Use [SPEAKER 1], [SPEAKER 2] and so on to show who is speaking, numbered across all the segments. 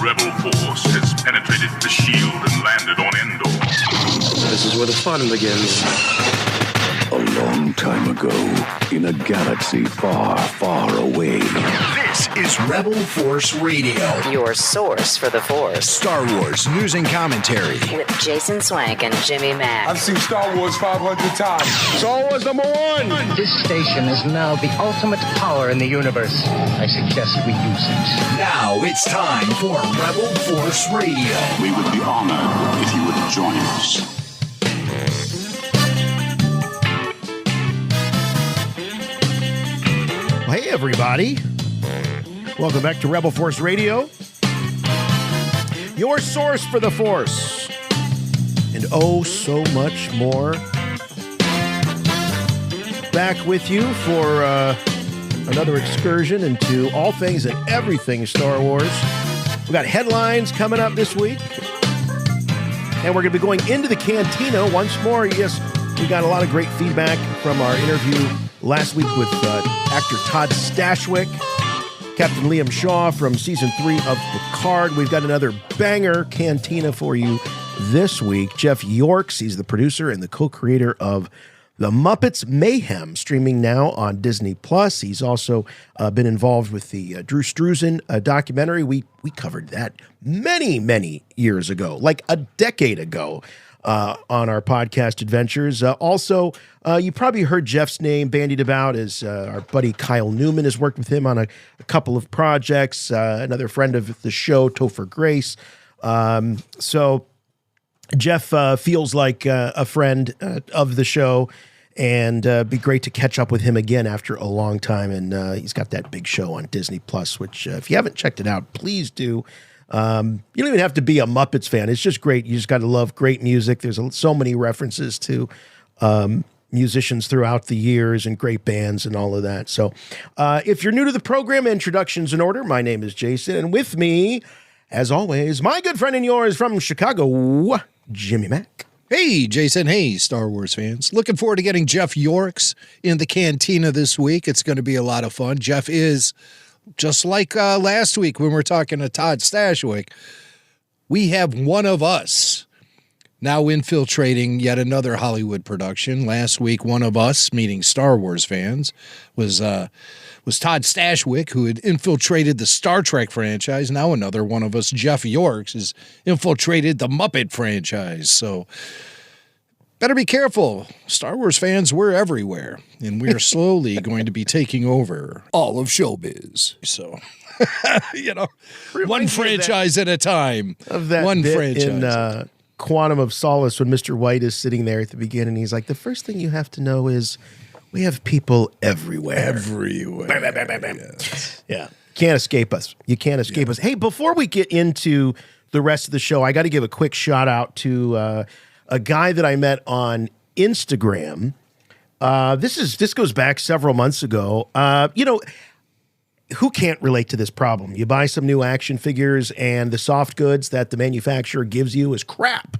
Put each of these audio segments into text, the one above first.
[SPEAKER 1] rebel force has penetrated the shield and landed on Endor.
[SPEAKER 2] This is where the fun begins.
[SPEAKER 3] A long time ago, in a galaxy far, far away.
[SPEAKER 4] This is Rebel Force Radio.
[SPEAKER 5] Your source for the Force.
[SPEAKER 4] Star Wars news and commentary.
[SPEAKER 5] With Jason Swank and Jimmy Mack.
[SPEAKER 6] I've seen Star Wars 500 times.
[SPEAKER 2] Star Wars #1!
[SPEAKER 7] This station is now the ultimate power in the universe. I suggest we use it.
[SPEAKER 4] Now it's time for Rebel Force Radio.
[SPEAKER 1] We would be honored if you would join us.
[SPEAKER 8] Hey, everybody. Welcome back to Rebel Force Radio, your source for the Force, and oh, so much more. Back with you for another excursion into all things and everything Star Wars. We got headlines coming up this week, and we're going to be going into the cantina once more. Yes, we got a lot of great feedback from our interview last week with actor Todd Stashwick, Captain Liam Shaw from Season 3 of Picard. We've got another banger cantina for you this week. Jeff Yorks, he's the producer and the co-creator of the Muppets Mayhem, streaming now on Disney+. He's also been involved with the Drew Struzan documentary. We covered that many, many years ago, like a decade ago. On our podcast adventures. Also, you probably heard Jeff's name bandied about as our buddy Kyle Newman has worked with him on a couple of projects. Another friend of the show, Topher Grace. So Jeff feels like a friend of the show, and be great to catch up with him again after a long time. And he's got that big show on Disney+, which if you haven't checked it out, please do. You don't even have to be a Muppets fan. It's just great. You just got to love great music. There's so many references to musicians throughout the years and great bands and all of that. So if you're new to the program, introductions in order. My name is Jason, and with me, as always, my good friend and yours from Chicago, Jimmy Mack.
[SPEAKER 9] Hey, Jason. Hey, Star Wars fans. Looking forward to getting Jeff Yorks in the cantina this week. It's going to be a lot of fun. Jeff is... just like last week when we were talking to Todd Stashwick, we have one of us now infiltrating yet another Hollywood production. Last week, one of us, meaning Star Wars fans, was Todd Stashwick, who had infiltrated the Star Trek franchise. Now another one of us, Jeff Yorks, has infiltrated the Muppet franchise. So better be careful. Star Wars fans, we're everywhere, and we're slowly going to be taking over all of showbiz. So, one franchise at a time.
[SPEAKER 8] Of that
[SPEAKER 9] one
[SPEAKER 8] bit
[SPEAKER 9] franchise
[SPEAKER 8] in Quantum of Solace when Mr. White is sitting there at the beginning, and he's like, the first thing you have to know is we have people everywhere.
[SPEAKER 9] Everywhere.
[SPEAKER 8] Bam, bam, bam, bam, bam. Yes. Yeah. Can't escape us. You can't escape us. Hey, before we get into the rest of the show, I got to give a quick shout out to a guy that I met on Instagram. This goes back several months ago. Who can't relate to this problem? You buy some new action figures and the soft goods that the manufacturer gives you is crap.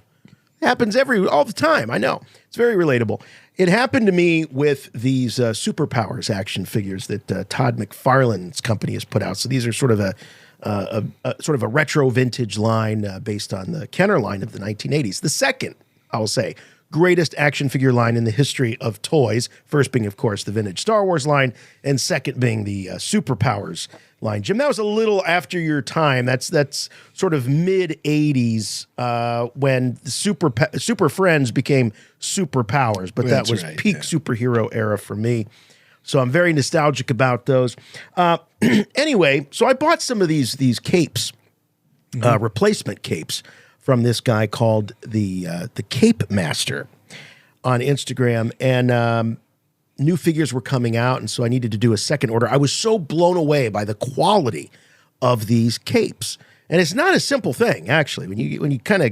[SPEAKER 8] It happens all the time. I know. It's very relatable. It happened to me with these Superpowers action figures that Todd McFarlane's company has put out. So these are sort of a retro vintage line based on the Kenner line of the 1980s. The second, I will say, greatest action figure line in the history of toys. First being, of course, the vintage Star Wars line, and second being the Superpowers line. Jim, that was a little after your time. That's sort of mid-'80s when the Super Friends became Superpowers, but that was right, peak superhero era for me. So I'm very nostalgic about those. Anyway, so I bought some of these capes, replacement capes, from this guy called the Cape Master on Instagram, and new figures were coming out, and so I needed to do a second order. I was so blown away by the quality of these capes, and it's not a simple thing actually. When you kind of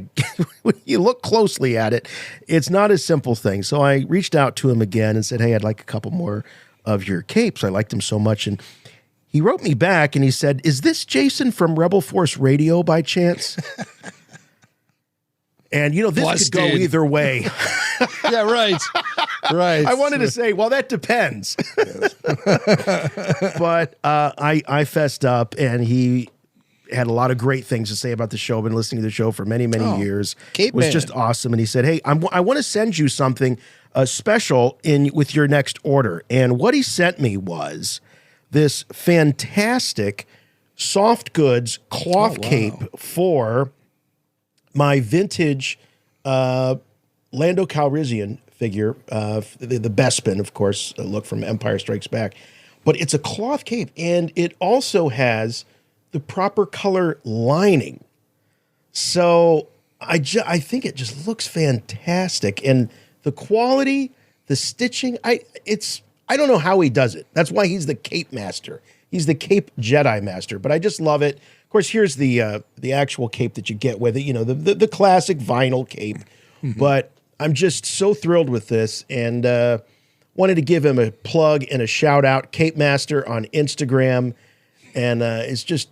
[SPEAKER 8] when you look closely at it, it's not a simple thing. So I reached out to him again and said, "Hey, I'd like a couple more of your capes. I liked them so much." And he wrote me back and he said, "Is this Jason from Rebel Force Radio by chance?" And, this could go either way.
[SPEAKER 9] Yeah, right. Right.
[SPEAKER 8] I wanted to say, well, that depends. But I fessed up, and he had a lot of great things to say about the show. Been listening to the show for many, many years.
[SPEAKER 9] Cape
[SPEAKER 8] was
[SPEAKER 9] Man.
[SPEAKER 8] just awesome. And he said, hey, I want to send you something special with your next order. And what he sent me was this fantastic soft goods cloth cape for my vintage Lando Calrissian figure, the Bespin, of course, look from Empire Strikes Back. But it's a cloth cape, and it also has the proper color lining. So I think it just looks fantastic. And the quality, the stitching, I don't know how he does it. That's why he's the cape master. He's the cape Jedi master, but I just love it. Of course, here's the actual cape that you get with it, you know, the classic vinyl cape. But I'm just so thrilled with this, and wanted to give him a plug and a shout out. Cape Master on Instagram, and it's just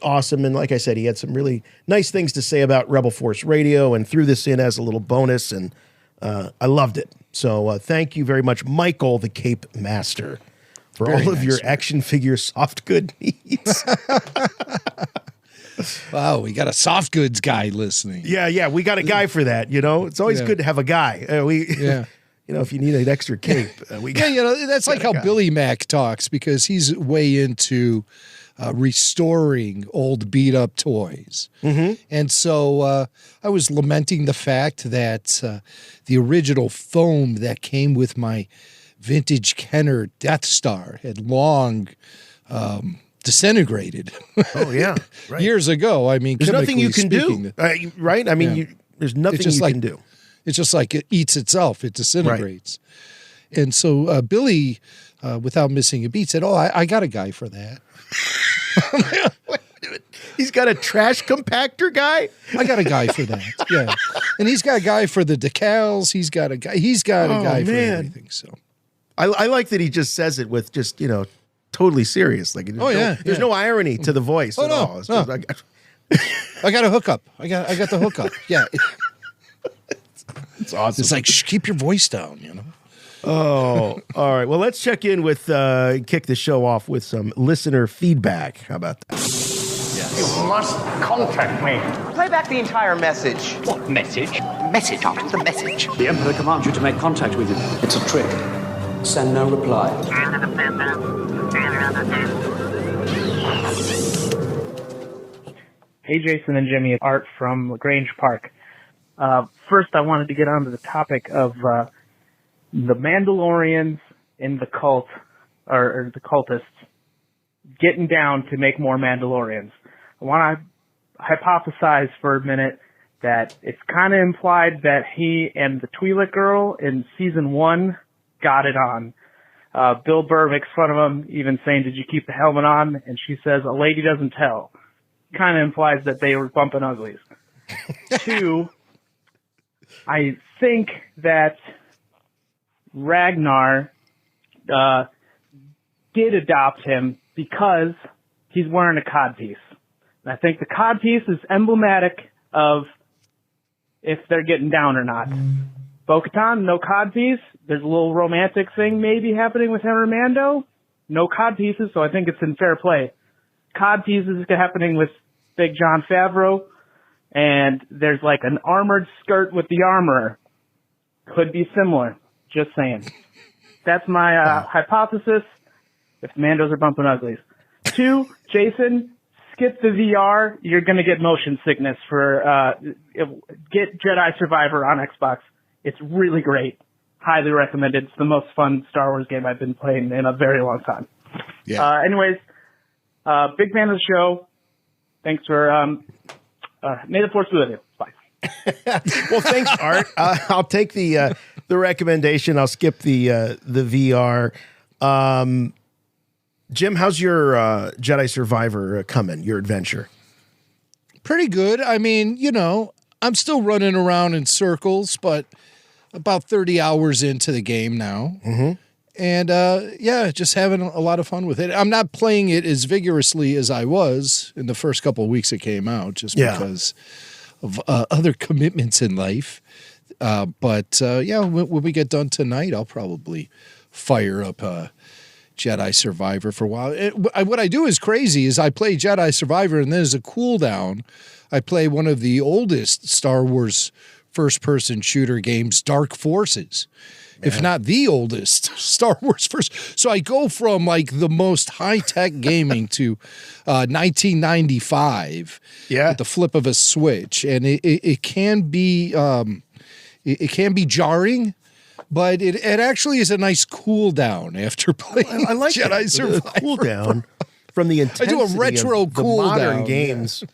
[SPEAKER 8] awesome. And like I said, he had some really nice things to say about Rebel Force Radio, and threw this in as a little bonus, and I loved it. So thank you very much, Michael, the Cape Master, for all of your action figure soft good needs.
[SPEAKER 9] Wow, we got a soft goods guy listening.
[SPEAKER 8] Yeah, we got a guy for that. You know, it's always good to have a guy. You know, if you need an extra cape, we got.
[SPEAKER 9] Yeah, you know, that's like how Billy Mack talks, because he's way into restoring old beat up toys. And so I was lamenting the fact that the original foam that came with my vintage Kenner Death Star had long disintegrated.
[SPEAKER 8] Oh yeah, right.
[SPEAKER 9] Years ago. I mean,
[SPEAKER 8] there's nothing you can do, right? I mean, there's nothing you can do.
[SPEAKER 9] It's just like it eats itself; it disintegrates. Right. And so Billy, without missing a beat, said, "Oh, I got a guy for that."
[SPEAKER 8] He's got a trash compactor guy.
[SPEAKER 9] I got a guy for that. Yeah, and he's got a guy for the decals. He's got a guy. He's got a guy for everything. So
[SPEAKER 8] I like that he just says it with just totally serious. Like there's no irony to the voice at all. It's just like,
[SPEAKER 9] I got a hookup. I got the hookup. Yeah,
[SPEAKER 8] it's awesome.
[SPEAKER 9] It's like keep your voice down.
[SPEAKER 8] Oh, all right. Well, let's check in with kick the show off with some listener feedback. How about that?
[SPEAKER 2] You must contact me.
[SPEAKER 10] Play back the entire message.
[SPEAKER 2] What message?
[SPEAKER 10] Message after the message.
[SPEAKER 11] The Emperor commands you to make contact with him. It's a trick. Send no reply.
[SPEAKER 12] Hey, Jason and Jimmy. Art from LaGrange Park. First, I wanted to get onto the topic of the Mandalorians in the cult, or the cultists, getting down to make more Mandalorians. I want to hypothesize for a minute that it's kind of implied that he and the Twi'lek girl in season 1 got it on. Bill Burr makes fun of him, even saying, "Did you keep the helmet on?" And she says, "A lady doesn't tell." Kind of implies that they were bumping uglies. 2, I think that Ragnar did adopt him because he's wearing a codpiece. And I think the codpiece is emblematic of if they're getting down or not. Bo-Katan, no codpiece. There's a little romantic thing maybe happening with him or Mando. No codpieces, so I think it's in fair play. Codpieces is happening with Big John Favreau, and there's like an armored skirt with the armorer. Could be similar. Just saying. That's my hypothesis. If the Mandos are bumping uglies. 2, Jason, skip the VR. You're going to get motion sickness for, get Jedi Survivor on Xbox. It's really great. Highly recommended. It's the most fun Star Wars game I've been playing in a very long time.
[SPEAKER 9] Yeah.
[SPEAKER 12] Anyways, big fan of the show. Thanks for, may the force be with you. Bye.
[SPEAKER 8] Well, thanks, Art. I'll take the recommendation. I'll skip the VR. Jim, how's your Jedi Survivor coming? Your adventure?
[SPEAKER 9] Pretty good. I mean, I'm still running around in circles, but about 30 hours into the game now. And just having a lot of fun with it. I'm not playing it as vigorously as I was in the first couple of weeks it came out, just because of other commitments in life. But when we get done tonight, I'll probably fire up Jedi Survivor for a while. What I do is crazy is I play Jedi Survivor, and then as a cooldown, I play one of the oldest Star Wars first-person shooter games, Dark Forces, if not the oldest Star Wars first. So I go from like the most high-tech gaming to 1995 with the flip of a switch, and it can be jarring. But it actually is a nice cool down after playing
[SPEAKER 8] I like
[SPEAKER 9] Jedi Survivor.
[SPEAKER 8] Cool down from the intensity
[SPEAKER 9] I do a retro
[SPEAKER 8] of the
[SPEAKER 9] cool
[SPEAKER 8] modern
[SPEAKER 9] down,
[SPEAKER 8] games.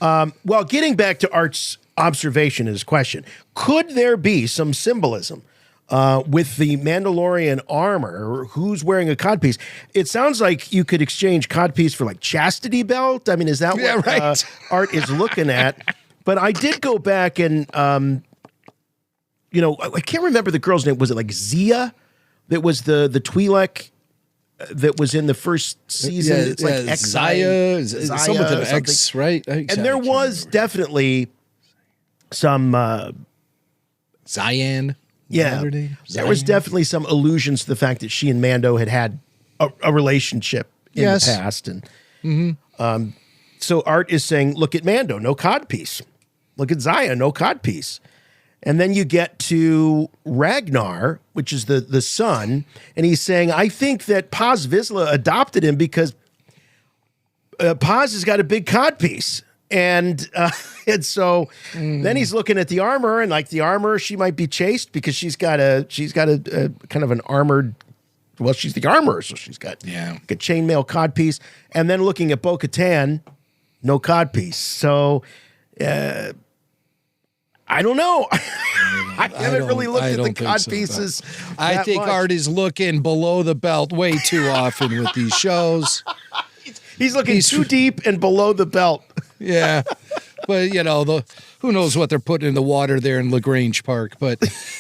[SPEAKER 8] Well, getting back to Art's observation, his question, could there be some symbolism with the Mandalorian armor? Who's wearing a codpiece? It sounds like you could exchange codpiece for like chastity belt. I mean, is that what Art is looking at? But I did go back and I can't remember the girl's name. Was it like Zia? That was the Twi'lek that was in the first season. It's like
[SPEAKER 9] Zaya, some with an X, right?
[SPEAKER 8] And there was definitely some
[SPEAKER 9] Zian.
[SPEAKER 8] Yeah, there was definitely some allusions to the fact that she and Mando had a relationship in the past, and so Art is saying, "Look at Mando, no codpiece. Look at Zaya, no codpiece." And then you get to Ragnar, which is the son, and he's saying, I think that Paz Vizsla adopted him because Paz has got a big codpiece. And so then he's looking at the armor, and like the armor, she might be chased because she's got a kind of an armored, well, she's the armorer, so she's got a chainmail codpiece. And then looking at Bo-Katan, no codpiece. So I don't know. I haven't really looked at the cod pieces.
[SPEAKER 9] I think Art is looking below the belt way too often with these shows.
[SPEAKER 8] He's looking too deep and below the belt.
[SPEAKER 9] Yeah. But, who knows what they're putting in the water there in LaGrange Park. But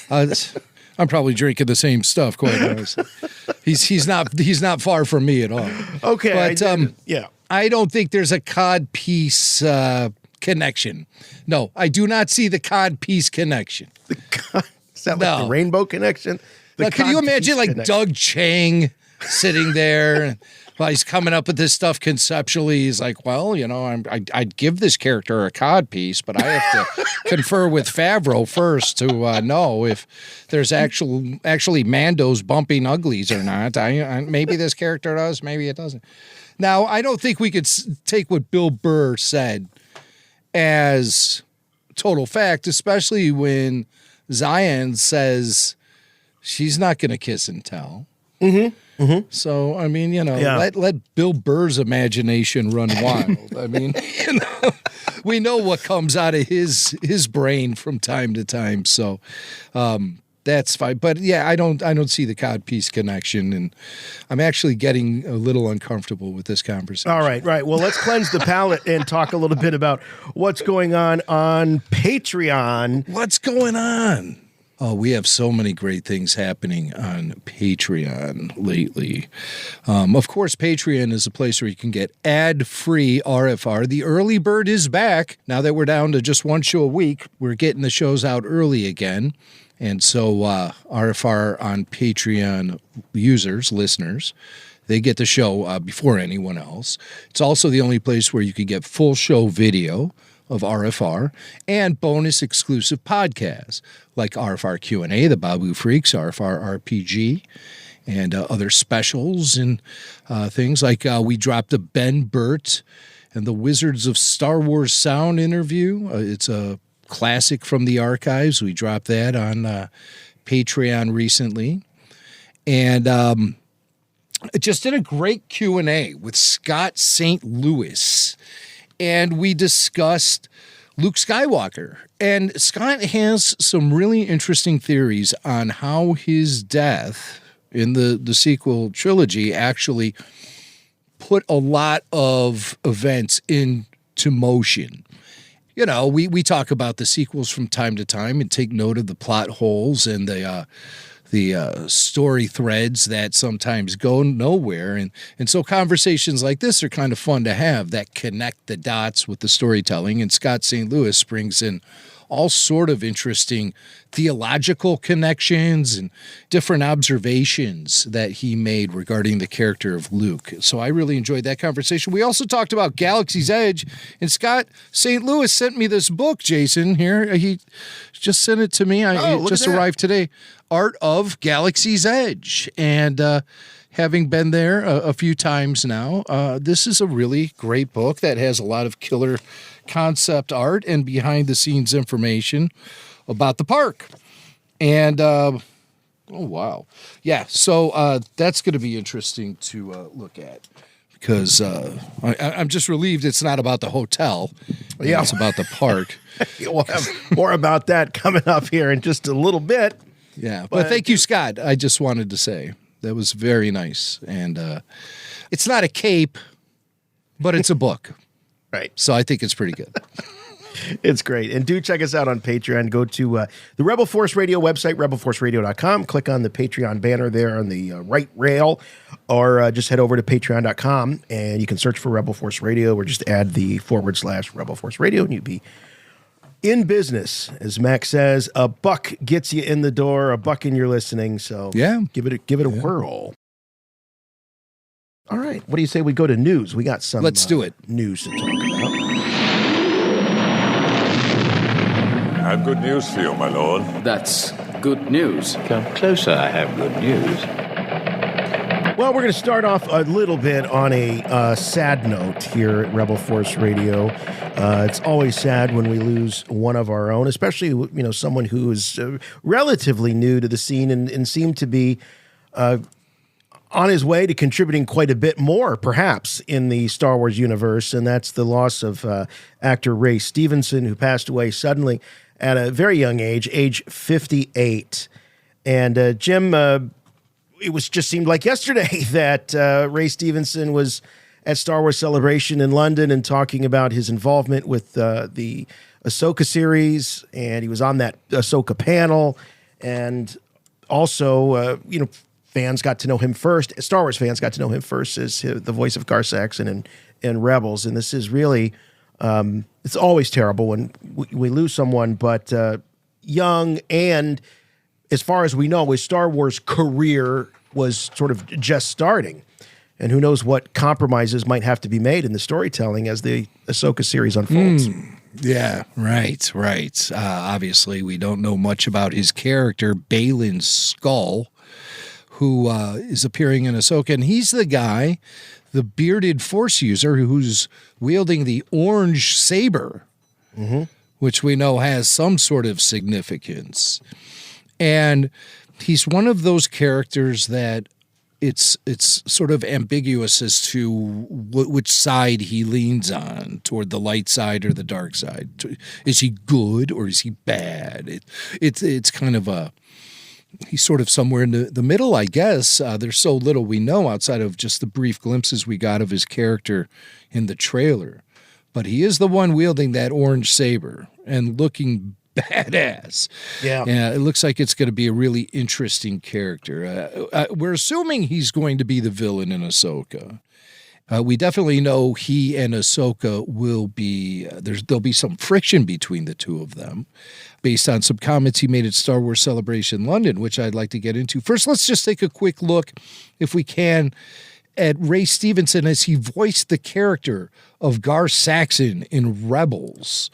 [SPEAKER 9] I'm probably drinking the same stuff, quite honestly. He's not far from me at all.
[SPEAKER 8] Okay.
[SPEAKER 9] But, I don't think there's a cod piece connection. No, I do not see the cod piece connection.
[SPEAKER 8] Is that like the rainbow connection?
[SPEAKER 9] Now, can you imagine like Doug Chang sitting there while he's coming up with this stuff conceptually? He's like, well, I'd give this character a cod piece, but I have to confer with Favreau first to know if there's actually Mando's bumping uglies or not. Maybe this character does, maybe it doesn't. Now, I don't think we could take what Bill Burr said as total fact, especially when Zion says she's not going to kiss and tell. So, I mean, let Bill Burr's imagination run wild. I mean, we know what comes out of his brain from time to time. So, that's fine. But yeah, I don't see the codpiece connection, and I'm actually getting a little uncomfortable with this conversation.
[SPEAKER 8] All right. Well, let's cleanse the palate and talk a little bit about what's going on Patreon.
[SPEAKER 9] What's going on? Oh, we have so many great things happening on Patreon lately. Of course, Patreon is a place where you can get ad-free RFR. The early bird is back. Now that we're down to just one show a week, we're getting the shows out early again. And so RFR on Patreon users, listeners, they get the show before anyone else. It's also the only place where you can get full show video of RFR and bonus exclusive podcasts like RFR Q&A, the Babu Freaks, RFR RPG, and other specials and things like we dropped a Ben Burt and the Wizards of Star Wars Sound interview. It's a classic from the archives. We dropped that on Patreon recently. And it just did a great Q&A with Scott St. Louis. And we discussed Luke Skywalker. And Scott has some really interesting theories on how his death in the sequel trilogy actually put a lot of events into motion. We talk about the sequels from time to time and take note of the plot holes and the story threads that sometimes go nowhere. And so conversations like this are kind of fun to have that connect the dots with the storytelling. And Scott St. Louis brings in all sort of interesting theological connections and different observations that he made regarding the character of Luke. So I really enjoyed that conversation. We also talked about Galaxy's Edge, and Scott St. Louis sent me this book, Jason, here. He just sent it to me. It just arrived today. Art of Galaxy's Edge. And having been there a few times now, this is a really great book that has a lot of killer concept art and behind-the-scenes information about the park. And, oh, wow. Yeah, so that's going to be interesting to look at because I'm just relieved it's not about the hotel. Yeah. It's about the park.
[SPEAKER 8] We'll have more about that coming up here in just a little bit.
[SPEAKER 9] Yeah, but thank you, Scott. I just wanted to say that was very nice. And it's not a cape, but it's a book.
[SPEAKER 8] Right.
[SPEAKER 9] So I think it's pretty good.
[SPEAKER 8] It's great. And do check us out on Patreon. Go to the Rebel Force Radio website, rebelforceradio.com. Click on the Patreon banner there on the right rail, or just head over to patreon.com and you can search for Rebel Force Radio or just add the / Rebel Force Radio and you'd be in business. As Max says, a buck gets you in the door, a buck in your listening. So
[SPEAKER 9] yeah,
[SPEAKER 8] give it a whirl. All right. What do you say we go to news? We got some
[SPEAKER 9] Let's do it.
[SPEAKER 8] News to talk about.
[SPEAKER 1] I have good news for you, my lord.
[SPEAKER 11] That's good news. Come closer, I have good news.
[SPEAKER 8] Well, we're going to start off a little bit on a sad note here at Rebel Force Radio. It's always sad when we lose one of our own, especially someone who is relatively new to the scene and seemed to be on his way to contributing quite a bit more, perhaps, in the Star Wars universe, and that's the loss of actor Ray Stevenson, who passed away suddenly at a very young age 58. And Jim, it just seemed like yesterday that Ray Stevenson was at Star Wars Celebration in London and talking about his involvement with the AHSOKA series, and he was on that AHSOKA panel, and also, fans got to know him first. Star Wars fans got to know him first as the voice of Gar Saxon in Rebels, and this is really, it's always terrible when we lose someone, but young, and as far as we know, his Star Wars career was sort of just starting. And who knows what compromises might have to be made in the storytelling as the AHSOKA series unfolds.
[SPEAKER 9] Yeah, right. Obviously, we don't know much about his character, Baylan Skoll, who is appearing in AHSOKA. And he's the guy, the bearded Force user, who's wielding the orange saber, which we know has some sort of significance. And he's one of those characters that it's sort of ambiguous as to which side he leans on, toward the light side or the dark side. Is he good or is he bad? It's kind of he's sort of somewhere in the middle, I guess. There's so little we know outside of just the brief glimpses we got of his character in the trailer. But he is the one wielding that orange saber and looking badass. Yeah, it looks like it's going to be a really interesting character. We're assuming he's going to be the villain in AHSOKA. We definitely know he and AHSOKA will be, there'll be some friction between the two of them based on some comments he made at Star Wars Celebration London, which I'd like to get into. First, let's just take a quick look, if we can, at Ray Stevenson as he voiced the character of Gar Saxon in Rebels.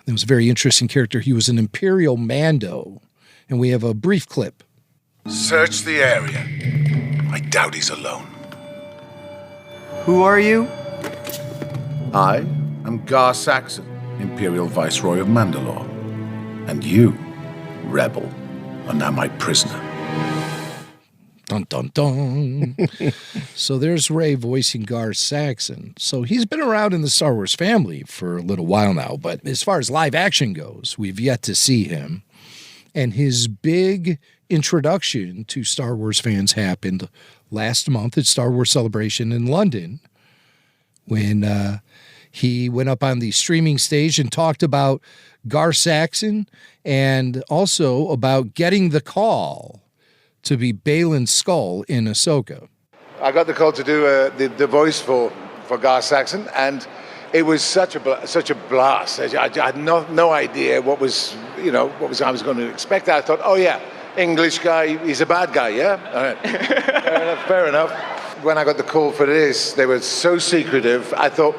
[SPEAKER 9] It was a very interesting character. He was an Imperial Mando, and we have a brief clip.
[SPEAKER 13] Search the area. I doubt he's alone.
[SPEAKER 10] Who are you?
[SPEAKER 13] I am Gar Saxon, Imperial Viceroy of Mandalore. And you, Rebel, are now my prisoner.
[SPEAKER 9] Dun, dun, dun. So there's Ray voicing Gar Saxon. So he's been around in the Star Wars family for a little while now, but as far as live action goes, we've yet to see him. And his big introduction to Star Wars fans happened last month at Star Wars Celebration in London when he went up on the streaming stage and talked about Gar Saxon and also about getting the call to be Baylan Skoll in AHSOKA.
[SPEAKER 13] I got the call to do the voice for Gar Saxon, and it was such a blast. I had no idea what was I was going to expect. I thought, oh yeah, English guy, he's a bad guy, yeah? All right. Fair enough. When I got the call for this, they were so secretive. I thought,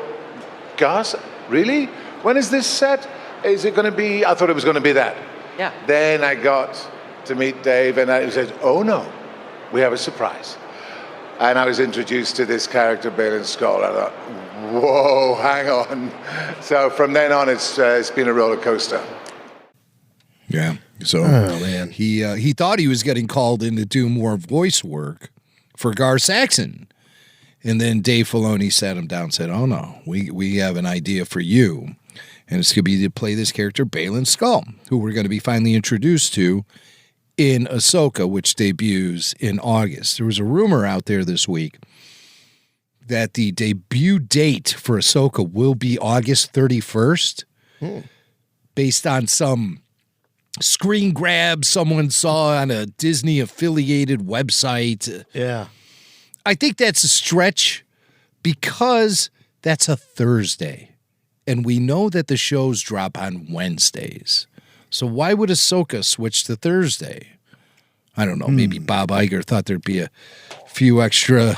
[SPEAKER 13] gosh, really? When is this set? Is it going to be? I thought it was going to be that.
[SPEAKER 14] Yeah.
[SPEAKER 13] Then I got to meet Dave, and he said, oh no, we have a surprise. And I was introduced to this character, Balin Skull. I thought, whoa, hang on. So from then on, it's been a roller coaster.
[SPEAKER 9] Yeah. So
[SPEAKER 8] man.
[SPEAKER 9] He thought he was getting called in to do more voice work for Gar Saxon. And then Dave Filoni sat him down and said, oh no, we have an idea for you. And it's going to be to play this character, Balin Skull, who we're going to be finally introduced to in AHSOKA, which debuts in August. There was a rumor out there this week that the debut date for AHSOKA will be August 31st, based on some screen grab someone saw on a Disney-affiliated website.
[SPEAKER 8] Yeah.
[SPEAKER 9] I think that's a stretch because that's a Thursday. And we know that the shows drop on Wednesdays. So why would AHSOKA switch to Thursday? I don't know. Maybe Bob Iger thought there'd be a few extra,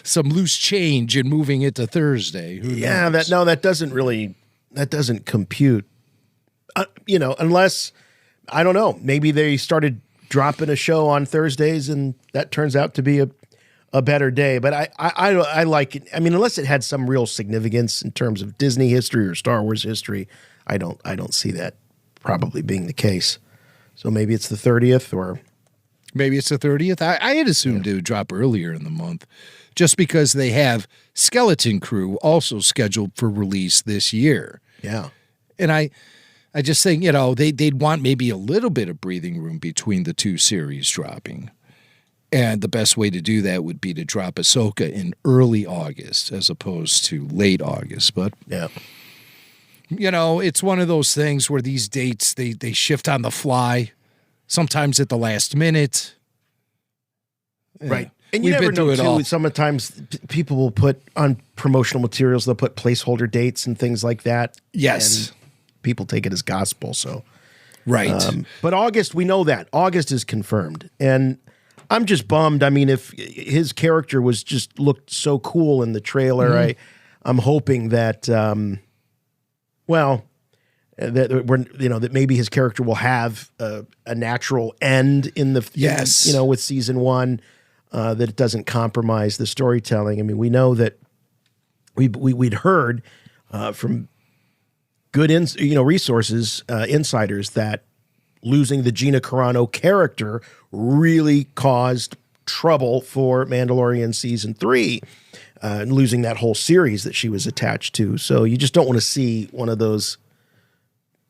[SPEAKER 9] some loose change in moving it to Thursday. Who knows?
[SPEAKER 8] That doesn't compute. Unless, I don't know, maybe they started dropping a show on Thursdays and that turns out to be a better day. But I like it. I mean, unless it had some real significance in terms of Disney history or Star Wars history, I don't see that probably being the case. So maybe it's the 30th or...
[SPEAKER 9] Maybe it's the 30th. I had assumed it would drop earlier in the month just because they have Skeleton Crew also scheduled for release this year.
[SPEAKER 8] Yeah.
[SPEAKER 9] And I just think, they'd want maybe a little bit of breathing room between the two series dropping. And the best way to do that would be to drop AHSOKA in early August as opposed to late August. But,
[SPEAKER 8] yeah,
[SPEAKER 9] it's one of those things where these dates, they shift on the fly, sometimes at the last minute.
[SPEAKER 8] Right. And you never know, too, sometimes people will put on promotional materials, they'll put placeholder dates and things like that.
[SPEAKER 9] Yes.
[SPEAKER 8] And people take it as gospel, so.
[SPEAKER 9] Right.
[SPEAKER 8] But August, we know that. August is confirmed. And I'm just bummed. I mean, if his character was just looked so cool in the trailer, I'm hoping that, that that maybe his character will have a natural end in the with season one, that it doesn't compromise the storytelling. I mean, we know that we'd heard from good resources, insiders, that losing the Gina Carano character really caused trouble for Mandalorian season 3, and losing that whole series that she was attached to. So you just don't want to see one of those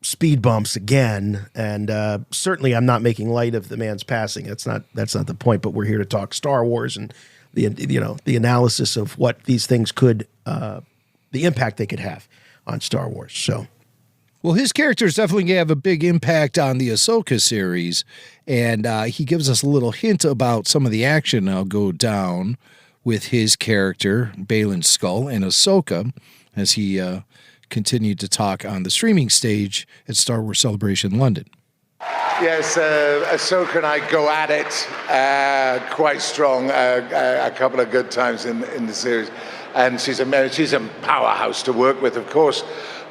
[SPEAKER 8] speed bumps again. And certainly I'm not making light of the man's passing. That's not the point, but we're here to talk Star Wars and the analysis of what these things could, the impact they could have on Star Wars. So.
[SPEAKER 9] Well, his character is definitely going to have a big impact on the AHSOKA series, and he gives us a little hint about some of the action that'll go down with his character, Balin Skull, and AHSOKA, as he continued to talk on the streaming stage at Star Wars Celebration London.
[SPEAKER 13] Yes, AHSOKA and I go at it quite strong a couple of good times in the series, and she's a powerhouse to work with, of course.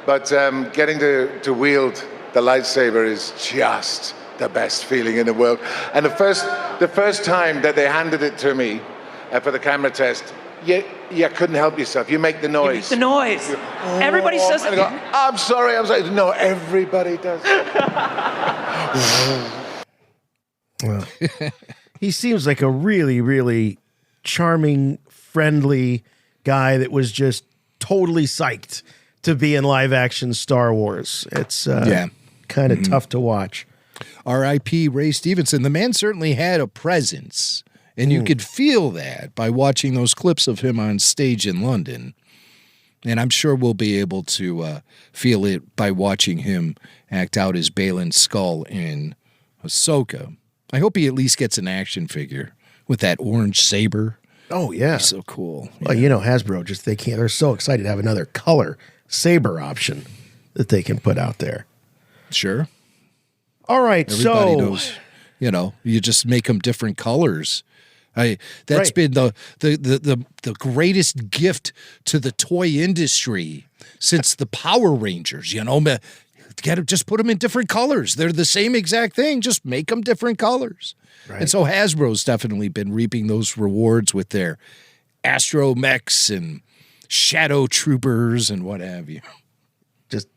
[SPEAKER 13] But getting to wield the lightsaber is just the best feeling in the world. And the first time that they handed it to me for the camera test, you couldn't help yourself. You make the noise.
[SPEAKER 14] You make the noise. Everybody says it.
[SPEAKER 13] I'm sorry. No, everybody does.
[SPEAKER 8] Well, he seems like a really, really charming, friendly guy that was just totally psyched to be in live action Star Wars. It's kind of tough to watch.
[SPEAKER 9] R.I.P. Ray Stevenson. The man certainly had a presence, and you could feel that by watching those clips of him on stage in London. And I'm sure we'll be able to feel it by watching him act out as Balin Skull in AHSOKA. I hope he at least gets an action figure with that orange saber.
[SPEAKER 8] Oh, yeah.
[SPEAKER 9] So cool.
[SPEAKER 8] Well, Hasbro they're so excited to have another color saber option that they can put out there.
[SPEAKER 9] Sure.
[SPEAKER 8] All right,
[SPEAKER 9] Everybody knows, you just make them different colors. That's been the greatest gift to the toy industry since the Power Rangers. Just put them in different colors. They're the same exact thing. Just make them different colors. Right. And so Hasbro's definitely been reaping those rewards with their Astromechs and Shadow Troopers and what have you.
[SPEAKER 8] Just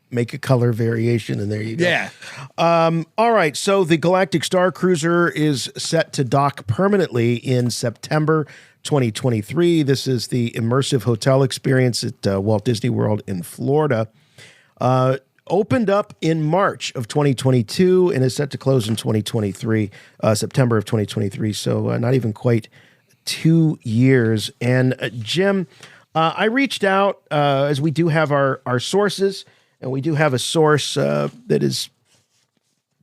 [SPEAKER 8] make a color variation, and there you go.
[SPEAKER 9] Yeah.
[SPEAKER 8] All right. So the Galactic Starcruiser is set to dock permanently in September 2023. This is the immersive hotel experience at Walt Disney World in Florida. Opened up in March of 2022 and is set to close in 2023, September of 2023. So not even quite 2 years. And Jim, I reached out as we do have our sources, and we do have a source that has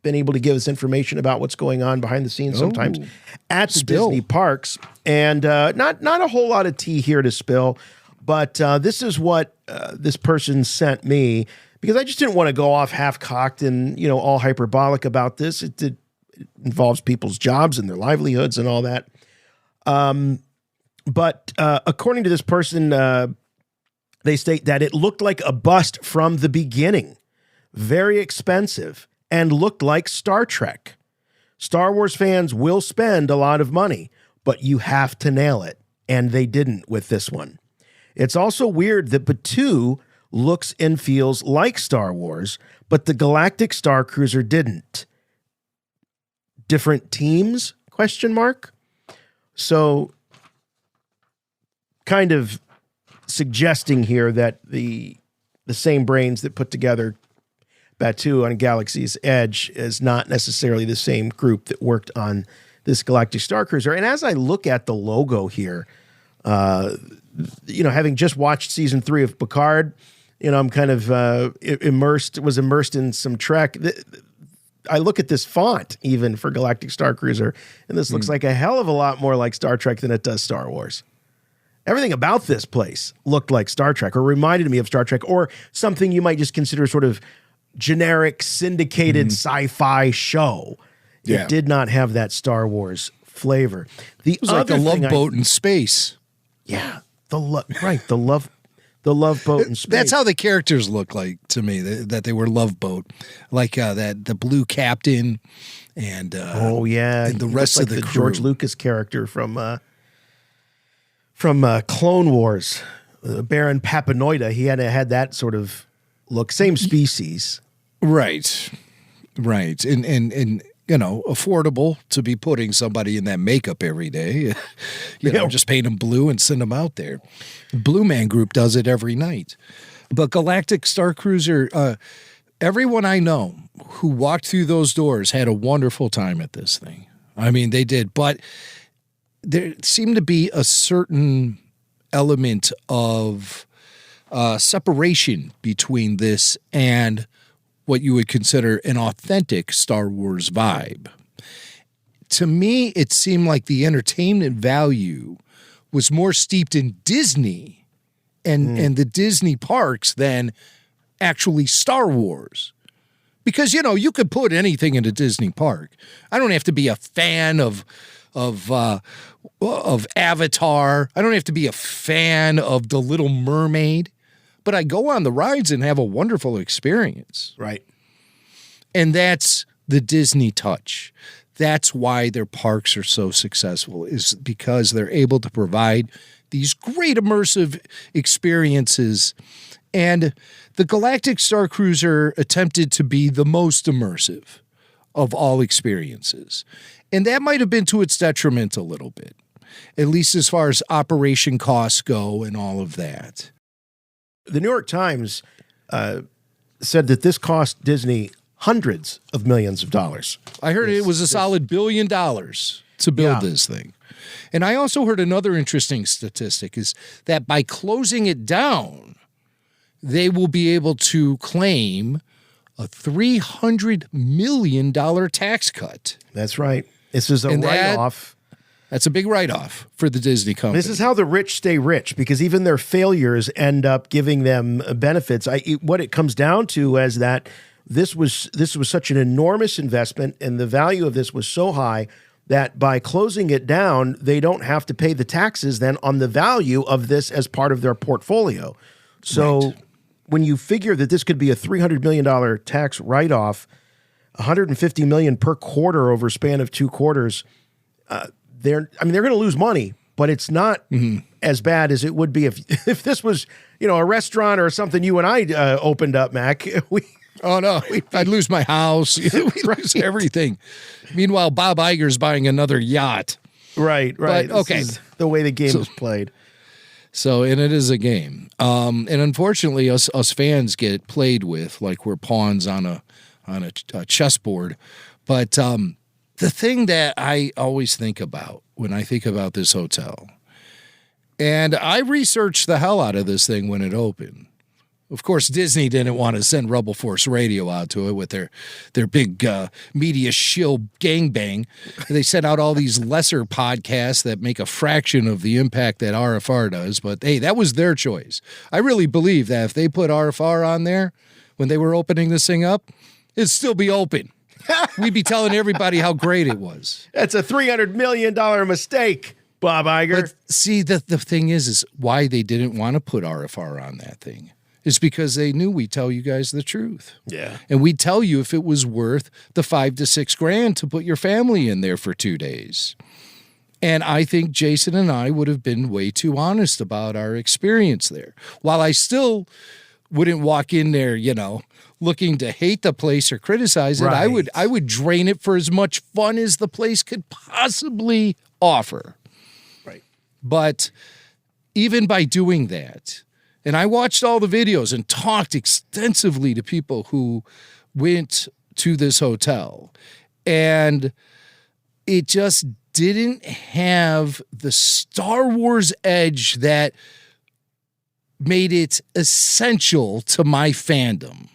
[SPEAKER 8] been able to give us information about what's going on behind the scenes sometimes at the Disney parks. And not a whole lot of tea here to spill, but this is what this person sent me, because I just didn't want to go off half-cocked and, all hyperbolic about this. It involves people's jobs and their livelihoods and all that. But according to this person, they state that it looked like a bust from the beginning, very expensive, and looked like Star Trek. Star Wars fans will spend a lot of money, but you have to nail it, and they didn't with this one. It's also weird that Batuu looks and feels like Star Wars, but the Galactic Starcruiser didn't. Different teams? ? So, kind of suggesting here that the same brains that put together Batuu on Galaxy's Edge is not necessarily the same group that worked on this Galactic Starcruiser. And as I look at the logo here, having just watched season 3 of Picard, I'm kind of immersed in some Trek. I look at this font even for Galactic Starcruiser, and this looks like a hell of a lot more like Star Trek than it does Star Wars. Everything about this place looked like Star Trek, or reminded me of Star Trek, or something you might just consider sort of generic syndicated sci-fi show.
[SPEAKER 9] Yeah.
[SPEAKER 8] It did not have that Star Wars flavor.
[SPEAKER 9] It was like a Love Boat in space.
[SPEAKER 8] Yeah, the Love Boat in space.
[SPEAKER 9] That's how the characters look like to me, that they were Love Boat. Like the blue captain and and the rest of the crew.
[SPEAKER 8] George Lucas character from Clone Wars, Baron Papanoida. He had that sort of look, same species.
[SPEAKER 9] Right. And affordable to be putting somebody in that makeup every day. Just paint them blue and send them out there. Blue Man Group does it every night. But Galactic Starcruiser, everyone I know who walked through those doors had a wonderful time at this thing. I mean, they did. But there seemed to be a certain element of separation between this and what you would consider an authentic Star Wars vibe. To me, it seemed like the entertainment value was more steeped in Disney and the Disney parks than actually Star Wars. Because, you could put anything in a Disney park. I don't have to be a fan of Avatar. I don't have to be a fan of The Little Mermaid. But I go on the rides and have a wonderful experience.
[SPEAKER 8] Right.
[SPEAKER 9] And that's the Disney touch. That's why their parks are so successful, is because they're able to provide these great immersive experiences. And the Galactic Starcruiser attempted to be the most immersive of all experiences. And that might have been to its detriment a little bit, at least as far as operation costs go and all of that.
[SPEAKER 8] The New York Times said that this cost Disney hundreds of millions of dollars.
[SPEAKER 9] I heard it was a solid $1 billion to build this thing. And I also heard another interesting statistic is that by closing it down, they will be able to claim a $300 million tax cut.
[SPEAKER 8] That's right. This is a write-off
[SPEAKER 9] That's a big write-off for the Disney company.
[SPEAKER 8] This is how the rich stay rich, because even their failures end up giving them benefits. What it comes down to is that this was such an enormous investment, and the value of this was so high that by closing it down, they don't have to pay the taxes then on the value of this as part of their portfolio. So when you figure that this could be a $300 million tax write-off, $150 million per quarter over a span of 2 quarters, they're going to lose money, but it's not as bad as it would be if this was, a restaurant or something you and I opened up, Mac.
[SPEAKER 9] I'd lose my house. We'd lose everything. Meanwhile, Bob Iger's buying another yacht.
[SPEAKER 8] Right.
[SPEAKER 9] But, okay.
[SPEAKER 8] This is the way the game is played.
[SPEAKER 9] So, and it is a game. And unfortunately, us fans get played with like we're pawns on a chessboard. But the thing that I always think about when I think about this hotel, and I researched the hell out of this thing when it opened. Of course, Disney didn't want to send Rebel Force Radio out to it with their big media shill gangbang. They sent out all these lesser podcasts that make a fraction of the impact that RFR does. But, hey, that was their choice. I really believe that if they put RFR on there when they were opening this thing up, it'd still be open. We'd be telling everybody how great it was.
[SPEAKER 8] That's a $300 million mistake, Bob Iger.
[SPEAKER 9] But see, the thing is why they didn't want to put RFR on that thing. It's because they knew we'd tell you guys the truth.
[SPEAKER 8] Yeah.
[SPEAKER 9] And we'd tell you if it was worth the $5 to $6 grand to put your family in there for 2 days. And I think Jason and I would have been way too honest about our experience there. While I still wouldn't walk in there, looking to hate the place or criticize it,
[SPEAKER 8] Right.
[SPEAKER 9] I would drain it for as much fun as the place could possibly offer.
[SPEAKER 8] Right.
[SPEAKER 9] But even by doing that, and I watched all the videos and talked extensively to people who went to this hotel, and it just didn't have the Star Wars edge that made it essential to my fandom.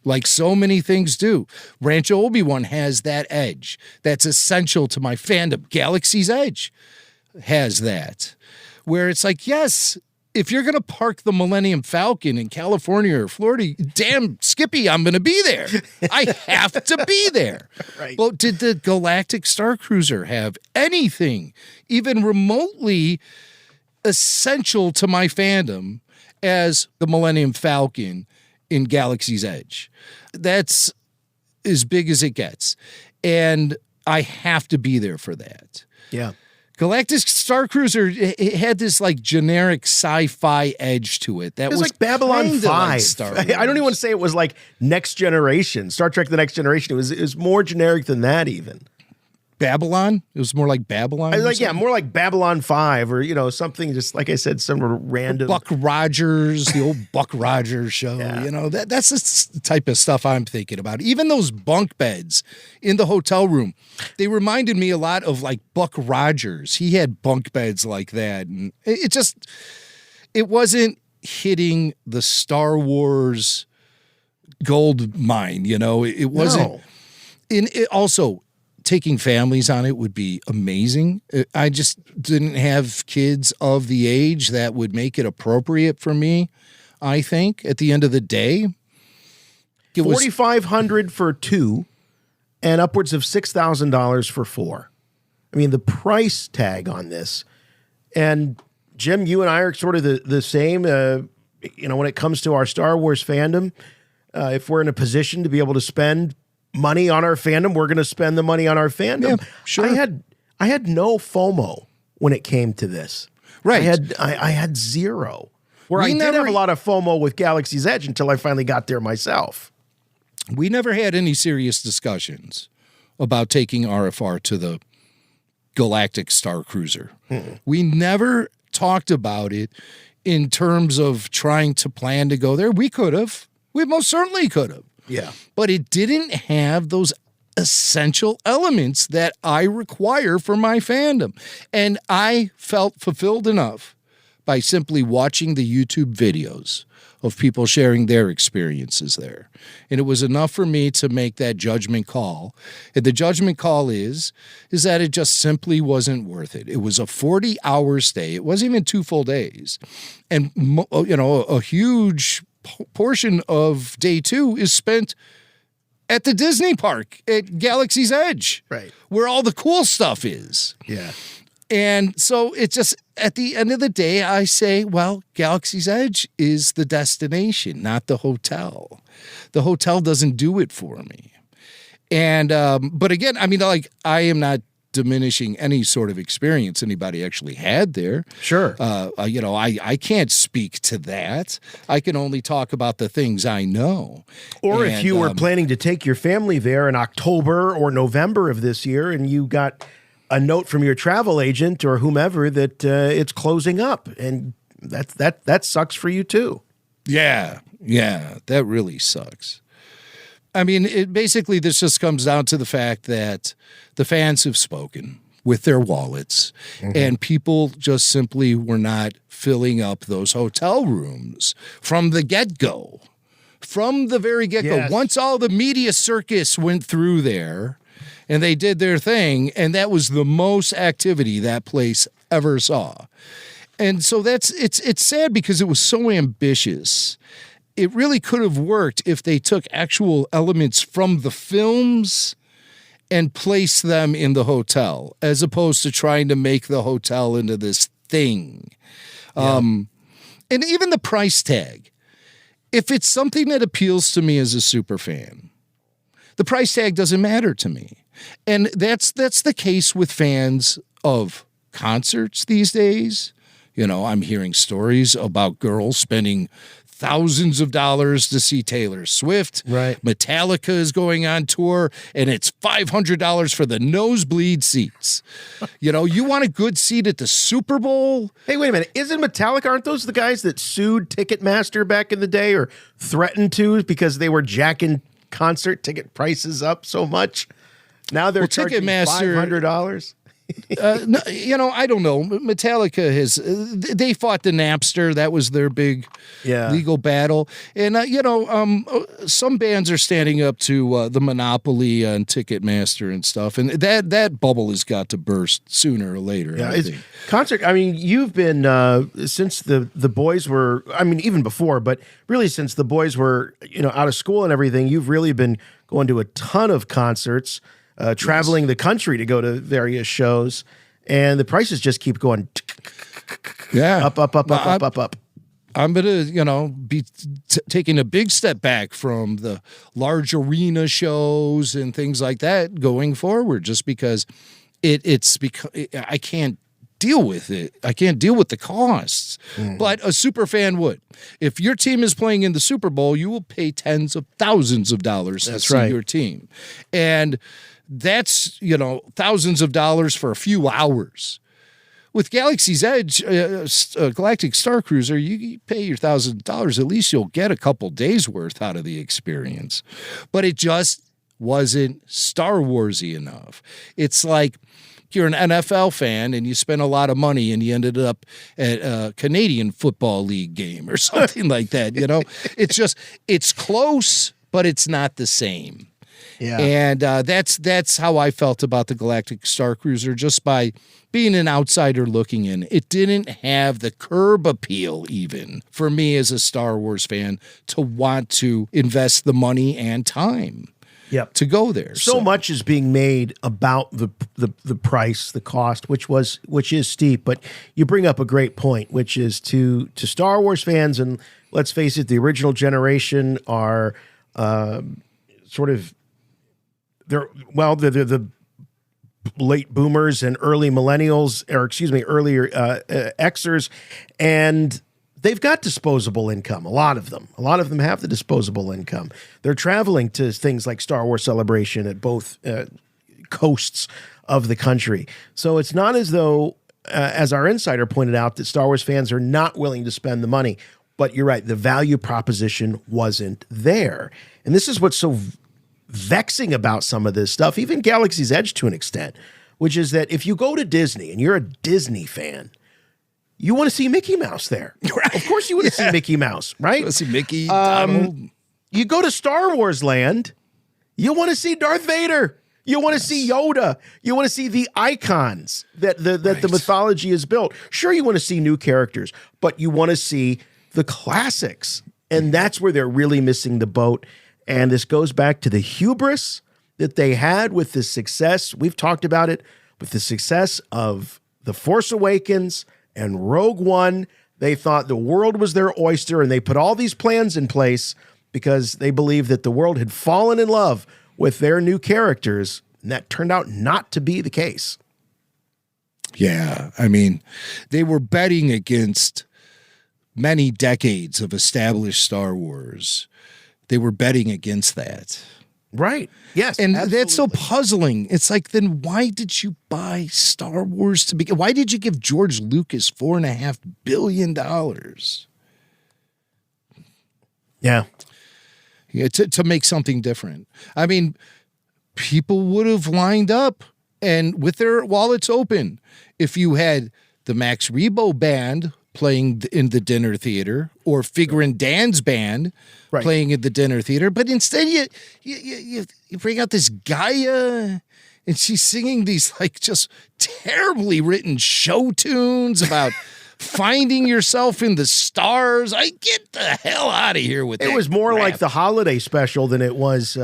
[SPEAKER 9] Like so many things do. Rancho Obi-Wan has that edge that's essential to my fandom. Galaxy's Edge has that. Where it's like, yes, if you're going to park the Millennium Falcon in California or Florida, damn Skippy, I'm going to be there. I have to be there.
[SPEAKER 8] Right.
[SPEAKER 9] Well, did the Galactic Starcruiser have anything even remotely essential to my fandom as the Millennium Falcon in Galaxy's Edge? That's as big as it gets. And I have to be there for that.
[SPEAKER 8] Yeah.
[SPEAKER 9] Galactic Starcruiser, it had this like generic sci-fi edge to it. That
[SPEAKER 8] It was like Babylon 5.
[SPEAKER 9] Like Star Wars.
[SPEAKER 8] I don't even want to say it was like Next Generation, Star Trek The Next Generation. It was more generic than that even.
[SPEAKER 9] Babylon? It was more like Babylon?
[SPEAKER 8] More like Babylon 5 or, something just, like I said, some random.
[SPEAKER 9] Buck Rogers, the old Buck Rogers show.
[SPEAKER 8] Yeah.
[SPEAKER 9] That's the type of stuff I'm thinking about. Even those bunk beds in the hotel room, they reminded me a lot of like Buck Rogers. He had bunk beds like that. And it wasn't hitting the Star Wars gold mine, It wasn't.
[SPEAKER 8] No.
[SPEAKER 9] And it also, taking families on it would be amazing. I just didn't have kids of the age that would make it appropriate for me, I think, at the end of the day. It was
[SPEAKER 8] $4,500 for 2 and upwards of $6,000 for 4. I mean, the price tag on this. And Jim, you and I are sort of the same, when it comes to our Star Wars fandom. If we're in a position to be able to spend money on our fandom, we're going to spend the money on our fandom.
[SPEAKER 9] Yeah, sure.
[SPEAKER 8] I had no FOMO when it came to this.
[SPEAKER 9] Right.
[SPEAKER 8] I had zero. Where
[SPEAKER 9] We
[SPEAKER 8] I did
[SPEAKER 9] never-
[SPEAKER 8] have a lot of FOMO with Galaxy's Edge until I finally got there myself.
[SPEAKER 9] We never had any serious discussions about taking RFR to the Galactic Starcruiser. We never talked about it in terms of trying to plan to go there. We could have. We most certainly could have.
[SPEAKER 8] Yeah.
[SPEAKER 9] But it didn't have those essential elements that I require for my fandom. And I felt fulfilled enough by simply watching the YouTube videos of people sharing their experiences there. And it was enough for me to make that judgment call. And the judgment call is that it just simply wasn't worth it. It was a 40-hour stay. It wasn't even 2 full days. And, a huge portion of day 2 is spent at the Disney park at Galaxy's Edge,
[SPEAKER 8] right,
[SPEAKER 9] where all the cool stuff is.
[SPEAKER 8] Yeah.
[SPEAKER 9] And so it just, at the end of the day, I say, well, Galaxy's Edge is the destination, not the hotel. The hotel doesn't do it for me. And, but again, I mean, like, I am not diminishing any sort of experience anybody actually had there.
[SPEAKER 8] Sure.
[SPEAKER 9] I can't speak to that. I can only talk about the things I know.
[SPEAKER 8] Or if you were planning to take your family there in October or November of this year and you got a note from your travel agent or whomever that it's closing up, and that sucks for you too.
[SPEAKER 9] Yeah, that really sucks. I mean, basically this just comes down to the fact that the fans have spoken with their wallets, and people just simply were not filling up those hotel rooms from the get-go. From the very get-go.
[SPEAKER 8] Yes.
[SPEAKER 9] Once all the media circus went through there, and they did their thing, and that was the most activity that place ever saw. And so it's sad because it was so ambitious. It really could have worked if they took actual elements from the films and placed them in the hotel, as opposed to trying to make the hotel into this thing. Yeah. And even the price tag. If it's something that appeals to me as a super fan, the price tag doesn't matter to me. And that's the case with fans of concerts these days. I'm hearing stories about girls spending thousands of dollars to see Taylor Swift.
[SPEAKER 8] Right.
[SPEAKER 9] Metallica is going on tour, and it's $500 for the nosebleed seats. You want a good seat at the Super Bowl?
[SPEAKER 8] Hey, wait a minute. Aren't those the guys that sued Ticketmaster back in the day, or threatened to, because they were jacking concert ticket prices up so much? Now they're charging $500.
[SPEAKER 9] I don't know. Metallica they fought the Napster. That was their big legal battle. And, some bands are standing up to the monopoly on Ticketmaster and stuff. And that bubble has got to burst sooner or later.
[SPEAKER 8] Yeah, concert. I mean, you've been, since the boys were, I mean, even before, but really since the boys were, out of school and everything, you've really been going to a ton of concerts. Traveling the country to go to various shows, and the prices just keep going up. I'm going to, be taking a big step back from the large arena shows and things like that going forward, just because it's because I can't deal with it. I can't deal with the costs. But a super fan would. If your team is playing in the Super Bowl, you will pay tens of thousands of dollars to see your team. And that's, thousands of dollars for a few hours. With Galaxy's Edge, Galactic Starcruiser, you pay your $1,000. At least you'll get a couple days worth out of the experience. But it just wasn't Star Warsy enough. It's like you're an NFL fan and you spent a lot of money and you ended up at a Canadian Football League game or something like that. It's close, but it's not the same. Yeah. And that's how I felt about the Galactic Starcruiser, just by being an outsider looking in. It didn't have the curb appeal even for me as a Star Wars fan to want to invest the money and time to go there. So much is being made about the price, the cost, which is steep. But you bring up a great point, which is to Star Wars fans, and let's face it, the original generation are sort of they're the late boomers and early millennials, or earlier Xers, and they've got disposable income. A lot of them have the disposable income. They're traveling to things like Star Wars Celebration at both coasts of the country. So it's not as though, as our insider pointed out, that Star Wars fans are not willing to spend the money. But you're right, the value proposition wasn't there. And this is what's so vexing about some of this stuff, even Galaxy's Edge to an extent, which is that if you go to Disney and you're a Disney fan, you want to see Mickey Mouse there. Right. Of course you want to see Mickey Mouse, right?
[SPEAKER 9] You want to see Mickey, Donald.
[SPEAKER 8] You go to Star Wars land, you want to see Darth Vader. You want to see Yoda. You want to see the icons that the mythology is built. Sure, you want to see new characters, but you want to see the classics. And that's where they're really missing the boat. And this goes back to the hubris that they had with the success. We've talked about it, with the success of The Force Awakens and Rogue One. They thought the world was their oyster, and they put all these plans in place because they believed that the world had fallen in love with their new characters, and that turned out not to be the case.
[SPEAKER 9] Yeah, I mean, they were betting against many decades of established Star Wars. They were betting against that.
[SPEAKER 8] Right. Yes.
[SPEAKER 9] And
[SPEAKER 8] absolutely.
[SPEAKER 9] that's so puzzling. It's like, then why did you buy Star Wars to begin? Why did you give George Lucas $4.5 billion?
[SPEAKER 8] Yeah.
[SPEAKER 9] Yeah, to make something different. I mean, people would have lined up and with their wallets open if you had the Max Rebo band playing in the dinner theater or Figure and Dan's band playing in the dinner theater. But instead you bring out this Gaia and she's singing these like just terribly written show tunes about finding yourself in the stars. I get the hell out of here with that.
[SPEAKER 8] It was more like the holiday special than it was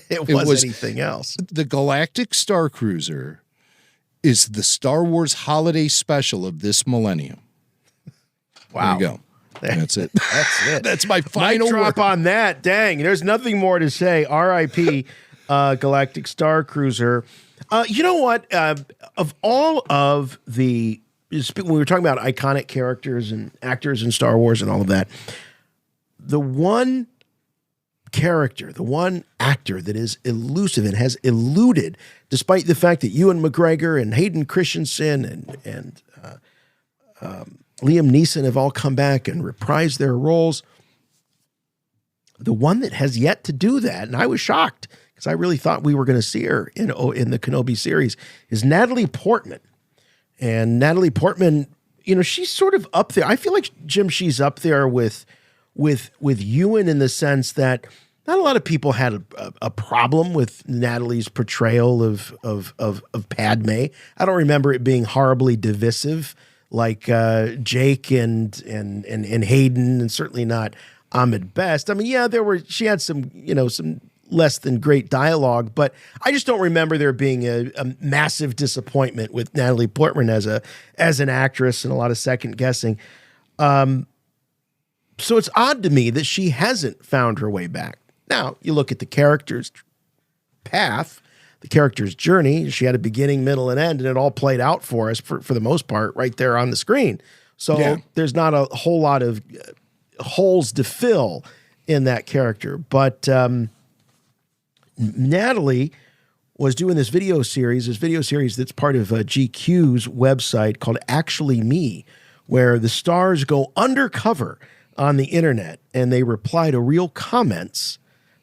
[SPEAKER 8] it was anything else.
[SPEAKER 9] The Galactic Starcruiser is the Star Wars holiday special of this millennium.
[SPEAKER 8] Wow.
[SPEAKER 9] There you go. That's it.
[SPEAKER 8] That's it.
[SPEAKER 9] That's my final
[SPEAKER 8] Mic drop
[SPEAKER 9] word.
[SPEAKER 8] on that. Dang, there's nothing more to say. R.I.P. Galactic Starcruiser. You know what? Of all of the, when we were talking about iconic characters and actors in Star Wars and all of that, the one character, the one actor that is elusive and has eluded, despite the fact that Ewan McGregor and Hayden Christensen and Liam Neeson have all come back and reprised their roles, the one that has yet to do that, and I was shocked because I really thought we were going to see her in the Kenobi series, is Natalie Portman. And Natalie Portman, you know, she's sort of up there. I feel like, Jim, she's up there with Ewan in the sense that not a lot of people had a problem with Natalie's portrayal of Padme. I don't remember it being horribly divisive like Jake and Hayden, and certainly not Ahmed Best. I mean, yeah, she had some less than great dialogue, but I just don't remember there being a massive disappointment with Natalie Portman as an actress, and a lot of second guessing. So it's odd to me that she hasn't found her way back. Now, you look at the character's path, the character's journey. She had a beginning, middle, and end, and it all played out for us for the most part right there on the screen. So there's not a whole lot of holes to fill in that character. But Natalie was doing this video series that's part of GQ's website called Actually Me, where the stars go undercover on the internet and they reply to real comments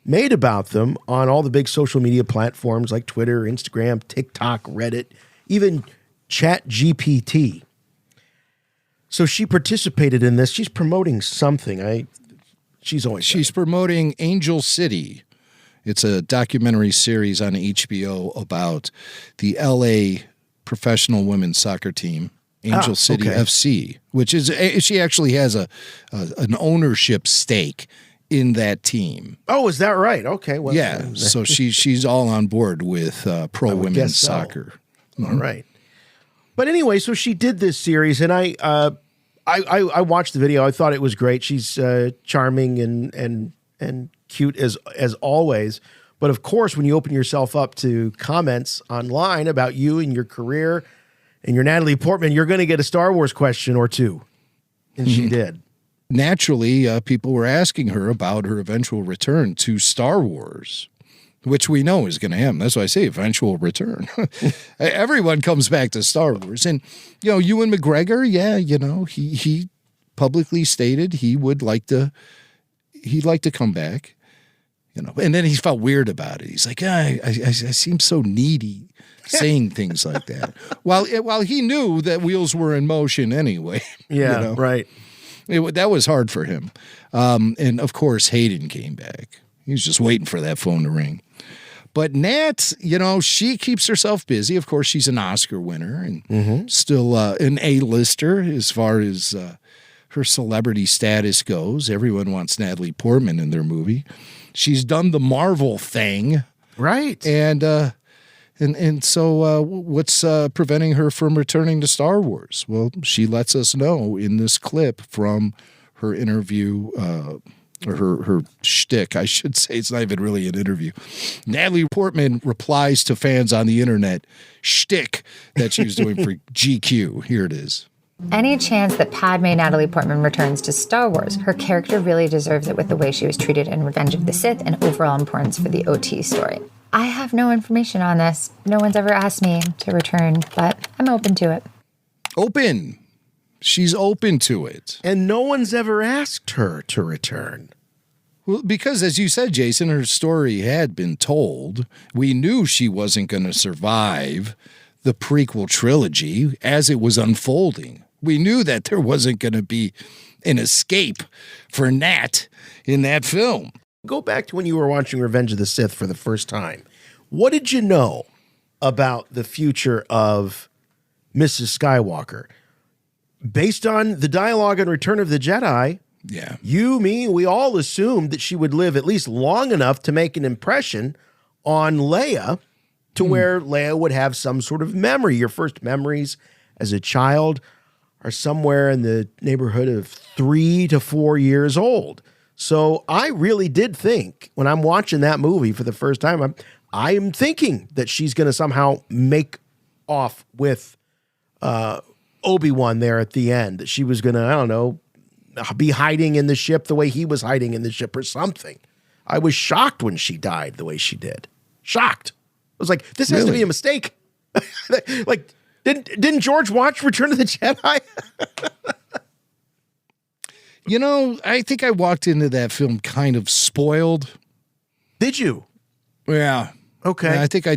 [SPEAKER 8] made about them on all the big social media platforms like Twitter, Instagram, TikTok, Reddit, even ChatGPT. So she participated in this. She's promoting something. She's
[SPEAKER 9] promoting Angel City. It's a documentary series on HBO about the LA professional women's soccer team, Angel City FC, which is, she actually has an ownership stake in that team.
[SPEAKER 8] Oh, is that right? Okay. Well,
[SPEAKER 9] yeah. So she's all on board with pro women's soccer.
[SPEAKER 8] All right. But anyway, so she did this series, and I watched the video. I thought it was great. She's charming and cute as always. But of course, when you open yourself up to comments online about you and your career and your Natalie Portman, you're going to get a Star Wars question or two. And she did.
[SPEAKER 9] Naturally, people were asking her about her eventual return to Star Wars, which we know is going to happen. That's why I say eventual return. Everyone comes back to Star Wars. And, Ewan McGregor, he publicly stated he'd like to come back. And then he felt weird about it. He's like, I seem so needy saying things like that. While he knew that wheels were in motion anyway.
[SPEAKER 8] Yeah, right.
[SPEAKER 9] That was hard for him. And of course, Hayden came back. He was just waiting for that phone to ring. But Nat, she keeps herself busy. Of course, she's an Oscar winner and still an A-lister as far as her celebrity status goes. Everyone wants Natalie Portman in their movie. She's done the Marvel thing.
[SPEAKER 8] Right.
[SPEAKER 9] And so what's preventing her from returning to Star Wars? Well, she lets us know in this clip from her interview, or her shtick, I should say. It's not even really an interview. Natalie Portman replies to fans on the internet shtick that she was doing for GQ. Here it is.
[SPEAKER 15] Any chance that Padme Natalie Portman returns to Star Wars? Her character really deserves it with the way she was treated in Revenge of the Sith and overall importance for the OT story. I have no information on this. No one's ever asked me to return, but I'm open to it.
[SPEAKER 9] Open. She's open to it.
[SPEAKER 8] And no one's ever asked her to return.
[SPEAKER 9] Well, because as you said, Jason, her story had been told. We knew she wasn't going to survive the prequel trilogy as it was unfolding. We knew that there wasn't going to be an escape for Nat in that film.
[SPEAKER 8] Go back to when you were watching Revenge of the Sith for the first time. What did you know about the future of Mrs. Skywalker? Based on the dialogue in Return of the Jedi, we all assumed that she would live at least long enough to make an impression on Leia to where Leia would have some sort of memory. Your first memories as a child are somewhere in the neighborhood of 3 to 4 years old. So I really did think when I'm watching that movie for the first time, I'm thinking that she's going to somehow make off with Obi-Wan there at the end, that she was going to, I don't know, be hiding in the ship the way he was hiding in the ship or something. I was shocked when she died the way she did. Shocked. I was like, this has to be a mistake. Like, didn't George watch Return of the Jedi?
[SPEAKER 9] I think I walked into that film kind of spoiled.
[SPEAKER 8] Did you?
[SPEAKER 9] Yeah.
[SPEAKER 8] Okay.
[SPEAKER 9] Yeah, I think I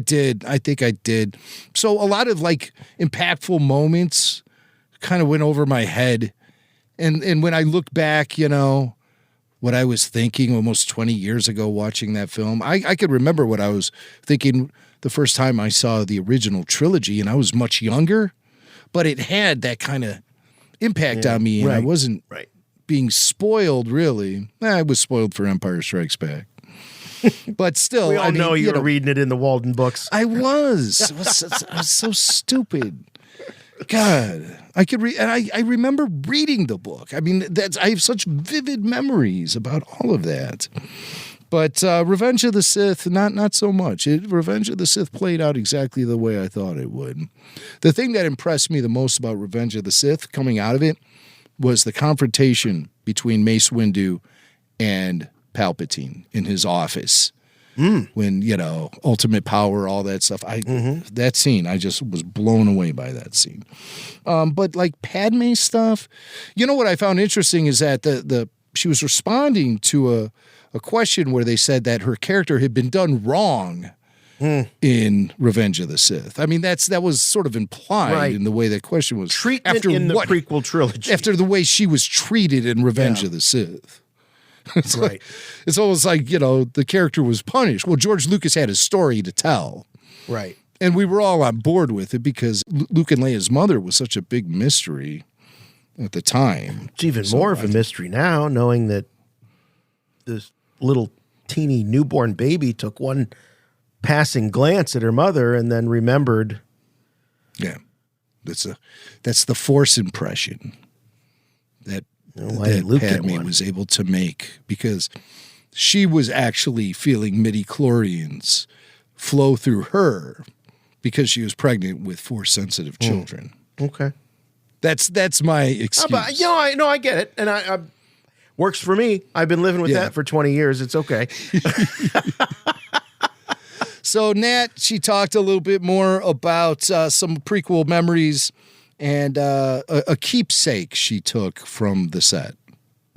[SPEAKER 9] did. So a lot of impactful moments kind of went over my head. And when I look back, what I was thinking almost 20 years ago watching that film, I could remember what I was thinking the first time I saw the original trilogy, and I was much younger, but it had that kind of impact on me, and I wasn't being spoiled, really. I was spoiled for Empire Strikes Back. But still,
[SPEAKER 8] we all know you were reading it in the Walden books.
[SPEAKER 9] I was. I was so stupid. God, I could read, and I remember reading the book. I mean, I have such vivid memories about all of that. But Revenge of the Sith, not so much. Revenge of the Sith played out exactly the way I thought it would. The thing that impressed me the most about Revenge of the Sith coming out of it was the confrontation between Mace Windu and Palpatine in his office. When, ultimate power, all that stuff. That scene, I just was blown away by that scene. But Padme stuff, what I found interesting is that she was responding to a question where they said that her character had been done wrong in Revenge of the Sith. I mean, that was sort of implied in the way that question was.
[SPEAKER 8] Treatment in the prequel trilogy.
[SPEAKER 9] After the way she was treated in Revenge of the Sith. It's it's almost like, the character was punished. Well, George Lucas had a story to tell.
[SPEAKER 8] Right.
[SPEAKER 9] And we were all on board with it because Luke and Leia's mother was such a big mystery at the time.
[SPEAKER 8] It's even more of a mystery now, knowing that this little teeny newborn baby took one passing glance at her mother and then remembered.
[SPEAKER 9] Yeah. That's the Force impression that Padme was able to make, because she was actually feeling midichlorians flow through her because she was pregnant with Force-sensitive children.
[SPEAKER 8] Okay.
[SPEAKER 9] That's my excuse.
[SPEAKER 8] I get it. And I works for me. I've been living with that for 20 years. It's okay.
[SPEAKER 9] So Nat, she talked a little bit more about some prequel memories and a keepsake she took from the set.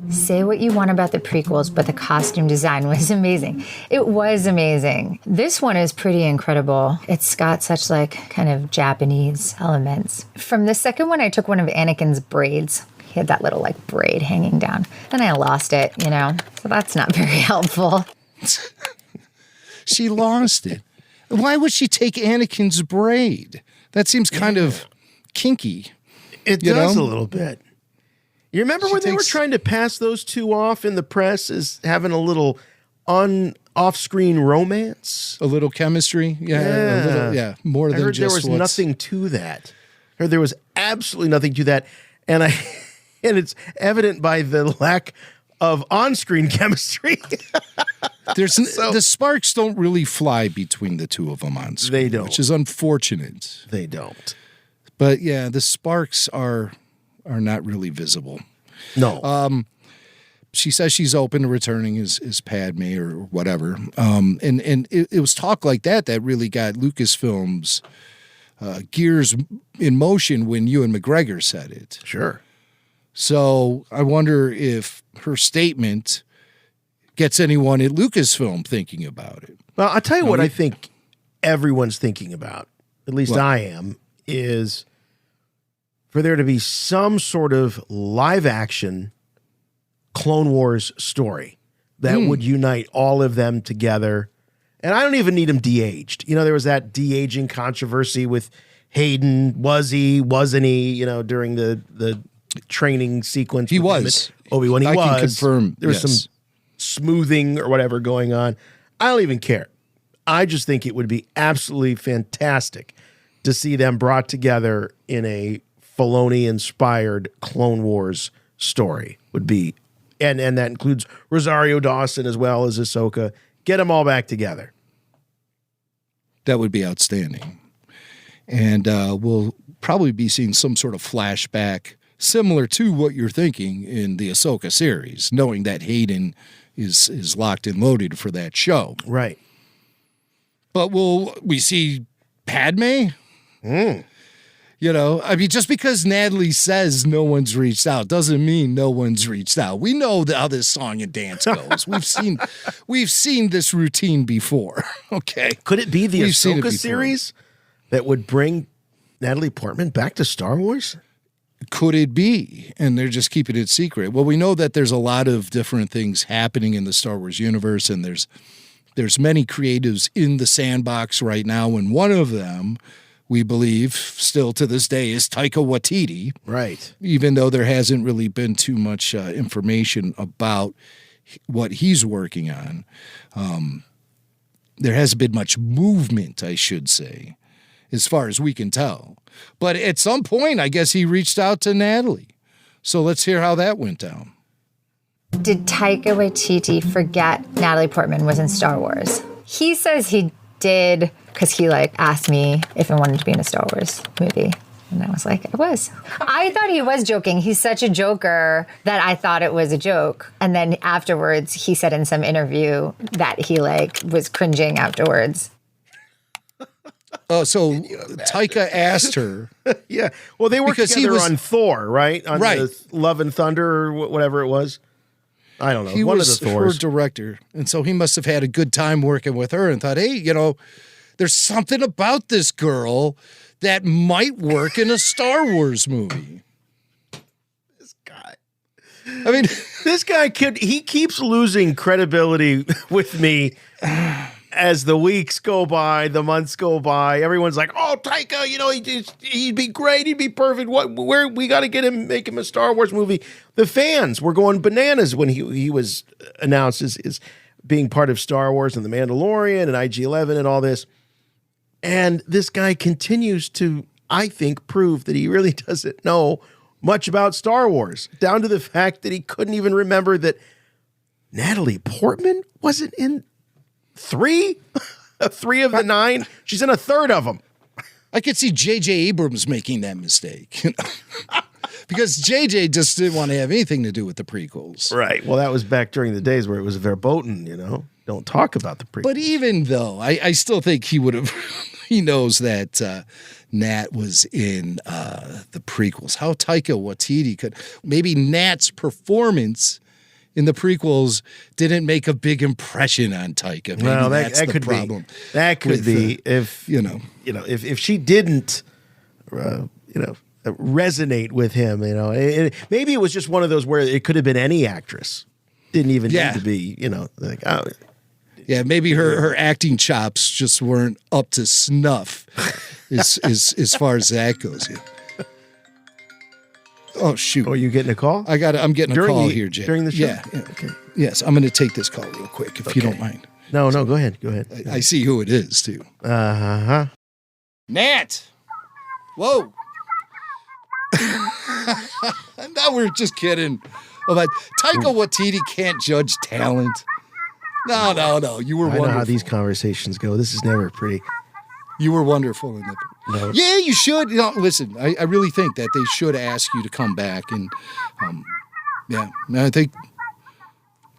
[SPEAKER 15] Say what you want about the prequels, but the costume design was amazing. It was amazing. This one is pretty incredible. It's got such like kind of Japanese elements. From the second one, I took one of Anakin's braids. He had that little like braid hanging down. Then I lost it, you know, so that's not very helpful.
[SPEAKER 9] She lost it. Why would she take Anakin's braid? That seems kind of kinky.
[SPEAKER 8] It does a little bit. You remember when they were trying to pass those two off in the press as having a little off-screen romance?
[SPEAKER 9] A little chemistry? Yeah. A little, more than just
[SPEAKER 8] there was nothing to that. I heard there was absolutely nothing to that. And it's evident by the lack of on-screen chemistry.
[SPEAKER 9] The sparks don't really fly between the two of them on screen.
[SPEAKER 8] They don't.
[SPEAKER 9] Which is unfortunate.
[SPEAKER 8] They don't.
[SPEAKER 9] But yeah, the sparks are not really visible.
[SPEAKER 8] No.
[SPEAKER 9] She says she's open to returning as Padme or whatever. And it was talk like that really got Lucasfilm's gears in motion when Ewan McGregor said it.
[SPEAKER 8] Sure.
[SPEAKER 9] So I wonder if her statement gets anyone at Lucasfilm thinking about it.
[SPEAKER 8] Well, I'll tell you what I think everyone's thinking about, at least I am, is for there to be some sort of live action Clone Wars story that would unite all of them together. And I don't even need them de-aged. You know, there was that de-aging controversy with Hayden. Was he, wasn't he, you know, during the training sequence?
[SPEAKER 9] He was.
[SPEAKER 8] Obi-Wan, he was.
[SPEAKER 9] I can confirm.
[SPEAKER 8] There was some smoothing or whatever going on. I don't even care. I just think it would be absolutely fantastic to see them brought together in a Filoni-inspired Clone Wars story. Would be, and that includes Rosario Dawson as well as Ahsoka. Get them all back together.
[SPEAKER 9] That would be outstanding. And we'll probably be seeing some sort of flashback similar to what you're thinking in the Ahsoka series, knowing that Hayden is locked and loaded for that show.
[SPEAKER 8] Right.
[SPEAKER 9] But will we see Padme? You know, I mean, just because Natalie says no one's reached out doesn't mean no one's reached out. We know how this song and dance goes. We've seen this routine before. Okay.
[SPEAKER 8] Could it be the Ahsoka series that would bring Natalie Portman back to Star Wars?
[SPEAKER 9] Could it be? And they're just keeping it secret. Well, we know that there's a lot of different things happening in the Star Wars universe, and there's many creatives in the sandbox right now, and one of them, we believe, still to this day, is Taika Waititi.
[SPEAKER 8] Right.
[SPEAKER 9] Even though there hasn't really been too much information about what he's working on. There hasn't been much movement, I should say, as far as we can tell. But at some point, I guess he reached out to Natalie. So let's hear how that went down.
[SPEAKER 15] Did Taika Waititi forget Natalie Portman was in Star Wars? He says he did because he asked me if I wanted to be in a Star Wars movie. And I was like, I was. I thought he was joking. He's such a joker that I thought it was a joke. And then afterwards, he said in some interview that he was cringing afterwards.
[SPEAKER 9] Oh, so Taika asked her.
[SPEAKER 8] Yeah. Well, they worked together on Thor, right? On the Love and Thunder or whatever it was. I don't know.
[SPEAKER 9] He
[SPEAKER 8] One
[SPEAKER 9] was
[SPEAKER 8] of the Thors.
[SPEAKER 9] her director. And so he must have had a good time working with her and thought, hey, there's something about this girl that might work in a Star Wars movie.
[SPEAKER 8] This guy.
[SPEAKER 9] I mean,
[SPEAKER 8] this guy he keeps losing credibility with me as the weeks go by, the months go by. Everyone's like, "Oh, Taika, he'd be great. He'd be perfect. Where we got to make him a Star Wars movie." The fans were going bananas when he was announced as being part of Star Wars and The Mandalorian and IG-11 and all this. And this guy continues to, I think, prove that he really doesn't know much about Star Wars, down to the fact that he couldn't even remember that Natalie Portman wasn't in 3 of the 9. She's in a third of them.
[SPEAKER 9] I could see J.J. Abrams making that mistake. Because J.J. just didn't want to have anything to do with the prequels.
[SPEAKER 8] Right. Well, that was back during the days where it was verboten, Don't talk about the prequels.
[SPEAKER 9] But even though, I still think he would have, he knows that Nat was in the prequels. How Taika Waititi could, maybe Nat's performance in the prequels didn't make a big impression on Taika. Maybe
[SPEAKER 8] well,
[SPEAKER 9] that's
[SPEAKER 8] that
[SPEAKER 9] the
[SPEAKER 8] could
[SPEAKER 9] problem.
[SPEAKER 8] be. That could be if if she didn't, resonate with him. Maybe it was just one of those where it could have been any actress. Didn't even need to be.
[SPEAKER 9] Yeah, maybe her acting chops just weren't up to snuff, as far as that goes. Yeah. Oh shoot!
[SPEAKER 8] Oh, you getting a call?
[SPEAKER 9] I'm getting a call here, Jay.
[SPEAKER 8] During the show?
[SPEAKER 9] Yeah. Okay. Yes, I'm going to take this call real quick if you don't mind.
[SPEAKER 8] No, go ahead. Go ahead.
[SPEAKER 9] I see who it is too.
[SPEAKER 8] Uh-huh.
[SPEAKER 9] Nat. Whoa. Now we're just kidding about Taika Waititi can't judge talent. No. You were wonderful.
[SPEAKER 8] I know how these conversations go. This is never pretty.
[SPEAKER 9] You were wonderful in the.
[SPEAKER 8] No.
[SPEAKER 9] Yeah, you should. Listen, I really think that they should ask you to come back and, I think.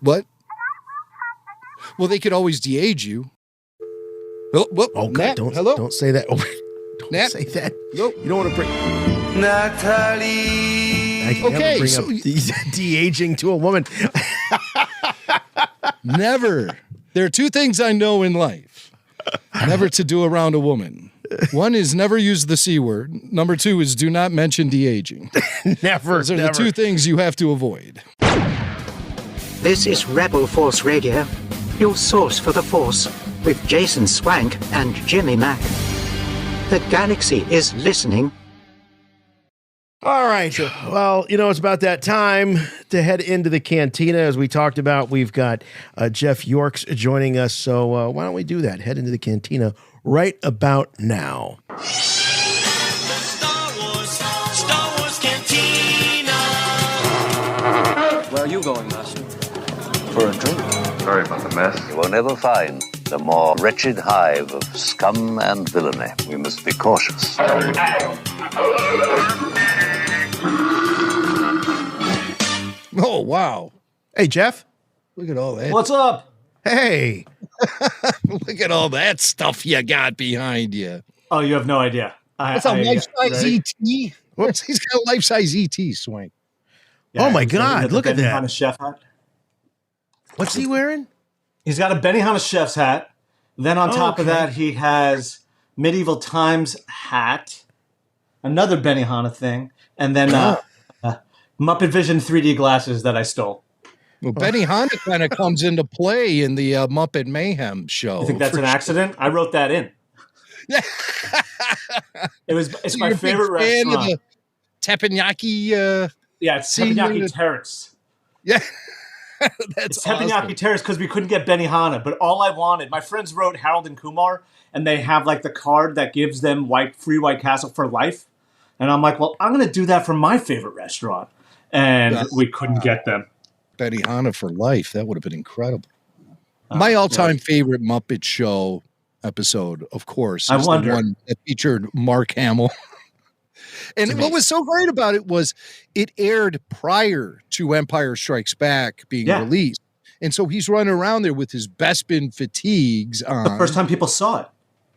[SPEAKER 9] What? Well, they could always de-age you.
[SPEAKER 8] Oh,
[SPEAKER 9] Nat,
[SPEAKER 8] God,
[SPEAKER 9] hello?
[SPEAKER 8] Don't say that. Oh,
[SPEAKER 9] Nat?
[SPEAKER 8] say that.
[SPEAKER 9] Nope.
[SPEAKER 8] You don't want to bring
[SPEAKER 10] Natalie.
[SPEAKER 8] I can never bring up de-aging to a woman.
[SPEAKER 9] Never. There are two things I know in life. Never to do around a woman. One is never use the C word. Number two is do not mention de-aging.
[SPEAKER 8] Never.
[SPEAKER 9] Those are the two things you have to avoid.
[SPEAKER 16] This is Rebel Force Radio, your source for the Force, with Jason Swank and Jimmy Mack. The galaxy is listening.
[SPEAKER 8] All right. Well, it's about that time to head into the cantina. As we talked about, we've got Jeff Yorks joining us. So why don't we do that? Head into the cantina right about now.
[SPEAKER 17] Star Wars Cantina.
[SPEAKER 11] Where are you going, Master?
[SPEAKER 18] For a drink. Sorry about the mess. You will never find a more wretched hive of scum and villainy. We must be cautious.
[SPEAKER 9] Oh, wow.
[SPEAKER 8] Hey, Jeff.
[SPEAKER 9] Look at all that.
[SPEAKER 11] What's up?
[SPEAKER 8] Hey.
[SPEAKER 9] Look at all that stuff you got behind you.
[SPEAKER 11] Oh, you have no idea.
[SPEAKER 9] That's a life-size ET. Whoops, he's got a life-size ET, Swank.
[SPEAKER 8] Oh, my God. Look at that.
[SPEAKER 11] Benihana chef hat.
[SPEAKER 8] What's he wearing?
[SPEAKER 11] He's got a Benihana chef's hat. Then on top of that, he has Medieval Times hat, another Benihana thing, and then Muppet Vision 3D glasses that I stole.
[SPEAKER 9] Well, Benihana kind of comes into play in the Muppet Mayhem show.
[SPEAKER 11] You think that's an accident? I wrote that in. It's
[SPEAKER 9] so
[SPEAKER 11] my favorite restaurant.
[SPEAKER 9] Of the teppanyaki.
[SPEAKER 11] It's Teppanyaki Terrace.
[SPEAKER 9] Yeah.
[SPEAKER 11] It's Teppanyaki Terrace because we couldn't get Benihana, but all I wanted, my friends wrote Harold and Kumar, and they have like the card that gives them free White Castle for life. And I'm like, well, I'm going to do that for my favorite restaurant. And we couldn't get them.
[SPEAKER 9] Benihana for life. That would have been incredible. My all-time favorite Muppet Show episode, of course, is the one that featured Mark Hamill. And what was so great about it was it aired prior to Empire Strikes Back being released. And so he's running around there with his Bespin fatigues on.
[SPEAKER 11] The first time people saw it.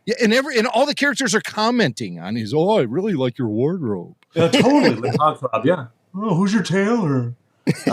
[SPEAKER 9] Yeah, and all the characters are commenting on his, I really like your wardrobe.
[SPEAKER 11] Yeah, totally. Like Hogthrob, yeah. Oh, who's your tailor? It's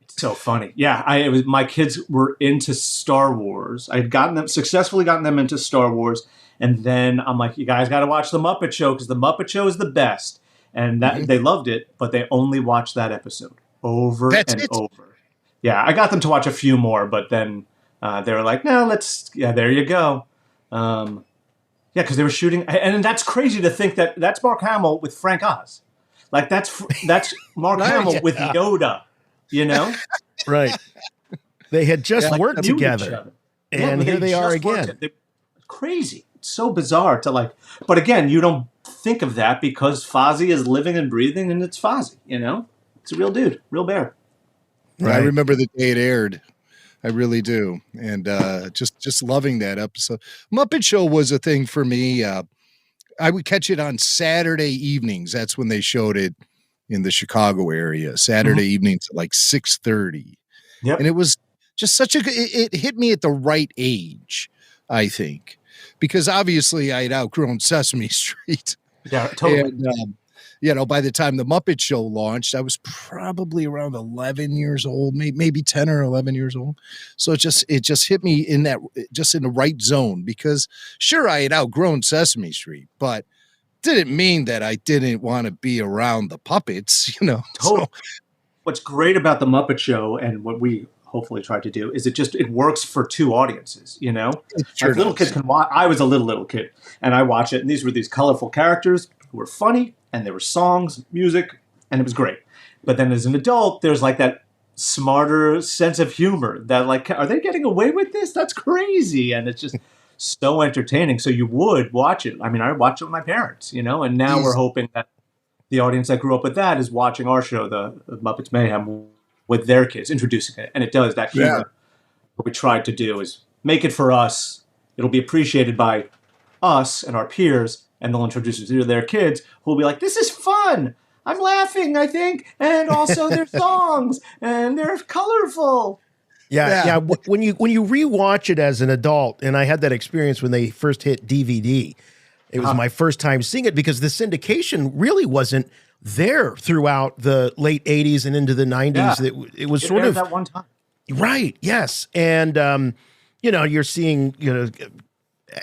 [SPEAKER 11] so funny. Yeah, my kids were into Star Wars. I had successfully gotten them into Star Wars. And then I'm like, you guys got to watch The Muppet Show because The Muppet Show is the best. And they loved it, but they only watched that episode over and over. Yeah, I got them to watch a few more, but then they were like, no, there you go. Because they were shooting. And that's crazy to think that that's Mark Hamill with Frank Oz. Like, that's Mark Hamill with Yoda,
[SPEAKER 8] Right. They had just worked together. And here they are again.
[SPEAKER 11] Crazy. It's so bizarre to but again, you don't think of that because Fozzie is living and breathing and it's Fozzie, It's a real dude, real bear.
[SPEAKER 9] Right. I remember the day it aired. I really do. And just loving that episode. Muppet Show was a thing for me. I would catch it on Saturday evenings. That's when they showed it in the Chicago area. Saturday evenings at 6:30.
[SPEAKER 11] Yep.
[SPEAKER 9] And it was just it hit me at the right age, I think. Because obviously I had outgrown Sesame Street.
[SPEAKER 11] Yeah, totally.
[SPEAKER 9] by the time the Muppet Show launched, I was probably around 11 years old, maybe 10 or 11 years old. So it just hit me in the right zone, because sure, I had outgrown Sesame Street, but didn't mean that I didn't want to be around the puppets,
[SPEAKER 11] Totally.
[SPEAKER 9] So,
[SPEAKER 11] What's great about the Muppet Show, and what we hopefully tried to do, is it works for two audiences.
[SPEAKER 9] Sure
[SPEAKER 11] Like little
[SPEAKER 9] does.
[SPEAKER 11] kids can watch. I was a little kid, and I watched it, and these were these colorful characters who were funny, and there were songs, music, and it was great. But then as an adult, there's like that smarter sense of humor that, like, are they getting away with this? That's crazy, and it's just so entertaining. So you would watch it. I mean, I watched it with my parents, and now we're hoping that the audience that grew up with that is watching our show, the Muppets Mayhem, with their kids, introducing it. And it does that humor.
[SPEAKER 9] Yeah.
[SPEAKER 11] What we tried to do is make it for us. It'll be appreciated by us and our peers, and they'll introduce it to their kids, who will be like, this is fun. I'm laughing, I think. And also their songs, and they're colorful.
[SPEAKER 8] Yeah. When you rewatch it as an adult, and I had that experience when they first hit DVD, it was my first time seeing it, because the syndication really wasn't there throughout the late 80s and into the 90s.
[SPEAKER 11] Yeah.
[SPEAKER 8] It was sort of
[SPEAKER 11] that one time.
[SPEAKER 8] Right. Yes. And, you're seeing,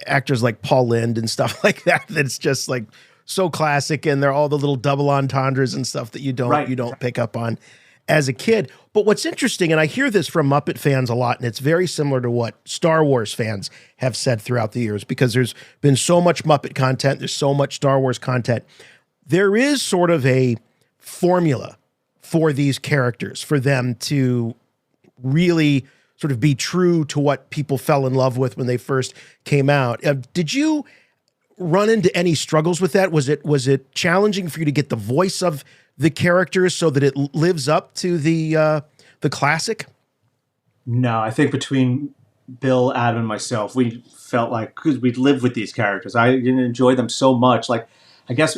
[SPEAKER 8] actors like Paul Lynde and stuff like that. That's just like so classic. And they're all the little double entendres and stuff that you don't pick up on as a kid. But what's interesting, and I hear this from Muppet fans a lot, and it's very similar to what Star Wars fans have said throughout the years, because there's been so much Muppet content, there's so much Star Wars content. There is sort of a formula for these characters, for them to really sort of be true to what people fell in love with when they first came out. Did you run into any struggles with that? Was it challenging for you to get the voice of the characters so that it lives up to the classic?
[SPEAKER 11] No, I think between Bill, Adam, and myself, we felt like, because we'd lived with these characters, I enjoy them so much. Like, I guess,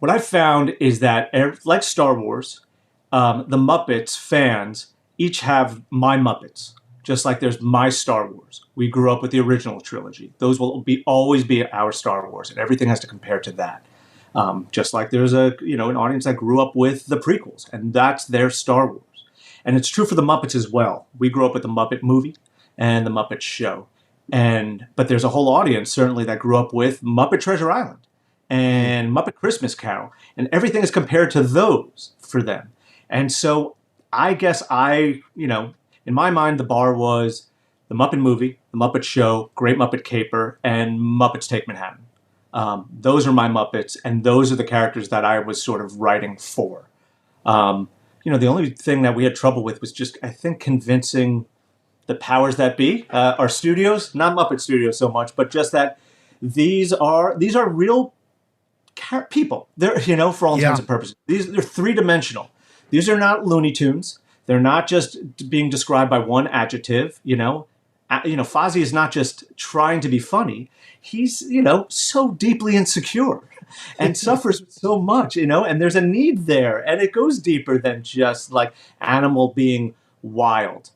[SPEAKER 11] what I found is that, like Star Wars, the Muppets fans each have my Muppets, just like there's my Star Wars. We grew up with the original trilogy. Those will always be our Star Wars, and everything has to compare to that. Just like there's an audience that grew up with the prequels, and that's their Star Wars. And it's true for the Muppets as well. We grew up with the Muppet movie and the Muppet show. But there's a whole audience, certainly, that grew up with Muppet Treasure Island and Muppet Christmas Carol, and everything is compared to those for them. And so I guess in my mind, the bar was the Muppet movie, the Muppet show, Great Muppet Caper, and Muppets Take Manhattan. Those are my Muppets, and those are the characters that I was sort of writing for. The only thing that we had trouble with was just, I think, convincing the powers that be, our studios, not Muppet Studios so much, but just that these are real people. They're, for all intents and purposes. They're three-dimensional. These are not Looney Tunes. They're not just being described by one adjective, Fozzie is not just trying to be funny. He's, so deeply insecure and suffers so much, and there's a need there. And it goes deeper than just like Animal being wild,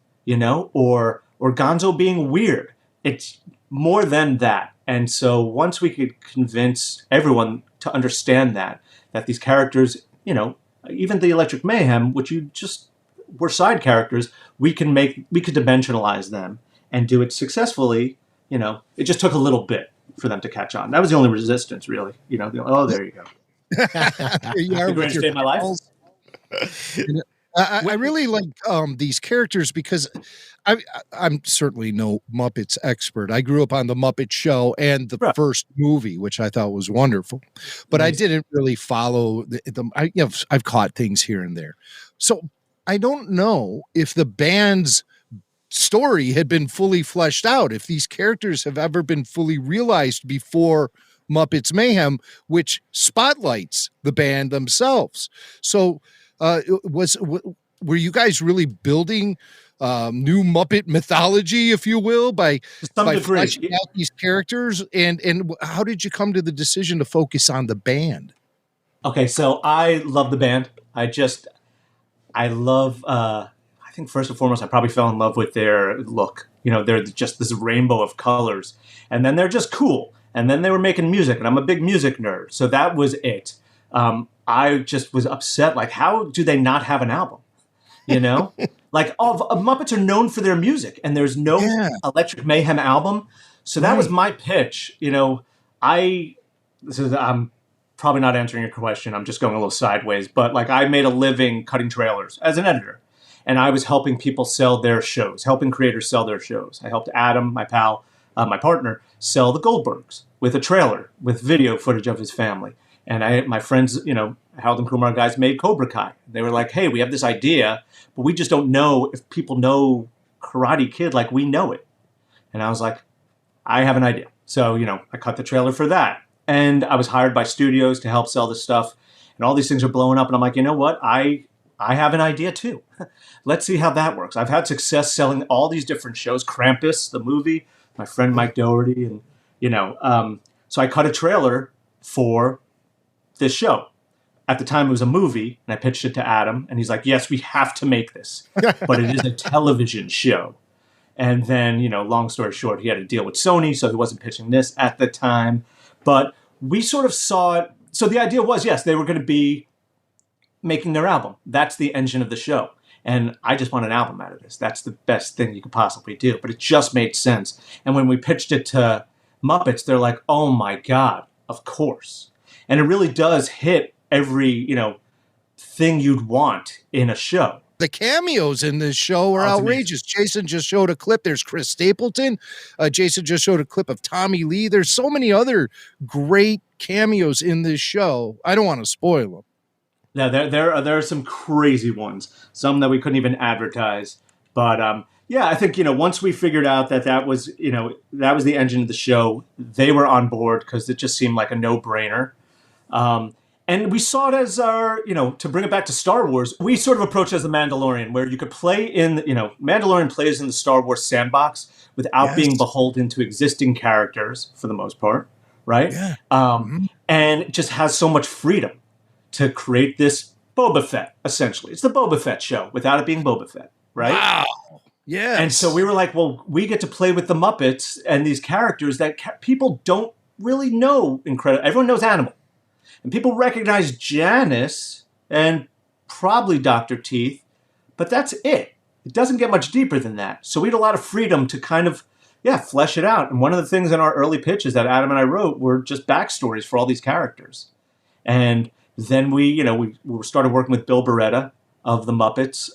[SPEAKER 11] or Gonzo being weird. It's more than that. And so once we could convince everyone to understand that these characters, even the Electric Mayhem, which were side characters, we could dimensionalize them and do it successfully. It just took a little bit for them to catch on. That was the only resistance, really. Oh, there you go.
[SPEAKER 9] You are
[SPEAKER 11] the greatest day of my life.
[SPEAKER 9] I really like these characters because I'm certainly no Muppets expert. I grew up on the Muppet Show and the first movie, which I thought was wonderful, but I didn't really follow I've caught things here and there. So I don't know if the band's story had been fully fleshed out, if these characters have ever been fully realized before Muppets Mayhem, which spotlights the band themselves. So were you guys really building new Muppet mythology, if you will, by fleshing out these characters? And how did you come to the decision to focus on the band?
[SPEAKER 11] Okay, so I love the band. I love, I think first and foremost, I probably fell in love with their look. They're just this rainbow of colors. And then they're just cool. And then they were making music, and I'm a big music nerd. So that was it. I just was upset. Like, how do they not have an album? You know, like Muppets are known for their music, and there's no Electric Mayhem album. So that was my pitch. You know, I'm probably not answering your question. I'm just going a little sideways. But like, I made a living cutting trailers as an editor, and I was helping people sell their shows, helping creators sell their shows. I helped Adam, my pal, my partner, sell the Goldbergs with a trailer with video footage of his family. And my friends, you know, Harold and Kumar guys made Cobra Kai. They were like, hey, we have this idea, but we just don't know if people know Karate Kid like we know it. And I was like, I have an idea. So, you know, I cut the trailer for that. And I was hired by studios to help sell this stuff. And all these things are blowing up. And I'm like, you know what? I have an idea too. Let's see how that works. I've had success selling all these different shows. Krampus, the movie, my friend Mike Doherty. And, you know, so I cut a trailer for this show. At the time, it was a movie, and I pitched it to Adam, and he's like, yes, we have to make this, but it is a television show. And then, you know, long story short, he had a deal with Sony, so he wasn't pitching this at the time. But we sort of saw it. So the idea was, yes, they were going to be making their album. That's the engine of the show. And I just want an album out of this. That's the best thing you could possibly do. But it just made sense. And when we pitched it to Muppets, they're like, oh my God, of course. And it really does hit every, you know, thing you'd want in a show.
[SPEAKER 9] The cameos in this show are outrageous. Amazing. Jason just showed a clip. There's Chris Stapleton. Jason just showed a clip of Tommy Lee. There's so many other great cameos in this show. I don't want to spoil them.
[SPEAKER 11] Yeah, there are some crazy ones. Some that we couldn't even advertise. But yeah, I think, you know, once we figured out that was, you know, that was the engine of the show, they were on board because it just seemed like a no-brainer. And we saw it as our, you know, to bring it back to Star Wars, we sort of approached it as the Mandalorian, where you could play in, you know, Mandalorian plays in the Star Wars sandbox without being beholden to existing characters for the most part, right? Yeah. And it just has so much freedom to create this Boba Fett, essentially. It's the Boba Fett show without it being Boba Fett, right?
[SPEAKER 9] Wow. Yeah.
[SPEAKER 11] And so we were like, well, we get to play with the Muppets and these characters that people don't really know. Everyone knows Animal. And people recognize Janice and probably Dr. Teeth, but that's it. It doesn't get much deeper than that. So we had a lot of freedom to kind of, flesh it out. And one of the things in our early pitches that Adam and I wrote were just backstories for all these characters. And then we started working with Bill Beretta of the Muppets.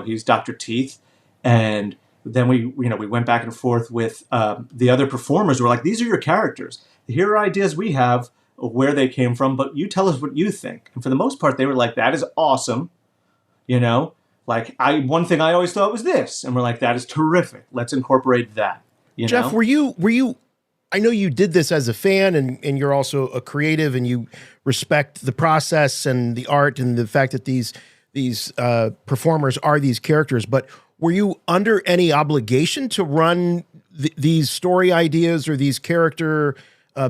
[SPEAKER 11] He's Dr. Teeth. And then we went back and forth with the other performers. We're like, these are your characters. Here are ideas we have of where they came from, but you tell us what you think. And for the most part, they were like, that is awesome. You know, like one thing I always thought was this. And we're like, that is terrific. Let's incorporate that.
[SPEAKER 8] Jeff, were you, I know you did this as a fan and you're also a creative and you respect the process and the art and the fact that these performers are these characters, but were you under any obligation to run these story ideas or these character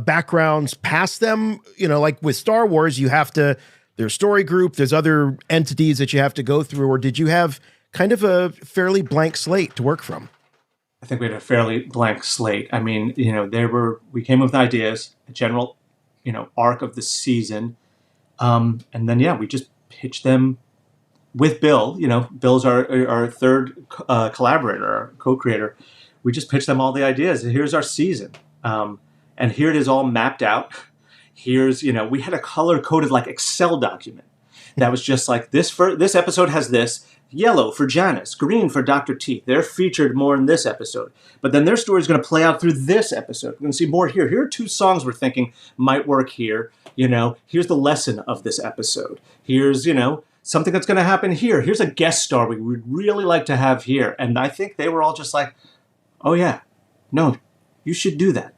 [SPEAKER 8] backgrounds past them? You know, like with Star Wars, there's story group, there's other entities that you have to go through, or did you have kind of a fairly blank slate to work from?
[SPEAKER 11] I think we had a fairly blank slate. I mean, we came up with ideas, a general, arc of the season. And then, we just pitched them with Bill. Bill's our third collaborator, our co-creator. We just pitched them all the ideas. Here's our season. And here it is all mapped out. Here's, we had a color-coded like Excel document that was just like this episode has this, yellow for Janice, green for Dr. Teeth. They're featured more in this episode. But then their story is going to play out through this episode. We're going to see more here. Here are 2 songs we're thinking might work here. Here's the lesson of this episode. Here's, something that's going to happen here. Here's a guest star we would really like to have here. And I think they were all just like, oh yeah, no, you should do that.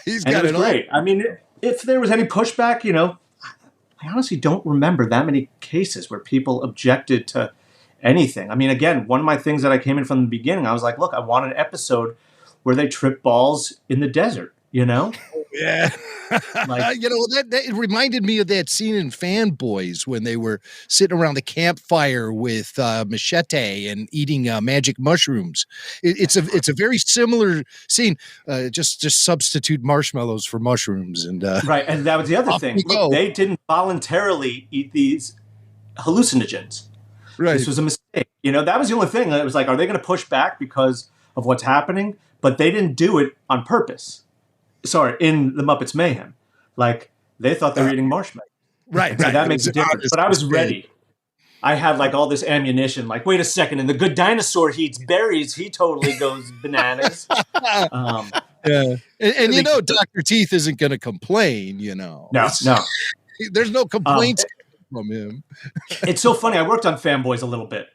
[SPEAKER 9] He's got it
[SPEAKER 11] great. I mean, if there was any pushback, I honestly don't remember that many cases where people objected to anything. I mean, again, one of my things that I came in from the beginning, I was like, look, I want an episode where they trip balls in the desert,
[SPEAKER 9] Yeah.
[SPEAKER 11] Like,
[SPEAKER 9] that it reminded me of that scene in Fanboys when they were sitting around the campfire with machete and eating magic mushrooms. It's a very similar scene. Just substitute marshmallows for mushrooms and
[SPEAKER 11] right. And that was the other thing. Look, they didn't voluntarily eat these hallucinogens.
[SPEAKER 9] Right.
[SPEAKER 11] This was a mistake. That was the only thing. It was like, are they going to push back because of what's happening? But they didn't do it on purpose. Sorry, in the Muppets Mayhem. Like, they thought they were eating marshmallows.
[SPEAKER 9] Right,
[SPEAKER 11] So
[SPEAKER 9] right.
[SPEAKER 11] that makes a difference. But I was ready. I had like all this ammunition. Like, wait a second. And the good dinosaur he eats berries. He totally goes bananas.
[SPEAKER 9] Yeah. And Dr. Teeth isn't going to complain,
[SPEAKER 11] No.
[SPEAKER 9] There's no complaints from him.
[SPEAKER 11] It's so funny. I worked on Fanboys a little bit.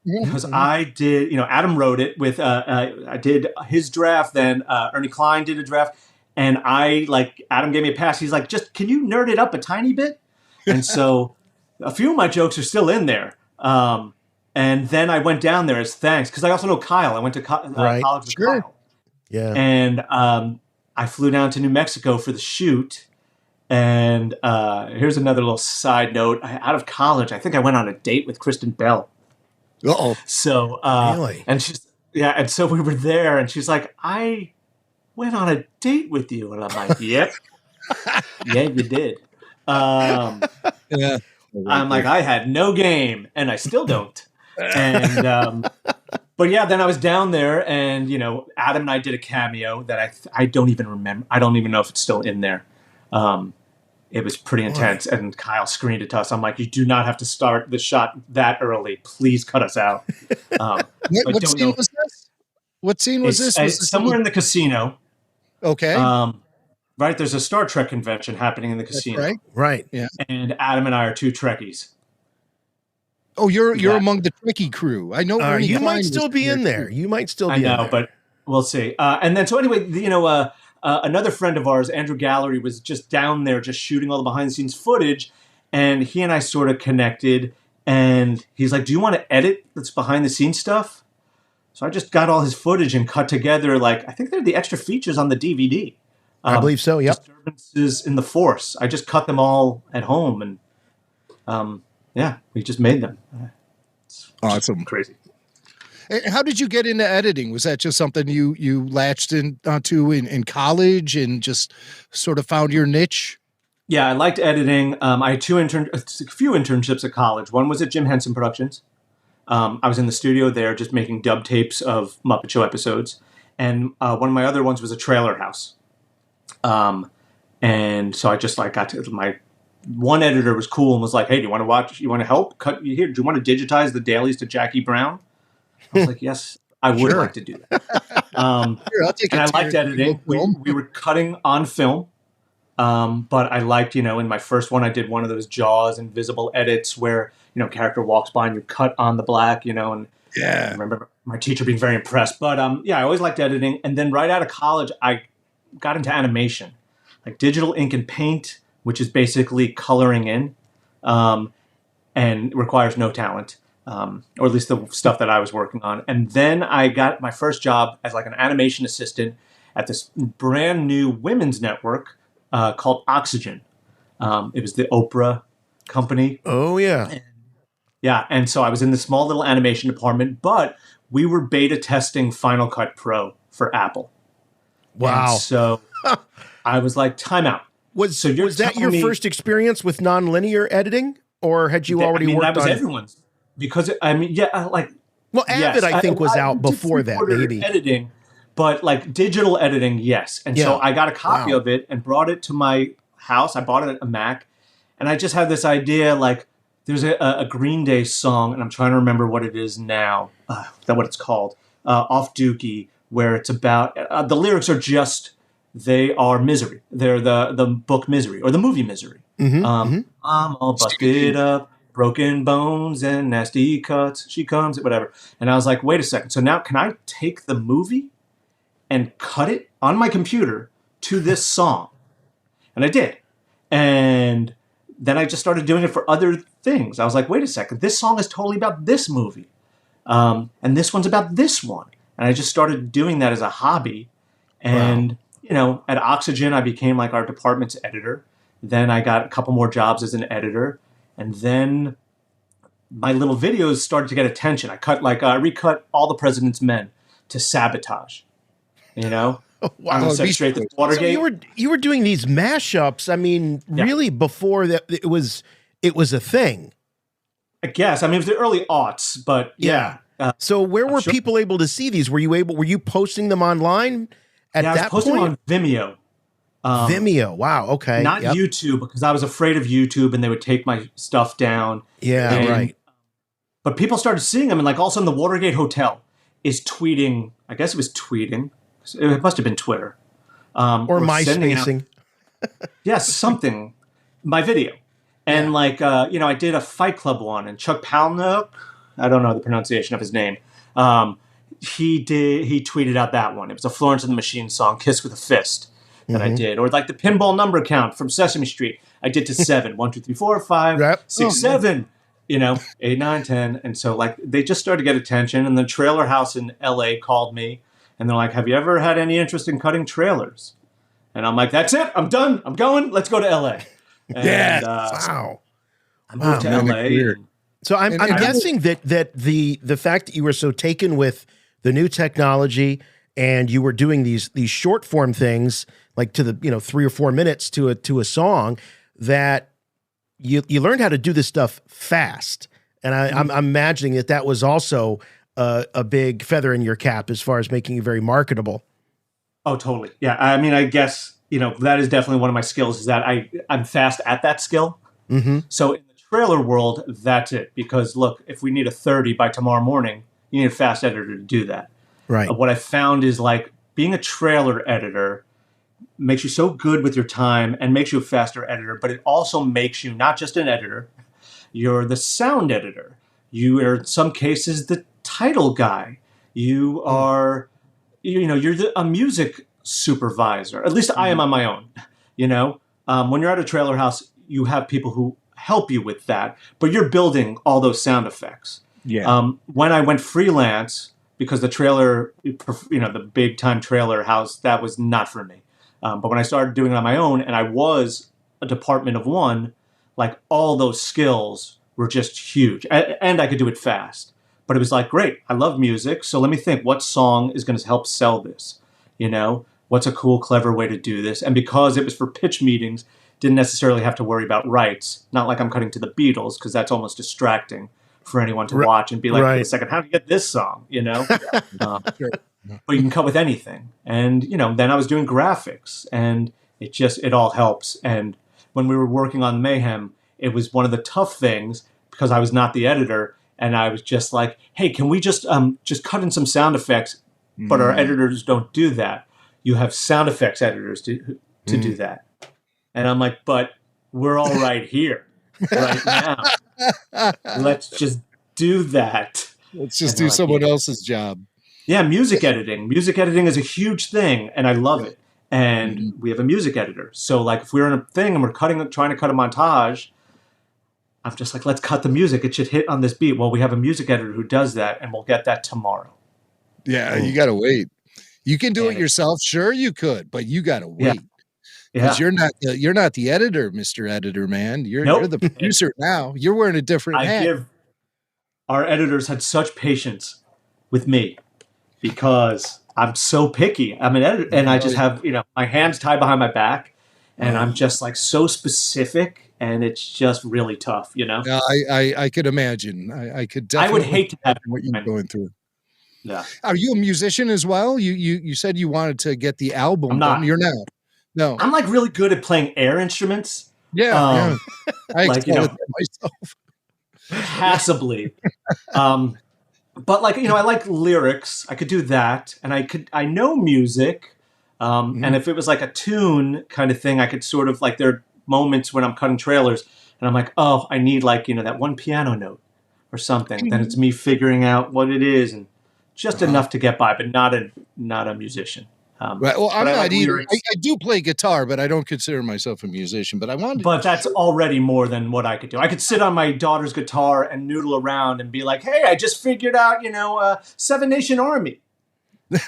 [SPEAKER 11] Because I did, Adam wrote it with, I did his draft, then Ernie Klein did a draft, and Adam gave me a pass. He's like, can you nerd it up a tiny bit? And so a few of my jokes are still in there. And then I went down there as thanks, because I also know Kyle. I went to college with Kyle.
[SPEAKER 8] Yeah.
[SPEAKER 11] And I flew down to New Mexico for the shoot. And here's another little side note. Out of college, I think I went on a date with Kristen Bell.
[SPEAKER 9] Uh-oh.
[SPEAKER 11] So,
[SPEAKER 8] really?
[SPEAKER 11] And and so we were there, and she's like, I went on a date with you. And I'm like, yep. Yeah, you did.
[SPEAKER 9] Yeah.
[SPEAKER 11] I'm like, I had no game, and I still don't. And, but yeah, then I was down there, and, Adam and I did a cameo that I don't even remember. I don't even know if it's still in there. It was pretty intense, and Kyle screened it to us. I'm like, you do not have to start the shot that early. Please cut us out.
[SPEAKER 9] What scene was this? What scene was this?
[SPEAKER 11] It's somewhere in the casino.
[SPEAKER 9] Okay.
[SPEAKER 11] Right, there's a Star Trek convention happening in the casino.
[SPEAKER 8] Right.
[SPEAKER 9] Yeah.
[SPEAKER 11] And Adam and I are two Trekkies.
[SPEAKER 9] Oh, you're among the Trekkie crew. I know.
[SPEAKER 8] You might still be in there. You might still be in there.
[SPEAKER 11] But we'll see. And then, so anyway, another friend of ours, Andrew Gallery, was just down there just shooting all the behind-the-scenes footage, and he and I sort of connected, and he's like, do you want to edit this behind-the-scenes stuff? So I just got all his footage and cut together, I think they're the extra features on the DVD.
[SPEAKER 8] I believe so, yep.
[SPEAKER 11] Disturbances in the Force. I just cut them all at home, and we just made them. It's
[SPEAKER 9] awesome.
[SPEAKER 11] Crazy.
[SPEAKER 9] How did you get into editing? Was that just something you latched onto in college and just sort of found your niche?
[SPEAKER 11] Yeah, I liked editing. I had a few internships at college. One was at Jim Henson Productions. I was in the studio there just making dub tapes of Muppet Show episodes. And one of my other ones was a trailer house. And so I just got to my one editor was cool and was like, hey, do you want to watch? You want to help? Do you want to digitize the dailies to Jackie Brown? I was like, yes, I would like to do that.
[SPEAKER 9] I'll take
[SPEAKER 11] and I liked editing. We were cutting on film. But I liked, in my first one, I did one of those Jaws invisible edits where, character walks by and you cut on the black, and I remember my teacher being very impressed. But I always liked editing. And then right out of college, I got into animation, like digital ink and paint, which is basically coloring in and requires no talent. Or at least the stuff that I was working on. And then I got my first job as an animation assistant at this brand new women's network called Oxygen. It was the Oprah company.
[SPEAKER 8] Oh, yeah.
[SPEAKER 11] And so I was in this small little animation department, but we were beta testing Final Cut Pro for Apple.
[SPEAKER 8] Wow.
[SPEAKER 11] And so I was like, time out.
[SPEAKER 8] Was that your first experience with nonlinear editing? Or had you already worked on...
[SPEAKER 11] that was everyone's. Because,
[SPEAKER 8] Avid,
[SPEAKER 11] yes,
[SPEAKER 8] I think, was out before that, maybe.
[SPEAKER 11] Editing, but digital editing, yes. And so I got a copy of it and brought it to my house. I bought it at a Mac. And I just had this idea, there's a Green Day song, and I'm trying to remember what it is now, what it's called, Off Dookie, where it's about, the lyrics are just, they are misery. They're the book Misery, or the movie Misery. I'm all busted up. Broken bones and nasty cuts. She comes, whatever. And I was like, wait a second. So now can I take the movie and cut it on my computer to this song? And I did. And then I just started doing it for other things. I was like, wait a second. This song is totally about this movie. And this one's about this one. And I just started doing that as a hobby. And at Oxygen, I became like our department's editor. Then I got a couple more jobs as an editor. And then my little videos started to get attention. I recut All the President's Men to Sabotage,
[SPEAKER 8] Wow.
[SPEAKER 11] Set Straight to Watergate.
[SPEAKER 8] So you were doing these mashups. I mean, really before that it was a thing.
[SPEAKER 11] I guess. I mean, it was the early aughts, but yeah.
[SPEAKER 8] So where were people able to see these? Were you posting them online at
[SPEAKER 11] I was
[SPEAKER 8] that
[SPEAKER 11] posting
[SPEAKER 8] point?
[SPEAKER 11] on Vimeo.
[SPEAKER 8] Vimeo. Wow. Okay.
[SPEAKER 11] Not YouTube, because I was afraid of YouTube and they would take my stuff down.
[SPEAKER 8] Yeah. Right.
[SPEAKER 11] But people started seeing them, and like all of a sudden the Watergate Hotel is tweeting. I guess it was tweeting. It must have been Twitter.
[SPEAKER 8] Or MySpacing.
[SPEAKER 11] Yes, something. My video. And I did a Fight Club one, and Chuck Palahniuk, I don't know the pronunciation of his name. He tweeted out that one. It was a Florence and the Machine song, Kiss with a Fist, that I did. Or like the pinball number count from Sesame Street. I did to 7. 1, 2, 3, 4, 5, 6, 7. 8, 9, 10. And so they just started to get attention. And the trailer house in LA called me, and they're like, "Have you ever had any interest in cutting trailers?" And I'm like, "That's it. I'm done. I'm going. Let's go to LA." And,
[SPEAKER 8] wow.
[SPEAKER 11] I moved to LA.
[SPEAKER 8] So I'm guessing that the fact that you were so taken with the new technology and you were doing these short form things like to the 3 or 4 minutes to a song, that you learned how to do this stuff fast. And I'm imagining that was also a big feather in your cap as far as making you very marketable.
[SPEAKER 11] Oh, totally. Yeah. I mean, I guess, that is definitely one of my skills, is that I'm fast at that skill.
[SPEAKER 8] Mm-hmm.
[SPEAKER 11] So in the trailer world, that's it. Because look, if we need a 30 by tomorrow morning, you need a fast editor to do that.
[SPEAKER 8] Right.
[SPEAKER 11] What I found is being a trailer editor makes you so good with your time and makes you a faster editor, but it also makes you not just an editor, you're the sound editor. You are in some cases the title guy. You are, you're a music supervisor. At least I am on my own. When you're at a trailer house, you have people who help you with that, but you're building all those sound effects.
[SPEAKER 9] Yeah.
[SPEAKER 11] When I went freelance, because the trailer, the big time trailer house, that was not for me. But when I started doing it on my own, and I was a department of one, all those skills were just huge, and I could do it fast. But it was great. I love music, so let me think, what song is going to help sell this? What's a cool, clever way to do this? And because it was for pitch meetings, didn't necessarily have to worry about rights. Not like I'm cutting to the Beatles, because that's almost distracting for anyone to watch and be like, wait a second, how do you get this song? But you can cut with anything. And, then I was doing graphics, and it all helps. And when we were working on Mayhem, it was one of the tough things, because I was not the editor, and I was just like, hey, can we just cut in some sound effects? But our editors don't do that. You have sound effects editors to do that. And I'm like, but we're all right here, right now. Let's just do that.
[SPEAKER 9] Let's just do someone else's job.
[SPEAKER 11] Yeah, music editing. Music editing is a huge thing, and I love it. And we have a music editor. So, if we're in a thing and we're trying to cut a montage, I'm just like, let's cut the music. It should hit on this beat. Well, we have a music editor who does that, and we'll get that tomorrow.
[SPEAKER 9] Yeah, you got to wait. You can do it yourself. Sure, you could, but you got to wait. Because you're not the editor, Mr. Editor Man. You're the producer now. You're wearing a different hat.
[SPEAKER 11] Our editors had such patience with me because I'm so picky. I'm an editor, and I just have my hands tied behind my back, and I'm just so specific, and it's just really tough.
[SPEAKER 9] I could imagine. I could definitely.
[SPEAKER 11] I would hate to have
[SPEAKER 9] what you're going through.
[SPEAKER 11] Yeah.
[SPEAKER 9] Are you a musician as well? You said you wanted to get the album.
[SPEAKER 11] I'm not.
[SPEAKER 9] You're not. No.
[SPEAKER 11] I'm really good at playing air instruments.
[SPEAKER 9] Yeah. I excel at that myself.
[SPEAKER 11] Passably. But I like lyrics. I could do that. And I know music. And if it was a tune kind of thing, I could sort of there are moments when I'm cutting trailers and I'm like, oh, I need that one piano note or something. Then it's me figuring out what it is and just enough to get by, but not a musician.
[SPEAKER 9] Right. Well, I'm not either. I do play guitar, but I don't consider myself a musician. But I wanted.
[SPEAKER 11] But that's already more than what I could do. I could sit on my daughter's guitar and noodle around and be like, "Hey, I just figured out, Seven Nation Army."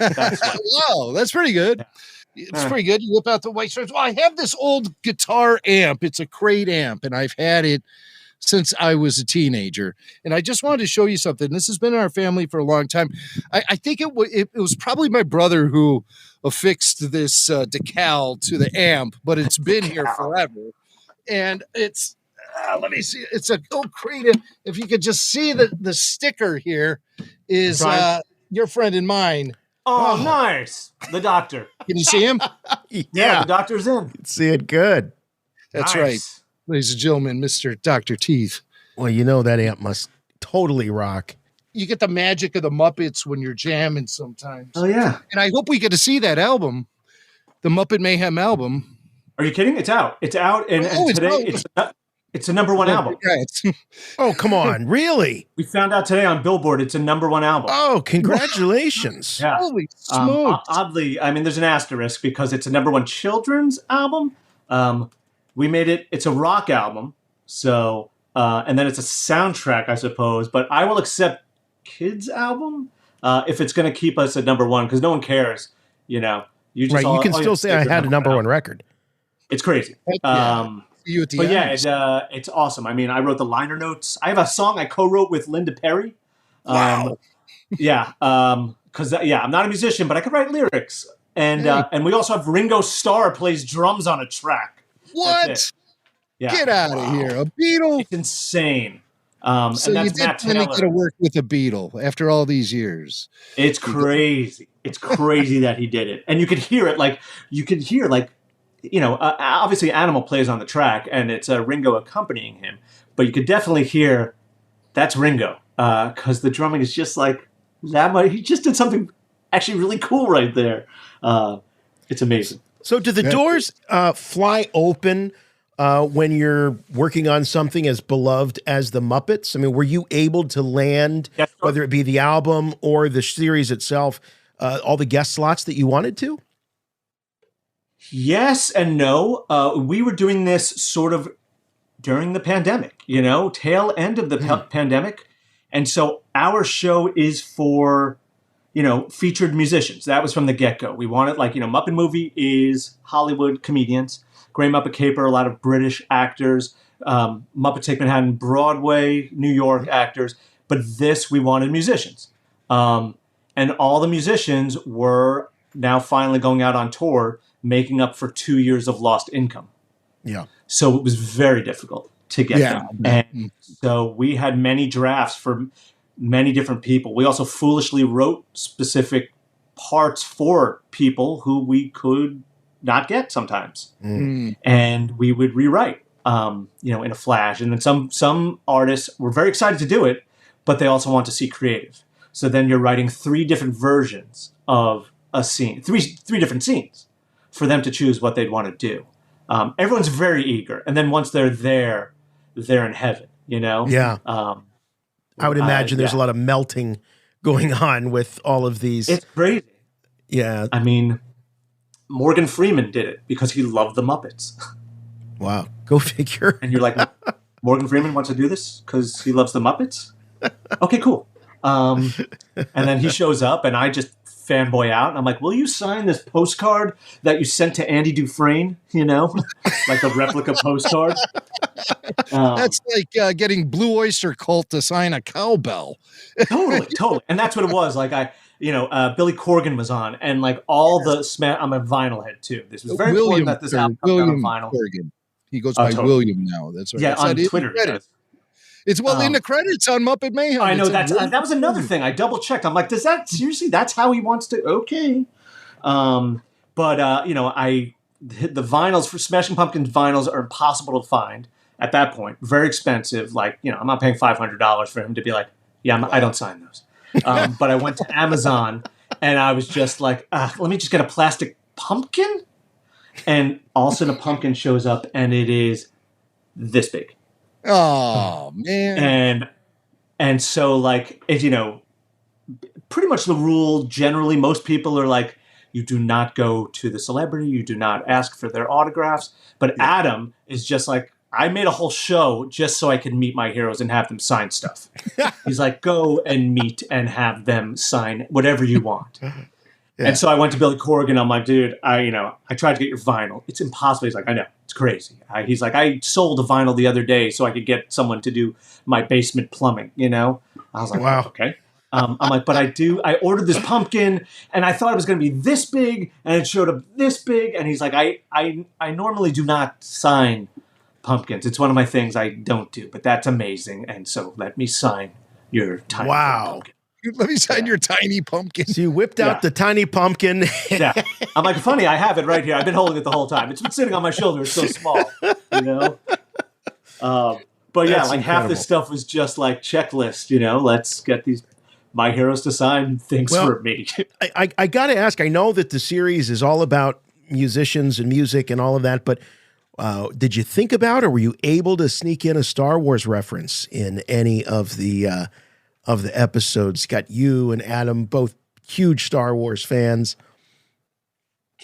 [SPEAKER 9] Wow, that's pretty good. It's pretty good. You whip out the white stripes. Well, I have this old guitar amp. It's a crate amp, and I've had it since I was a teenager. And I just wanted to show you something. This has been in our family for a long time. I think it was probably my brother who affixed this decal to the amp, but it's been here forever. And it's, let me see. It's a old crate amp. If you could just see the sticker here is your friend and mine.
[SPEAKER 11] Oh, nice. The doctor.
[SPEAKER 9] Can you see him?
[SPEAKER 11] Yeah, the doctor's in.
[SPEAKER 8] See it good.
[SPEAKER 9] That's
[SPEAKER 11] Nice.
[SPEAKER 9] right. Ladies and gentlemen, Mr. Dr. Teeth.
[SPEAKER 8] Well, you know that amp must totally rock.
[SPEAKER 9] You get the magic of the Muppets when you're jamming sometimes.
[SPEAKER 11] Oh, yeah.
[SPEAKER 9] And I hope we get to see that album, the Muppet Mayhem album.
[SPEAKER 11] Are you kidding? It's out. It's out, and
[SPEAKER 9] it's
[SPEAKER 11] today it's a number one album.
[SPEAKER 8] Oh, come on. Really?
[SPEAKER 11] We found out today on Billboard it's a number one album.
[SPEAKER 8] Oh, congratulations.
[SPEAKER 11] Yeah.
[SPEAKER 9] Holy smokes.
[SPEAKER 11] Oddly, I mean, there's an asterisk because it's a number one children's album. We made it, it's a rock album. So, and then it's a soundtrack, I suppose. But I will accept kids' album if it's going to keep us at number one because no one cares. You know, you just
[SPEAKER 8] Right. You can still say I had a number one record.
[SPEAKER 11] It's crazy.
[SPEAKER 9] You at the
[SPEAKER 11] But
[SPEAKER 9] end.
[SPEAKER 11] yeah, it's awesome. I mean, I wrote the liner notes. I have a song I co-wrote with Linda Perry.
[SPEAKER 9] Wow.
[SPEAKER 11] Yeah, because I'm not a musician, but I could write lyrics. And and we also have Ringo Starr plays drums on a track.
[SPEAKER 9] What?
[SPEAKER 11] That's it. Yeah.
[SPEAKER 9] Get out of here. A Beatle?
[SPEAKER 11] It's insane.
[SPEAKER 9] So
[SPEAKER 11] and
[SPEAKER 9] you
[SPEAKER 11] that's
[SPEAKER 9] did
[SPEAKER 11] Matt
[SPEAKER 9] finally
[SPEAKER 11] Taylor.
[SPEAKER 9] get to work with a Beatle after all these years.
[SPEAKER 11] It's crazy. It's crazy that he did it, and you could hear it. Obviously Animal plays on the track, and it's Ringo accompanying him. But you could definitely hear that's Ringo because the drumming is just like that. He just did something actually really cool right there. It's amazing.
[SPEAKER 8] So do the doors fly open when you're working on something as beloved as the Muppets? I mean, were you able to land, whether it be the album or the series itself, all the guest slots that you wanted to?
[SPEAKER 11] Yes and no. We were doing this sort of during the pandemic, tail end of the pandemic. And so our show is for, featured musicians. That was from the get-go. We wanted, Muppet Movie is Hollywood comedians. Great Muppet Caper, a lot of British actors. Muppet Take Manhattan, Broadway, New York actors. But this, we wanted musicians. And all the musicians were now finally going out on tour, making up for 2 years of lost income.
[SPEAKER 8] Yeah.
[SPEAKER 11] So it was very difficult to get them. And so we had many drafts for many different people. We also foolishly wrote specific parts for people who we could not get sometimes. And we would rewrite, in a flash. And then some artists were very excited to do it, but they also want to see creative. So then you're writing 3 different versions of a scene, three different scenes for them to choose what they'd want to do. Everyone's very eager. And then once they're there, they're in heaven,
[SPEAKER 8] Yeah. I would imagine there's a lot of melting going on with all of these.
[SPEAKER 11] It's crazy.
[SPEAKER 8] Yeah.
[SPEAKER 11] I mean, Morgan Freeman did it because he loved the Muppets.
[SPEAKER 8] Wow. Go figure.
[SPEAKER 11] And you're like, Morgan Freeman wants to do this because he loves the Muppets? Okay, cool. And then he shows up and I just fanboy out. And I'm like, will you sign this postcard that you sent to Andy Dufresne? Like a replica postcard.
[SPEAKER 9] That's like getting Blue Oyster Cult to sign a cowbell.
[SPEAKER 11] Totally. And that's what it was. Like Billy Corgan was on, and like all the I'm a vinyl head too. This was very important that this album comes out on vinyl.
[SPEAKER 9] Corgan. He goes by William now. That's right.
[SPEAKER 11] Yeah,
[SPEAKER 9] That's
[SPEAKER 11] on Twitter.
[SPEAKER 9] It's in the credits on Muppet Mayhem.
[SPEAKER 11] I know that was another thing. I double checked. I'm like, does that seriously? That's how he wants to? Okay. But the vinyls for Smashing Pumpkins vinyls are impossible to find at that point. Very expensive. Like, I'm not paying $500 for him to be like, yeah, I don't sign those. But I went to Amazon and I was just like, let me just get a plastic pumpkin. And all of a sudden a pumpkin shows up and it is this big.
[SPEAKER 9] Oh, man.
[SPEAKER 11] And so like, as pretty much the rule generally, most people are like, you do not go to the celebrity. You do not ask for their autographs. But Adam is just like, I made a whole show just so I could meet my heroes and have them sign stuff. He's like, go and meet and have them sign whatever you want. And so I went to Billy Corrigan. I'm like, dude, I tried to get your vinyl. It's impossible. He's like, I know, it's crazy. He's like, I sold a vinyl the other day so I could get someone to do my basement plumbing. I was like, wow, okay. I'm like, but I ordered this pumpkin and I thought it was going to be this big and it showed up this big. And he's like, I normally do not sign pumpkins. It's one of my things I don't do, but that's amazing. And so let me sign your tiny pumpkin.
[SPEAKER 9] Let me sign your tiny pumpkin.
[SPEAKER 8] So you whipped out the tiny pumpkin.
[SPEAKER 11] Yeah. I'm like, funny, I have it right here. I've been holding it the whole time. It's been sitting on my shoulder. It's so small, But yeah,
[SPEAKER 8] That's
[SPEAKER 11] like half this stuff was just like checklist, let's get these my heroes to sign things for me.
[SPEAKER 8] I got to ask, I know that the series is all about musicians and music and all of that, but did you think about, or were you able to sneak in a Star Wars reference in any of the episodes? Got you and Adam, both huge Star Wars fans.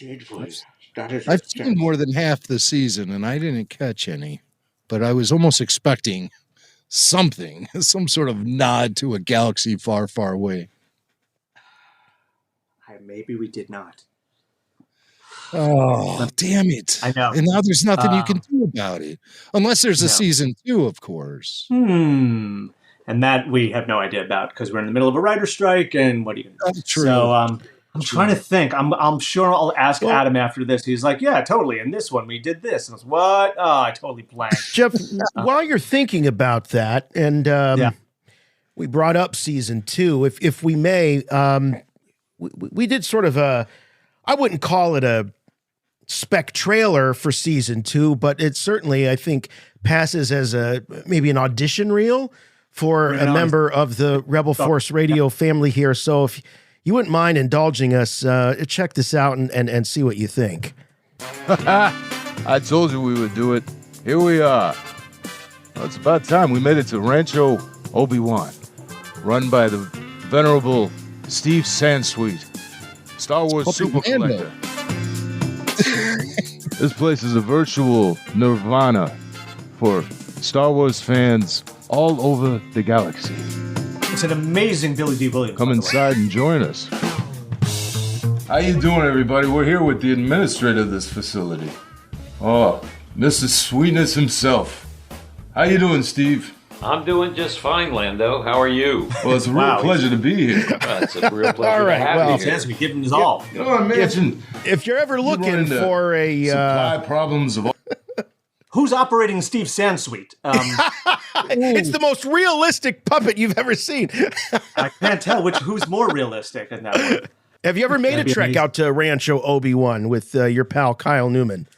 [SPEAKER 9] I've seen more than half the season, and I didn't catch any, but I was almost expecting something, some sort of nod to a galaxy far, far away.
[SPEAKER 11] Maybe we did not.
[SPEAKER 9] Oh, damn it.
[SPEAKER 11] I know.
[SPEAKER 9] And now there's nothing you can do about it. Unless there's a season 2, of course.
[SPEAKER 11] And that we have no idea about because we're in the middle of a writer's strike and what are you going to do?
[SPEAKER 9] That's true.
[SPEAKER 11] So I'm trying to think. I'm sure I'll ask Adam after this. He's like, yeah, totally. In this one, we did this. And I was, what? Oh, I totally blanked.
[SPEAKER 8] Jeff, while you're thinking about that, and we brought up season 2, if we may, we did sort of I wouldn't call it a spec trailer for season 2, but it certainly, I think, passes as maybe an audition reel for a member of the Rebel Force Radio family here. So if you wouldn't mind indulging us, check this out and see what you think.
[SPEAKER 19] I told you we would do it. Here we are. Well, it's about time we made it to Rancho Obi-Wan, run by the venerable Steve Sansweet, Star Wars super collector. This place is a virtual nirvana for Star Wars fans all over the galaxy.
[SPEAKER 11] It's an amazing Billy D. Williams.
[SPEAKER 19] Come inside and join us. How you doing, everybody? We're here with the administrator of this facility. Oh, Mr. Sweetness himself. How you doing, Steve?
[SPEAKER 20] I'm doing just fine, Lando. How are you?
[SPEAKER 19] Well, it's a real pleasure to be here.
[SPEAKER 20] It's a real pleasure to have you here.
[SPEAKER 11] We give him his all.
[SPEAKER 19] You know, imagine
[SPEAKER 8] if you're ever looking for a
[SPEAKER 19] supply problems of all.
[SPEAKER 11] Who's operating Steve Sansweet?
[SPEAKER 8] It's the most realistic puppet you've ever seen.
[SPEAKER 11] I can't tell who's more realistic in that one.
[SPEAKER 8] Have you ever made a trek out to Rancho Obi-Wan with your pal Kyle Newman?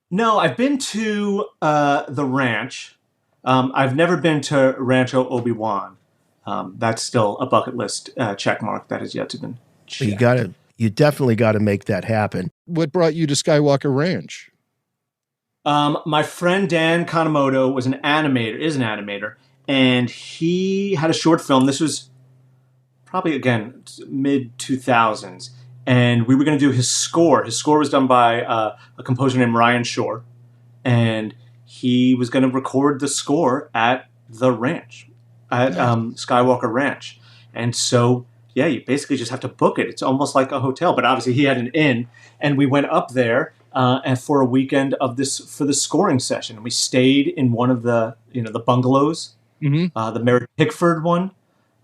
[SPEAKER 11] No, I've been to the ranch. I've never been to Rancho Obi-Wan. That's still a bucket list check mark that has yet to be checked.
[SPEAKER 8] You definitely got to make that happen.
[SPEAKER 9] What brought you to Skywalker Ranch?
[SPEAKER 11] My friend Dan Kanemoto is an animator, and he had a short film. This was probably, again, mid-2000s, and we were going to do his score. His score was done by a composer named Ryan Shore, and he was going to record the score at the ranch, at Skywalker Ranch. And so, yeah, you basically just have to book it. It's almost like a hotel, but obviously he had an inn, and we went up there and for a weekend for the scoring session. And we stayed in one of the bungalows, the Mary Pickford one.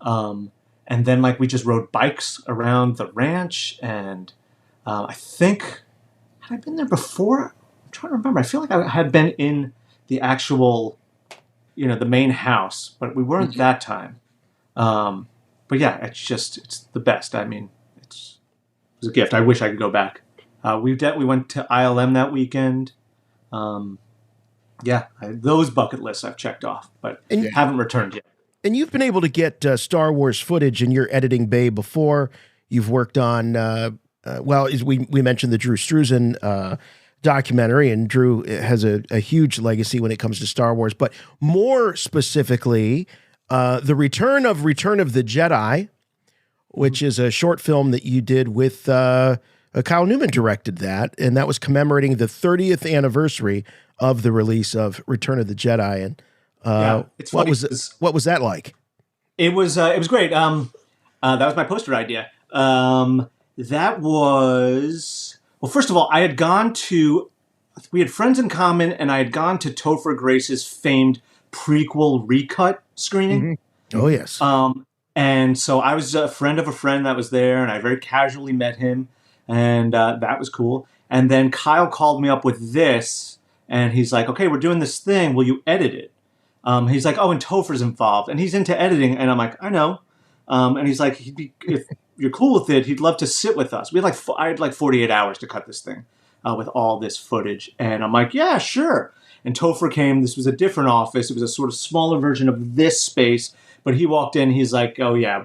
[SPEAKER 11] And then we just rode bikes around the ranch. And I think, had I been there before? I'm trying to remember. I feel like I had been in the actual, the main house, but we weren't that time. But yeah, it's the best. I mean, it was a gift. I wish I could go back. We went to ILM that weekend. Those bucket lists I've checked off, but haven't returned yet.
[SPEAKER 8] And you've been able to get Star Wars footage in your editing bay before. You've worked on, as we mentioned the Drew Struzan documentary, and Drew has a huge legacy when it comes to Star Wars. But more specifically, the Return of the Jedi, which is a short film that you did with Kyle Newman directed that, and that was commemorating the 30th anniversary of the release of Return of the Jedi. And
[SPEAKER 11] it's
[SPEAKER 8] what
[SPEAKER 11] funny.
[SPEAKER 8] was that like?
[SPEAKER 11] It was great. That was my poster idea. That was, well, first of all, we had friends in common, and I had gone to Topher Grace's famed prequel recut screening.
[SPEAKER 8] Oh, yes.
[SPEAKER 11] And so I was a friend of a friend that was there, and I very casually met him, and that was cool. And then Kyle called me up with this, and he's like, okay, we're doing this thing. Will you edit it? He's like, oh, and Topher's involved, and he's into editing. And I'm like, I know. And he's like, if you're cool with it, he'd love to sit with us. I had like 48 hours to cut this thing with all this footage. And I'm like, yeah, sure. And Topher came. This was a different office. It was a sort of smaller version of this space. But he walked in. He's like, oh, yeah,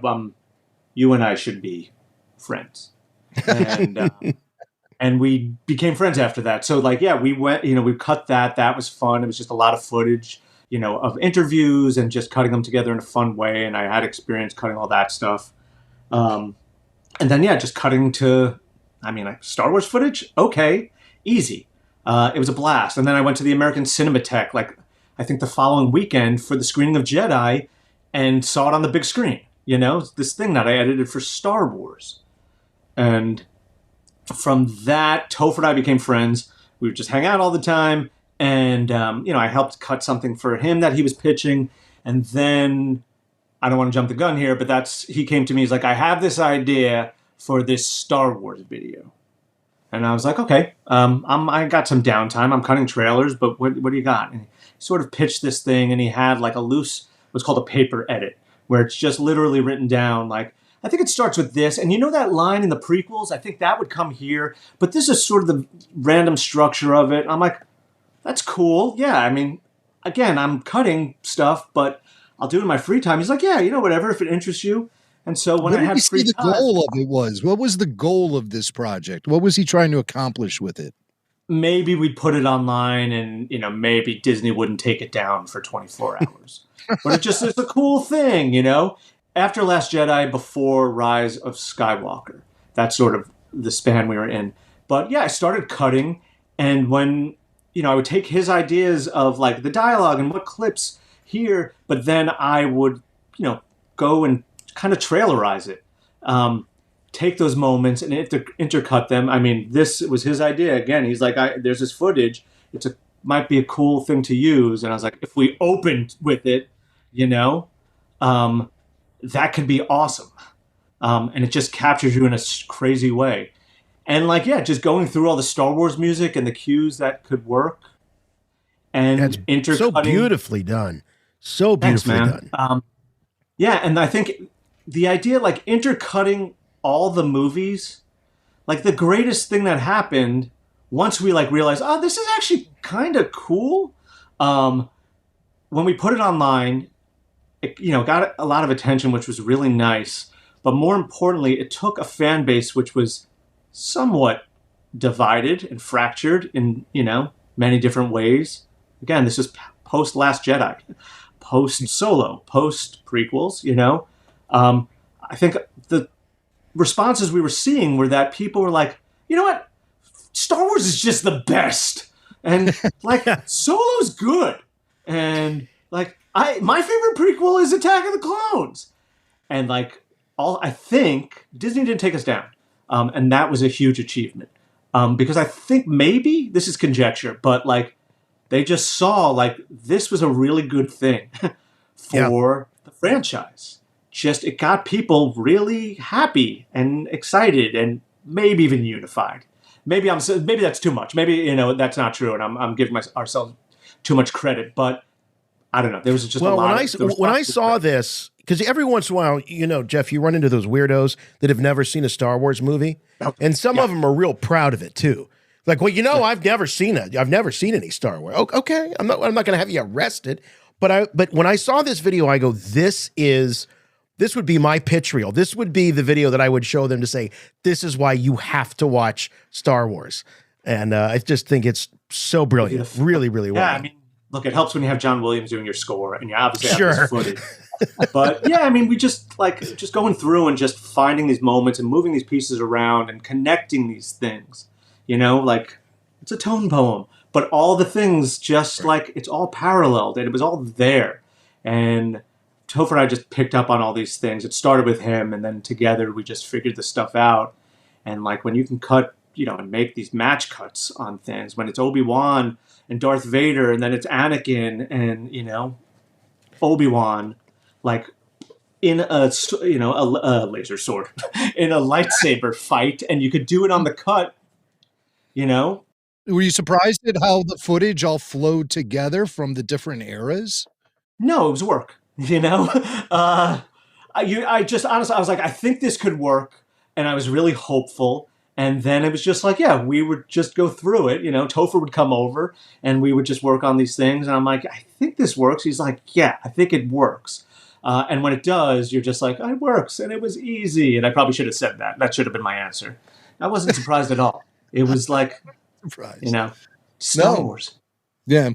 [SPEAKER 11] you and I should be friends. And and we became friends after that. So, like, yeah, we went, we cut that. That was fun. It was just a lot of footage, of interviews and just cutting them together in a fun way. And I had experience cutting all that stuff. And then, yeah, just cutting to, Star Wars footage? Okay, easy. It was a blast. And then I went to the American Cinematheque, I think the following weekend for the screening of JEDI and saw it on the big screen. This thing that I edited for Star Wars. And from that, Topher and I became friends. We would just hang out all the time. And, I helped cut something for him that he was pitching. And then, I don't want to jump the gun here, but he came to me. He's like, I have this idea for this Star Wars video. And I was like, okay, I got some downtime. I'm cutting trailers, but what do you got? And he sort of pitched this thing, and he had like a loose, what's called a paper edit, where it's just literally written down I think it starts with this, and that line in the prequels? I think that would come here, but this is sort of the random structure of it. And I'm like, that's cool. Yeah, again, I'm cutting stuff, but I'll do it in my free time. He's like, yeah, whatever, if it interests you. And so when I had free time...
[SPEAKER 9] What the goal of it was? What was the goal of this project? What was he trying to accomplish with it?
[SPEAKER 11] Maybe we'd put it online and, maybe Disney wouldn't take it down for 24 hours. But it's a cool thing, After Last Jedi, before Rise of Skywalker. That's sort of the span we were in. But yeah, I started cutting, and when, I would take his ideas of the dialogue and what clips here, but then I would, go and kind of trailerize it. Take those moments and intercut them. This was his idea. Again, he's like, there's this footage. Might be a cool thing to use. And I was like, if we opened with it, that could be awesome. And it just captures you in a crazy way. And just going through all the Star Wars music and the cues that could work. And
[SPEAKER 8] that's intercutting. So beautifully done. So beautifully done.
[SPEAKER 11] Yeah, and I think the idea, intercutting all the movies, the greatest thing that happened once we realized, oh, this is actually kind of cool. When we put it online, it got a lot of attention, which was really nice. But more importantly, it took a fan base which was somewhat divided and fractured in many different ways. Again, this is post Last Jedi, post Solo, post prequels. I think the responses we were seeing were that people were like, you know what, Star Wars is just the best, and Solo's good, and my favorite prequel is Attack of the Clones, and I think Disney didn't take us down, and that was a huge achievement, because I think maybe this is conjecture, but they just saw this was a really good thing for the franchise. Just it got people really happy and excited, and maybe even unified. Maybe that's too much. Maybe that's not true, and I'm giving ourselves too much credit. But I don't know. There was just a lot.
[SPEAKER 8] When I saw this, because every once in a while, Jeff, you run into those weirdos that have never seen a Star Wars movie, and some of them are real proud of it too. I've never seen it. I've never seen any Star Wars. Okay, I'm not going to have you arrested. But when I saw this video, I go, this would be my pitch reel. This would be the video that I would show them to say, this is why you have to watch Star Wars. And I just think it's so brilliant. Really, really well.
[SPEAKER 11] Yeah, look, it helps when you have John Williams doing your score, and you obviously have this footage. But yeah, we just just going through and just finding these moments and moving these pieces around and connecting these things. It's a tone poem, but all the things just it's all paralleled, and it was all there. And Topher and I just picked up on all these things. It started with him, and then together we just figured this stuff out. And like when you can cut, and make these match cuts on things, when it's Obi-Wan and Darth Vader, and then it's Anakin and, Obi-Wan, like in a laser sword, in a lightsaber fight, and you could do it on the cut,
[SPEAKER 9] Were you surprised at how the footage all flowed together from the different eras?
[SPEAKER 11] No, it was work. I just honestly, I was like, I think this could work, and I was really hopeful. And then it was just like, yeah, we would just go through it. Topher would come over, and we would just work on these things. And I'm like, I think this works. He's like, yeah, I think it works. And when it does, you're just like, it works, and it was easy. And I probably should have said that. That should have been my answer. I wasn't surprised at all. It was like, Star Wars.
[SPEAKER 9] Yeah.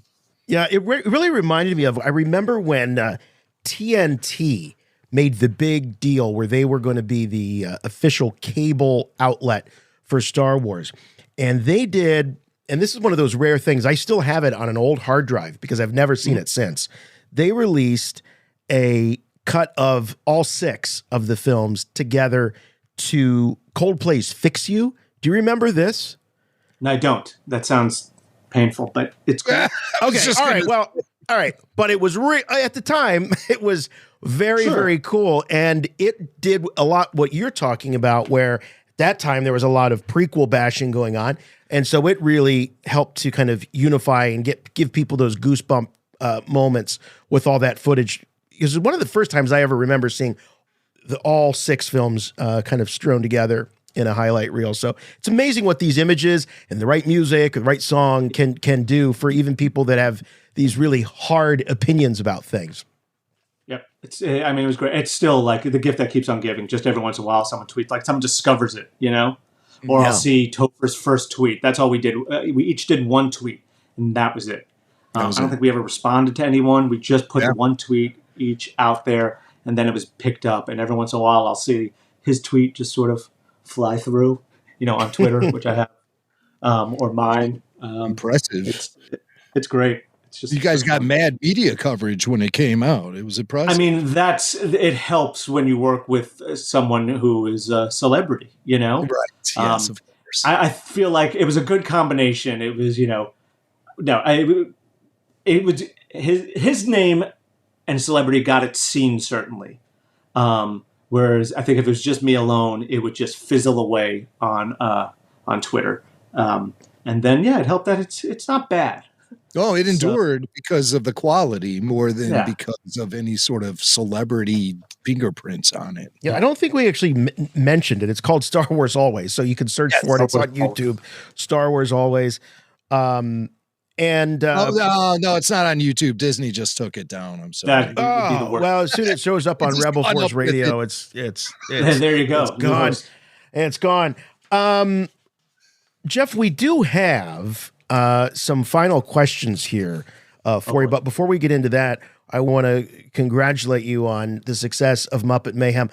[SPEAKER 8] Yeah, it really reminded me of, I remember when TNT made the big deal where they were going to be the official cable outlet for Star Wars. And they did, and this is one of those rare things, I still have it on an old hard drive because I've never seen it since. They released a cut of all 6 of the films together to Coldplay's Fix You. Do you remember this?
[SPEAKER 11] No, I don't. That sounds painful, but it's good.
[SPEAKER 8] Okay, all right. Well, all right. But it was at the time, it was very, very cool. And it did a lot what you're talking about, where at that time there was a lot of prequel bashing going on. And so it really helped to kind of unify and give people those goosebump moments with all that footage. Because it was one of the first times I ever remember seeing all 6 films kind of strewn together in a highlight reel. So it's amazing what these images and the right music, the right song can do for even people that have these really hard opinions about things.
[SPEAKER 11] Yep. It was great. It's still like the gift that keeps on giving. Just every once in a while, someone tweets, like someone discovers it, or I'll see Topher's first tweet. That's all we did. We each did one tweet, and that was it. I don't think we ever responded to anyone. We just put one tweet each out there, and then it was picked up. And every once in a while, I'll see his tweet just sort of fly through, on Twitter, which I have, or mine.
[SPEAKER 9] Impressive.
[SPEAKER 11] It's great. It's just
[SPEAKER 9] you guys got mad media coverage when it came out. It was impressive.
[SPEAKER 11] I mean, it helps when you work with someone who is a celebrity, Right.
[SPEAKER 9] Yes, of course.
[SPEAKER 11] I feel like it was a good combination. It was, it was his name and celebrity got its seen, certainly. Whereas I think if it was just me alone, it would just fizzle away on Twitter. And then, it helped that it's not bad.
[SPEAKER 9] Oh, it endured because of the quality more than because of any sort of celebrity fingerprints on it.
[SPEAKER 8] Yeah, I don't think we actually mentioned it. It's called Star Wars Always, so you can search for it. It's on YouTube. Star Wars Always. No, it's not on YouTube. Disney just took it down. I'm sorry. Well, as soon as it shows up on Rebel Force Radio, it's
[SPEAKER 11] there you go.
[SPEAKER 8] It's gone. It's gone. Jeff, we do have some final questions here for you, but before we get into that, I want to congratulate you on the success of Muppet Mayhem.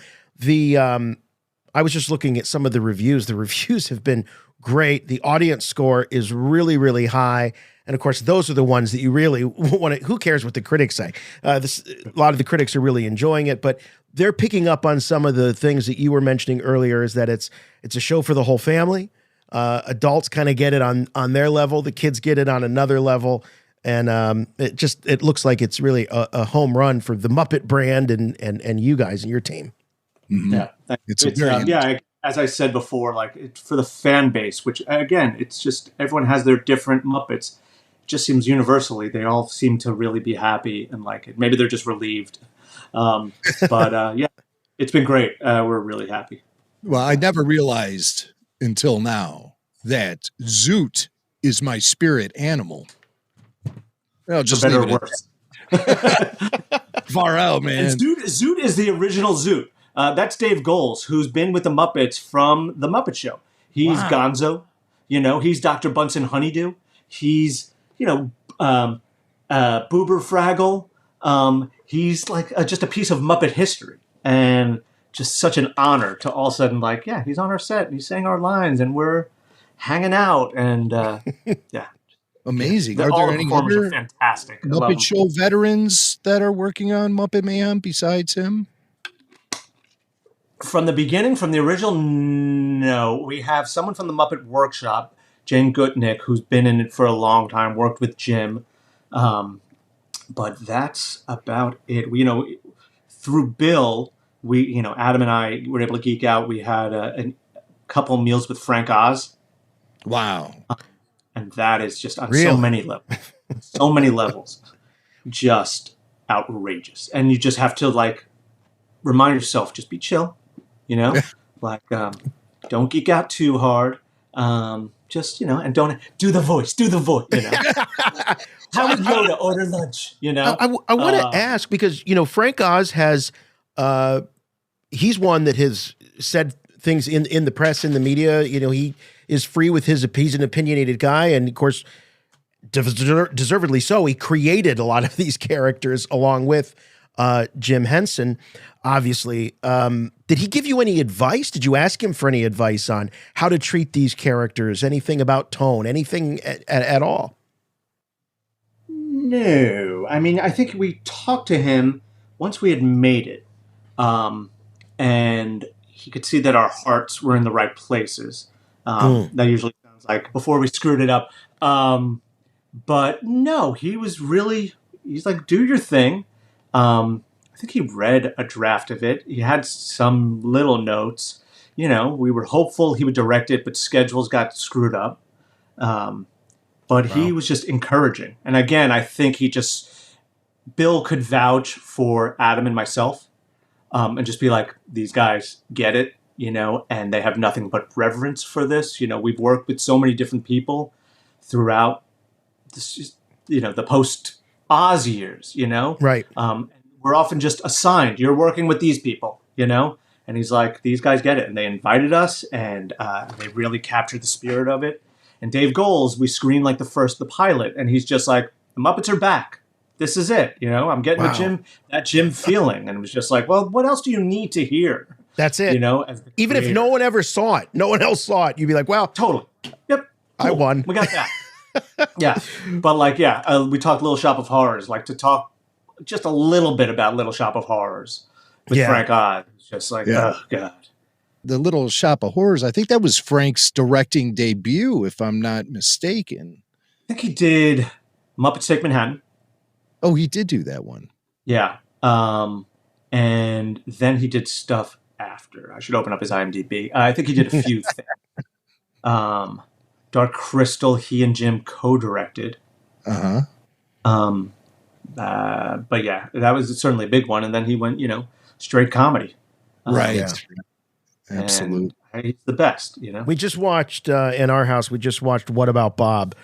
[SPEAKER 8] I was just looking at some of the reviews. The reviews have been great. The audience score is really, really high. And of course, those are the ones that you really want to, who cares what the critics say? A lot of the critics are really enjoying it, but they're picking up on some of the things that you were mentioning earlier, is that it's a show for the whole family. Adults kind of get it on their level. The kids get it on another level. And it looks like it's really a home run for the Muppet brand and you guys and your team.
[SPEAKER 9] Mm-hmm.
[SPEAKER 11] Yeah. As I said before, for the fan base, which again, it's just everyone has their different Muppets. It just seems universally they all seem to really be happy and like it. Maybe they're just relieved. But it's been great. We're really happy.
[SPEAKER 9] Well, I never realized until now that Zoot is my spirit animal. I'll just
[SPEAKER 11] better
[SPEAKER 9] leave
[SPEAKER 11] or
[SPEAKER 9] worse. Far out, man.
[SPEAKER 11] And Zoot is the original Zoot. That's Dave Goles, who's been with the Muppets from the Muppet Show. He's Gonzo, he's Dr. Bunsen Honeydew. He's, Boober Fraggle. He's like just a piece of Muppet history. And just such an honor to all of a sudden, he's on our set and he's saying our lines and we're hanging out. And
[SPEAKER 9] amazing. Are
[SPEAKER 11] all
[SPEAKER 9] there
[SPEAKER 11] the
[SPEAKER 9] any
[SPEAKER 11] performers
[SPEAKER 9] other
[SPEAKER 11] are fantastic.
[SPEAKER 9] Muppet Show veterans that are working on Muppet Mayhem besides him?
[SPEAKER 11] From the beginning, from the original, No, we have someone from the Muppet Workshop, Jane Gutnick, who's been in it for a long time, worked with Jim. But that's about it. Through Bill, Adam and I were able to geek out. We had a couple meals with Frank Oz.
[SPEAKER 9] Wow.
[SPEAKER 11] And that is just on so many levels. So many levels. Just outrageous. And you just have to, remind yourself, just be chill, don't geek out too hard. Just, and don't do the voice, How would Yoda order lunch,
[SPEAKER 8] I want to ask because, Frank Oz has, he's one that has said things in the press, in the media, he is free with he's an opinionated guy. And of course, deservedly so, he created a lot of these characters along with Jim Henson, obviously. Did he give you any advice? Did you ask him for any advice on how to treat these characters? Anything about tone? Anything at all?
[SPEAKER 11] No. I mean, I think we talked to him once we had made it. And he could see that our hearts were in the right places. That usually sounds like before we screwed it up. But no, he's like, do your thing. I think he read a draft of it. He had some little notes. We were hopeful he would direct it, but schedules got screwed up. But he was just encouraging. And again, I think Bill could vouch for Adam and myself, and just be like, these guys get it, and they have nothing but reverence for this. We've worked with so many different people throughout this, the post-Oz years,
[SPEAKER 8] Right.
[SPEAKER 11] We're often just assigned, you're working with these people, And he's like, these guys get it. And they invited us, and they really captured the spirit of it. And Dave Goles, we screened the pilot, and he's just like, the Muppets are back. This is it. I'm getting that Jim feeling. And it was just like, well, what else do you need to hear?
[SPEAKER 8] That's it. Even if no one ever saw it, no one else saw it, you'd be like, well,
[SPEAKER 11] totally. Yep. Cool.
[SPEAKER 8] I won.
[SPEAKER 11] We got that. Yeah. But we talked Little Shop of Horrors, to talk just a little bit about Little Shop of Horrors with Frank Oz. It's just oh, God.
[SPEAKER 9] The Little Shop of Horrors, I think that was Frank's directing debut, if I'm not mistaken.
[SPEAKER 11] I think he did Muppets Take Manhattan.
[SPEAKER 9] Oh, he did do that one.
[SPEAKER 11] Yeah. And then he did stuff after. I should open up his IMDb. I think he did a few things. Dark Crystal, he and Jim co-directed.
[SPEAKER 9] Uh-huh.
[SPEAKER 11] But yeah, that was certainly a big one. And then he went, straight comedy.
[SPEAKER 9] Right. Yeah. Absolutely.
[SPEAKER 11] He's the best,
[SPEAKER 8] We just watched, in our house, What About Bob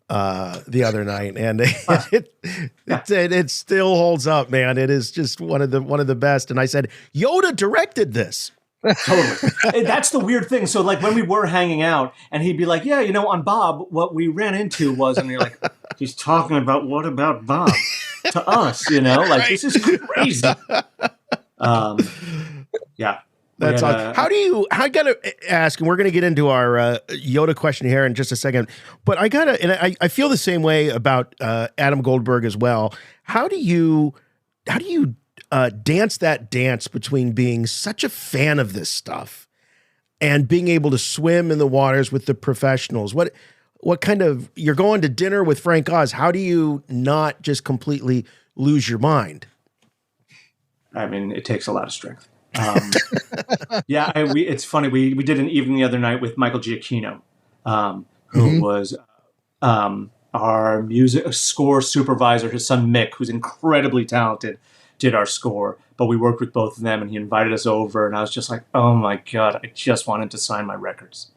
[SPEAKER 8] the other night, and it still holds up, man. It is just one of the best. And I said, Yoda directed this.
[SPEAKER 11] Totally. That's the weird thing. So when we were hanging out, and he'd be like, yeah, on Bob, what we ran into was, and you're like, he's talking about What About Bob to us, This is crazy. Yeah.
[SPEAKER 8] That's awesome. I gotta ask, and we're gonna get into our Yoda questionnaire in just a second, but I feel the same way about Adam Goldberg as well. How do you dance that dance between being such a fan of this stuff and being able to swim in the waters with the professionals? What kind of, you're going to dinner with Frank Oz, how do you not just completely lose your mind?
[SPEAKER 11] I mean, it takes a lot of strength. It's funny. We did an evening the other night with Michael Giacchino, who was our music score supervisor. His son Mick, who's incredibly talented, did our score. But we worked with both of them, and he invited us over. And I was just like, "Oh my God, I just wanted to sign my records."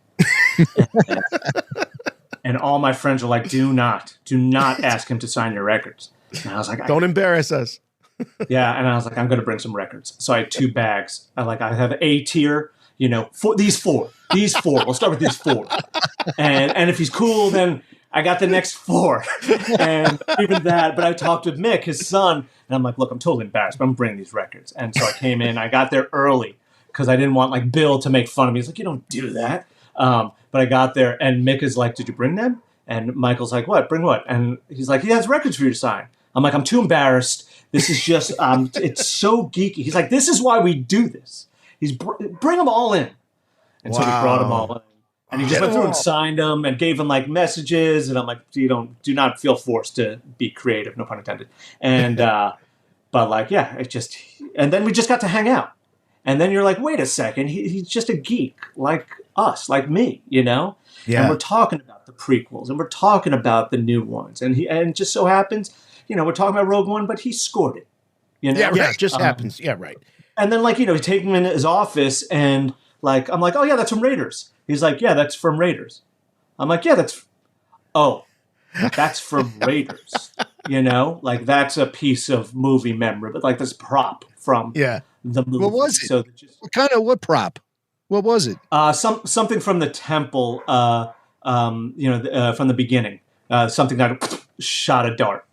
[SPEAKER 11] And all my friends were like, "Do not ask him to sign your records." And I was like,
[SPEAKER 8] "Don't embarrass us."
[SPEAKER 11] Yeah, and I was like, I'm going to bring some records. So I had 2 bags. I have A tier, these four. We'll start with these 4. And if he's cool, then I got the next 4. And even that, but I talked with Mick, his son, and I'm like, look, I'm totally embarrassed, but I'm bringing these records. And so I came in, I got there early because I didn't want Bill to make fun of me. He's like, you don't do that. But I got there, and Mick is like, did you bring them? And Michael's like, what? Bring what? And he's like, he has records for you to sign. I'm like, I'm too embarrassed. This is just, it's so geeky. He's like, this is why we do this. Bring them all in. And so we brought them all in. And he just went through and signed them and gave them like messages. And I'm like, do not feel forced to be creative, no pun intended. And, but like, yeah, it just, and then we just got to hang out. And then you're like, wait a second, he's just a geek like us, like me, you know?
[SPEAKER 8] Yeah.
[SPEAKER 11] And we're talking about the prequels and we're talking about the new ones. And it just so happens, you know, we're talking about Rogue One, but he scored it. You know?
[SPEAKER 8] Yeah, it just happens. Yeah, right.
[SPEAKER 11] And then, like, you know, you take him in his office and, like, I'm like, oh, yeah, that's from Raiders. He's like, yeah, that's from Raiders. I'm like, yeah, that's from Raiders. You know? Like, that's a piece of movie memory, but like this prop from the movie.
[SPEAKER 9] What was it?
[SPEAKER 11] So
[SPEAKER 9] what prop? What was it?
[SPEAKER 11] Something from the temple, you know, from the beginning. Something that shot a dart.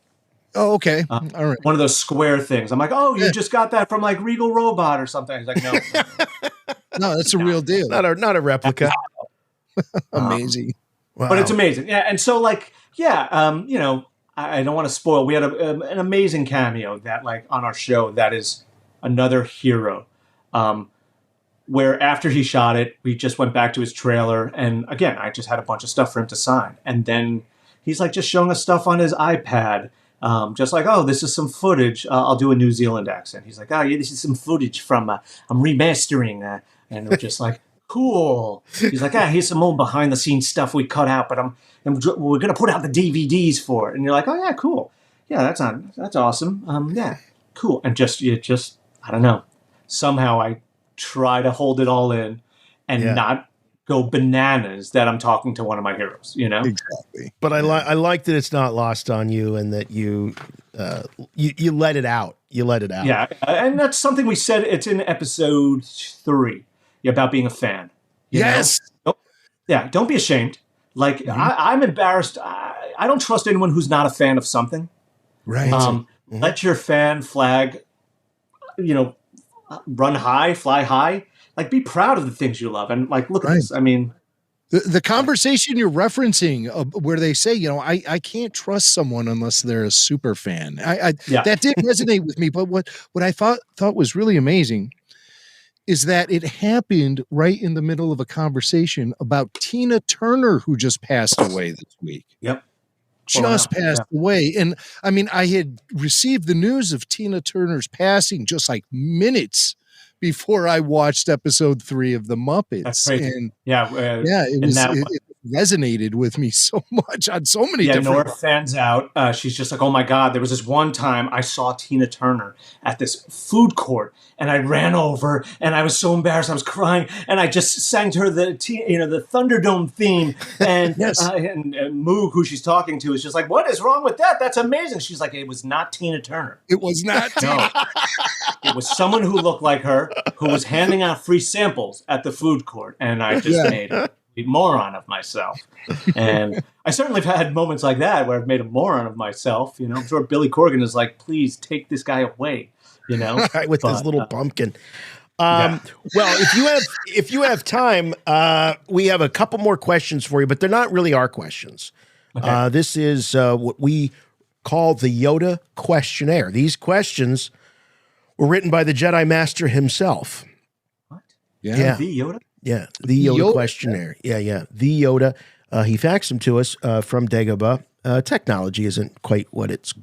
[SPEAKER 9] Oh, okay. All right.
[SPEAKER 11] One of those square things. I'm like, oh, you just got that from like Regal Robot or something. He's like, no.
[SPEAKER 9] No, that's a real deal.
[SPEAKER 8] Not a replica.
[SPEAKER 9] Amazing.
[SPEAKER 8] Wow.
[SPEAKER 11] But it's amazing. Yeah. And so like, yeah, you know, I don't want to spoil. We had an amazing cameo that like on our show that is another hero. Where after he shot it, we just went back to his trailer. And again, I just had a bunch of stuff for him to sign. And then he's like just showing us stuff on his iPad. Just like, oh, this is some footage. I'll do a New Zealand accent. He's like, oh, yeah, this is some footage from, I'm remastering. And we're just like, cool. He's like, here's some more behind the scenes stuff we cut out, but we're going to put out the DVDs for it. And you're like, oh, yeah, cool. Yeah, that's awesome. Yeah, cool. And just, I don't know. Somehow I try to hold it all in and not go bananas that I'm talking to one of my heroes, you know?
[SPEAKER 9] Exactly.
[SPEAKER 8] But I like that it's not lost on you and that you let it out. You let it out.
[SPEAKER 11] Yeah, and that's something we said. It's in episode 3 about being a fan. You know? Don't be ashamed. Like, I'm embarrassed. I don't trust anyone who's not a fan of something.
[SPEAKER 9] Right.
[SPEAKER 11] Let your fan flag, you know, run high, fly high. Like, be proud of the things you love. And, like, look at this. I mean,
[SPEAKER 9] the conversation you're referencing where they say, you know, I can't trust someone unless they're a super fan. That did resonate with me. But what I thought was really amazing is that it happened right in the middle of a conversation about Tina Turner, who just passed away this week.
[SPEAKER 11] Yep.
[SPEAKER 9] Just passed away. And I mean, I had received the news of Tina Turner's passing just like minutes before I watched episode 3 of the Muppets.
[SPEAKER 11] That's crazy.
[SPEAKER 9] And it resonated with me so much on so many different.
[SPEAKER 11] Nora fans out. She's just like, oh my God, there was this one time I saw Tina Turner at this food court and I ran over and I was so embarrassed. I was crying and I just sang to her the Thunderdome theme. And, and Moog, who she's talking to, is just like, what is wrong with that? That's amazing. She's like, it was not Tina Turner.
[SPEAKER 9] It was not Tina.
[SPEAKER 11] No. It was someone who looked like her, who was handing out free samples at the food court. And I just made a moron of myself. And I certainly have had moments like that where I've made a moron of myself. You know, I'm sure Billy Corgan is like, please take this guy away, you know,
[SPEAKER 8] with his little pumpkin. Well, if you have time, we have a couple more questions for you, but they're not really our questions. Okay. This is what we call the Yoda Questionnaire. These questions were written by the Jedi Master himself.
[SPEAKER 11] What?
[SPEAKER 8] Yeah.
[SPEAKER 11] The Yoda?
[SPEAKER 8] Yeah, the Yoda Questionnaire. Yeah. The Yoda. He faxed them to us from Dagobah. Technology isn't quite what it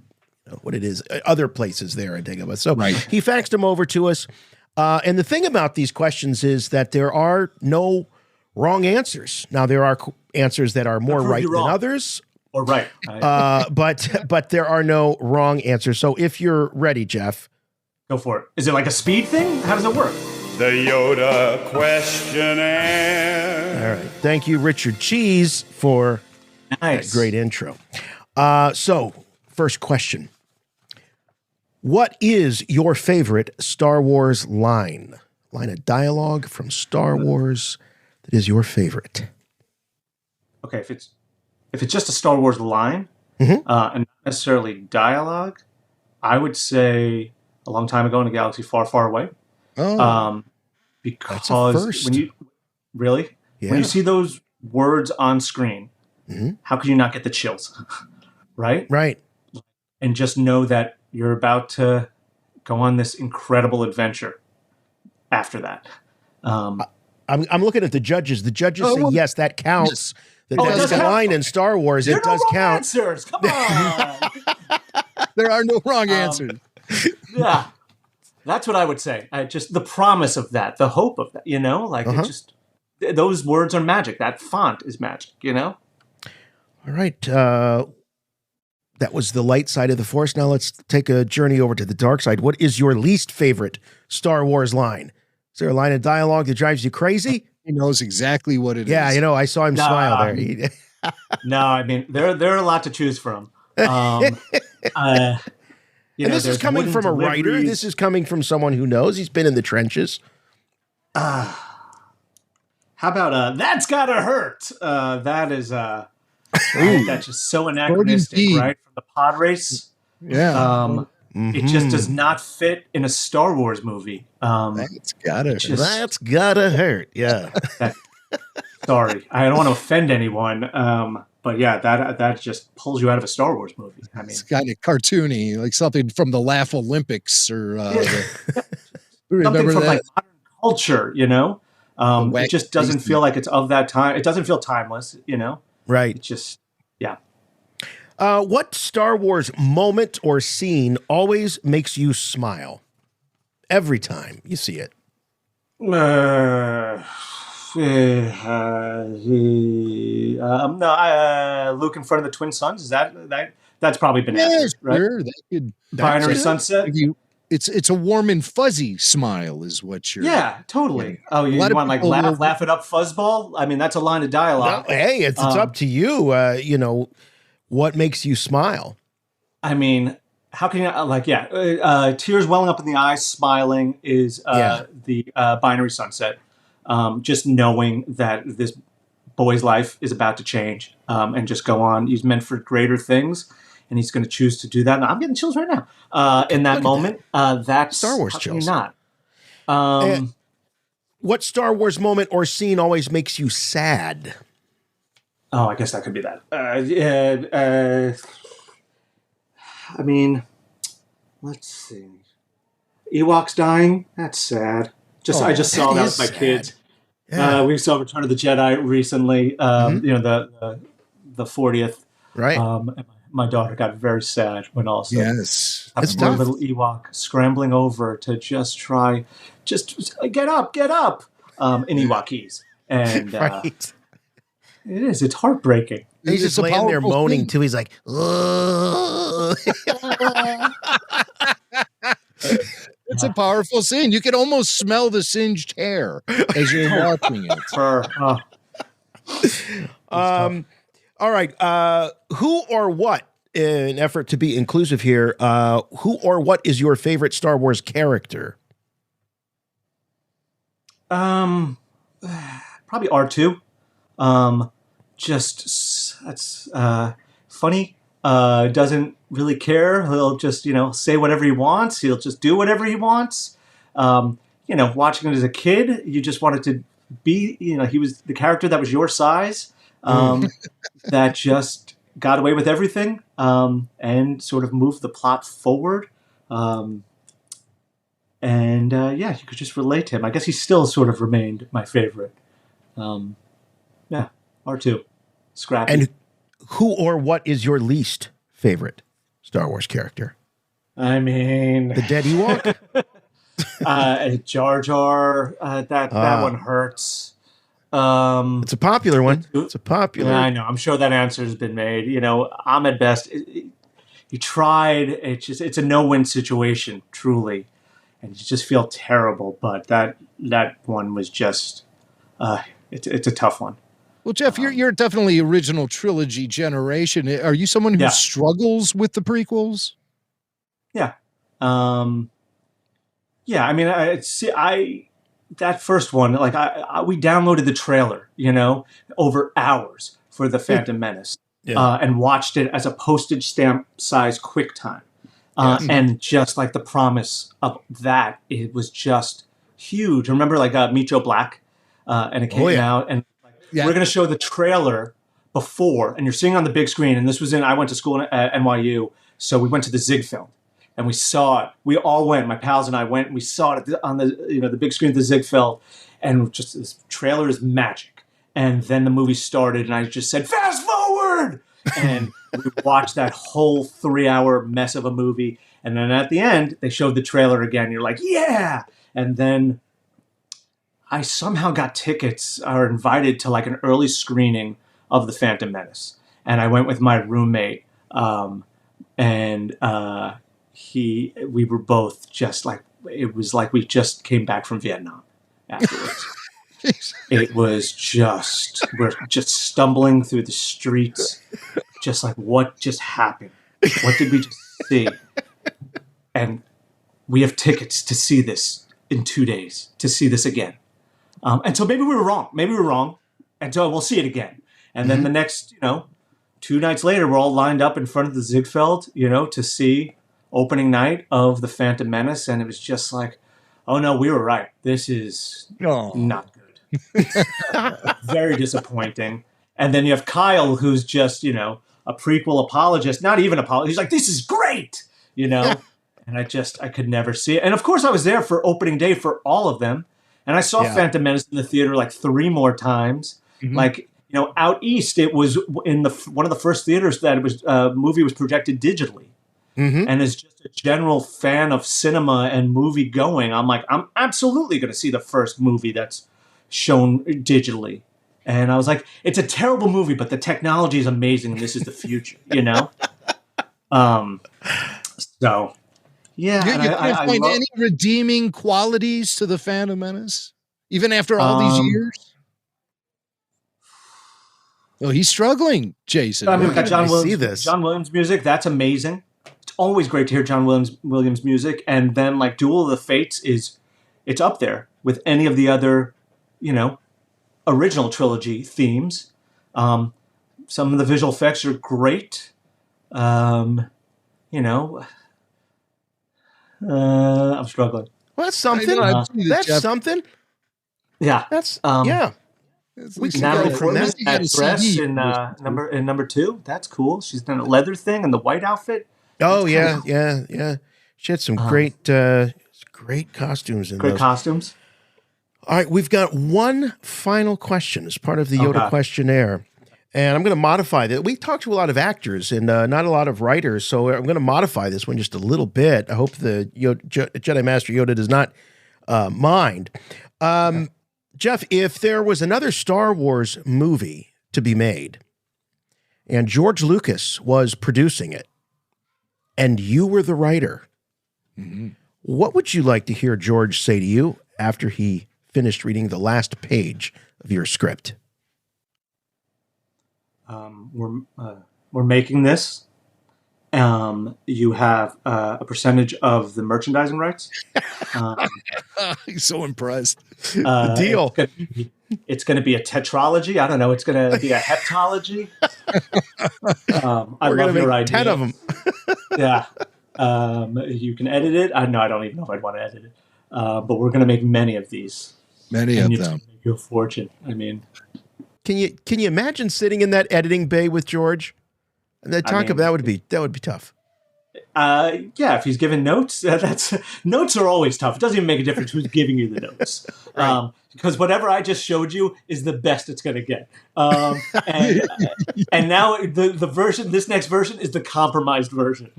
[SPEAKER 8] is other places there at Dagobah. So he faxed them over to us. And the thing about these questions is that there are no wrong answers. Now, there are answers that are more right than others.
[SPEAKER 11] Or right.
[SPEAKER 8] But there are no wrong answers. So if you're ready, Jeff.
[SPEAKER 11] Go for it. Is it like a speed thing? How does it work?
[SPEAKER 1] The Yoda Questionnaire.
[SPEAKER 8] All right. Thank you, Richard Cheese, for that great intro. So, first question. What is your favorite Star Wars line? Line of dialogue from Star Wars that is your favorite.
[SPEAKER 11] Okay, if it's just a Star Wars line and not necessarily dialogue, I would say A Long Time Ago in a Galaxy Far, Far Away.
[SPEAKER 8] Oh,
[SPEAKER 11] because when you when you see those words on screen, how can you not get the chills? Right? And just know that you're about to go on this incredible adventure after that.
[SPEAKER 8] I'm looking at the judges. The judges say yes, that counts. That's the line in Star Wars.
[SPEAKER 11] There
[SPEAKER 8] It does count.
[SPEAKER 11] Answers. Come on.
[SPEAKER 9] There are no wrong answers.
[SPEAKER 11] Yeah, that's what I would say. Just the promise of that, the hope of that. It just those words are magic. That font is magic.
[SPEAKER 8] All right. That was the light side of the Force. Now let's take a journey over to the dark side. What is your least favorite Star Wars line? Is there a line of dialogue that drives you crazy?
[SPEAKER 9] He knows exactly what it is.
[SPEAKER 8] Yeah, I saw him smile there.
[SPEAKER 11] No, I mean, there are a lot to choose from.
[SPEAKER 8] And this is coming from a writer. This is coming from someone who knows. He's been in the trenches.
[SPEAKER 11] How about That's Gotta Hurt? That is that's just so anachronistic, right? From the pod race.
[SPEAKER 9] Yeah.
[SPEAKER 11] It just does not fit in a Star Wars movie.
[SPEAKER 9] That's
[SPEAKER 8] gotta hurt. Yeah.
[SPEAKER 11] Sorry, I don't want to offend anyone. But yeah, that just pulls you out of a Star Wars movie. I mean,
[SPEAKER 9] it's kind of cartoony, like something from the Laugh Olympics or
[SPEAKER 11] something from like modern culture. It just doesn't feel like it's of that time. It doesn't feel timeless.
[SPEAKER 8] Right.
[SPEAKER 11] It's just yeah.
[SPEAKER 8] What Star Wars moment or scene always makes you smile every time you see it?
[SPEAKER 11] Luke in front of the twin suns. Is that's probably been answered, right?
[SPEAKER 9] Sure, that could
[SPEAKER 11] Binary Sunset.
[SPEAKER 9] It's a warm and fuzzy smile, is what you're.
[SPEAKER 11] Yeah, totally. Oh, you want like laugh it up, fuzzball? I mean, that's a line of dialogue.
[SPEAKER 8] No, hey, it's up to you. What makes you smile?
[SPEAKER 11] I mean, how can you tears welling up in the eyes, smiling is the Binary Sunset. Just knowing that this boy's life is about to change and just go on. He's meant for greater things, and he's going to choose to do that. And I'm getting chills right now. In that moment, that's
[SPEAKER 8] Star Wars
[SPEAKER 11] how
[SPEAKER 8] chills.
[SPEAKER 11] Can you not?
[SPEAKER 8] What Star Wars moment or scene always makes you sad?
[SPEAKER 11] Oh, I guess that could be that. I mean, let's see. Ewoks dying. That's sad. I just saw that with my kids. Yeah. We saw Return of the Jedi recently. The 40th.
[SPEAKER 8] Right.
[SPEAKER 11] My daughter got very sad when also
[SPEAKER 8] it's
[SPEAKER 11] a
[SPEAKER 8] tough.
[SPEAKER 11] little Ewok scrambling over to just get up in Ewokese. And
[SPEAKER 8] right.
[SPEAKER 11] It is. It's heartbreaking.
[SPEAKER 8] He's just laying there moaning too. He's like,
[SPEAKER 9] It's a powerful scene. You can almost smell the singed hair as you're watching it.
[SPEAKER 8] All right. Who or what, in an effort to be inclusive here, who or what is your favorite Star Wars character?
[SPEAKER 11] Probably R2. That's funny. Doesn't really care. He'll just, say whatever he wants. He'll just do whatever he wants. Watching it as a kid, you just wanted to be, he was the character that was your size, that just got away with everything, and sort of moved the plot forward. You could just relate to him. I guess he still sort of remained my favorite. R2. Scrappy.
[SPEAKER 8] And who or what is your least favorite Star Wars character?
[SPEAKER 11] I mean,
[SPEAKER 8] the dead Ewok?
[SPEAKER 11] Jar Jar. That one hurts.
[SPEAKER 8] It's a popular one. It's a popular.
[SPEAKER 11] Yeah, I know. I'm sure that answer has been made. Ahmed Best. He tried. It's a no-win situation, truly, and you just feel terrible. But that one was just. It's a tough one.
[SPEAKER 9] Well, Jeff, you're definitely original trilogy generation. Are you someone who struggles with the prequels?
[SPEAKER 11] Yeah. I mean, that first one, we downloaded the trailer, over hours for the Phantom Menace, and watched it as a postage stamp size QuickTime. And just like the promise of that, it was just huge. Remember Meet Joe Black? And it came out, and we're going to show the trailer before, and you're seeing on the big screen. And this was I went to school at NYU, so we went to the Zig film. and we saw it. We all went. My pals and I went, and we saw it on the the big screen at the Ziegfeld, and just this trailer is magic. And then the movie started, and I just said, "Fast forward!" And we watched that whole 3-hour mess of a movie. And then at the end, they showed the trailer again. You're like, "Yeah!" And then I somehow got tickets or invited to like an early screening of The Phantom Menace. And I went with my roommate, and we were both just like, it was like we just came back from Vietnam afterwards. It was just, we're just stumbling through the streets, just like, what just happened? What did we just see? And we have tickets to see this in 2 days, to see this again. And so maybe we were wrong. Maybe we were wrong. And so we'll see it again. And then the next, 2 nights later, we're all lined up in front of the Ziegfeld, to see opening night of The Phantom Menace. And it was just like, oh no, we were right. This is not good. Very disappointing. And then you have Kyle, who's just, a prequel apologist, not even apologist. He's like, this is great, And I could never see it. And of course I was there for opening day for all of them. And I saw Phantom Menace in the theater like 3 more times. Mm-hmm. Like, out east, it was in one of the first theaters that movie was projected digitally. Mm-hmm. And as just a general fan of cinema and movie going, I'm like, I'm absolutely going to see the first movie that's shown digitally. And I was like, it's a terrible movie, but the technology is amazing, and this is the future, So, yeah.
[SPEAKER 9] You can't find any redeeming qualities to The Phantom Menace, even after all these years? Oh, he's struggling, Jason.
[SPEAKER 11] I mean, we've got John Williams music. That's amazing. It's always great to hear John Williams music. And then, like, Duel of the Fates it's up there with any of the other, original trilogy themes. Some of the visual effects are great. I'm struggling.
[SPEAKER 8] Well, that's something. That's something.
[SPEAKER 11] Yeah.
[SPEAKER 8] That's yeah.
[SPEAKER 11] We can Natalie Portman at dress in number 2. That's cool. She's done a leather thing and the white outfit.
[SPEAKER 8] Oh yeah, cool. Yeah. She had some great costumes in those.
[SPEAKER 11] Great costumes.
[SPEAKER 8] All right, we've got one final question as part of the Yoda Questionnaire. And I'm going to modify that. We talked to a lot of actors and not a lot of writers, so I'm going to modify this one just a little bit. I hope the Jedi Master Yoda does not mind. Jeff, if there was another Star Wars movie to be made and George Lucas was producing it and you were the writer, what would you like to hear George say to you after he finished reading the last page of your script?
[SPEAKER 11] We're making this. You have a percentage of the merchandising rights.
[SPEAKER 9] He's so impressed.
[SPEAKER 8] Deal.
[SPEAKER 11] It's going to be a tetralogy. I don't know. It's going to be a heptology. I love your idea.
[SPEAKER 8] 10 of them.
[SPEAKER 11] Yeah. You can edit it. I don't even know if I'd want to edit it. But we're going to make many of these.
[SPEAKER 9] Many of them.
[SPEAKER 11] Make you a fortune. I mean,
[SPEAKER 8] can you imagine sitting in that editing bay with George? And that would be tough.
[SPEAKER 11] Yeah, if he's giving notes, notes are always tough. It doesn't even make a difference who's giving you the notes, right. Because whatever I just showed you is the best it's going to get. And now this next version is the compromised version.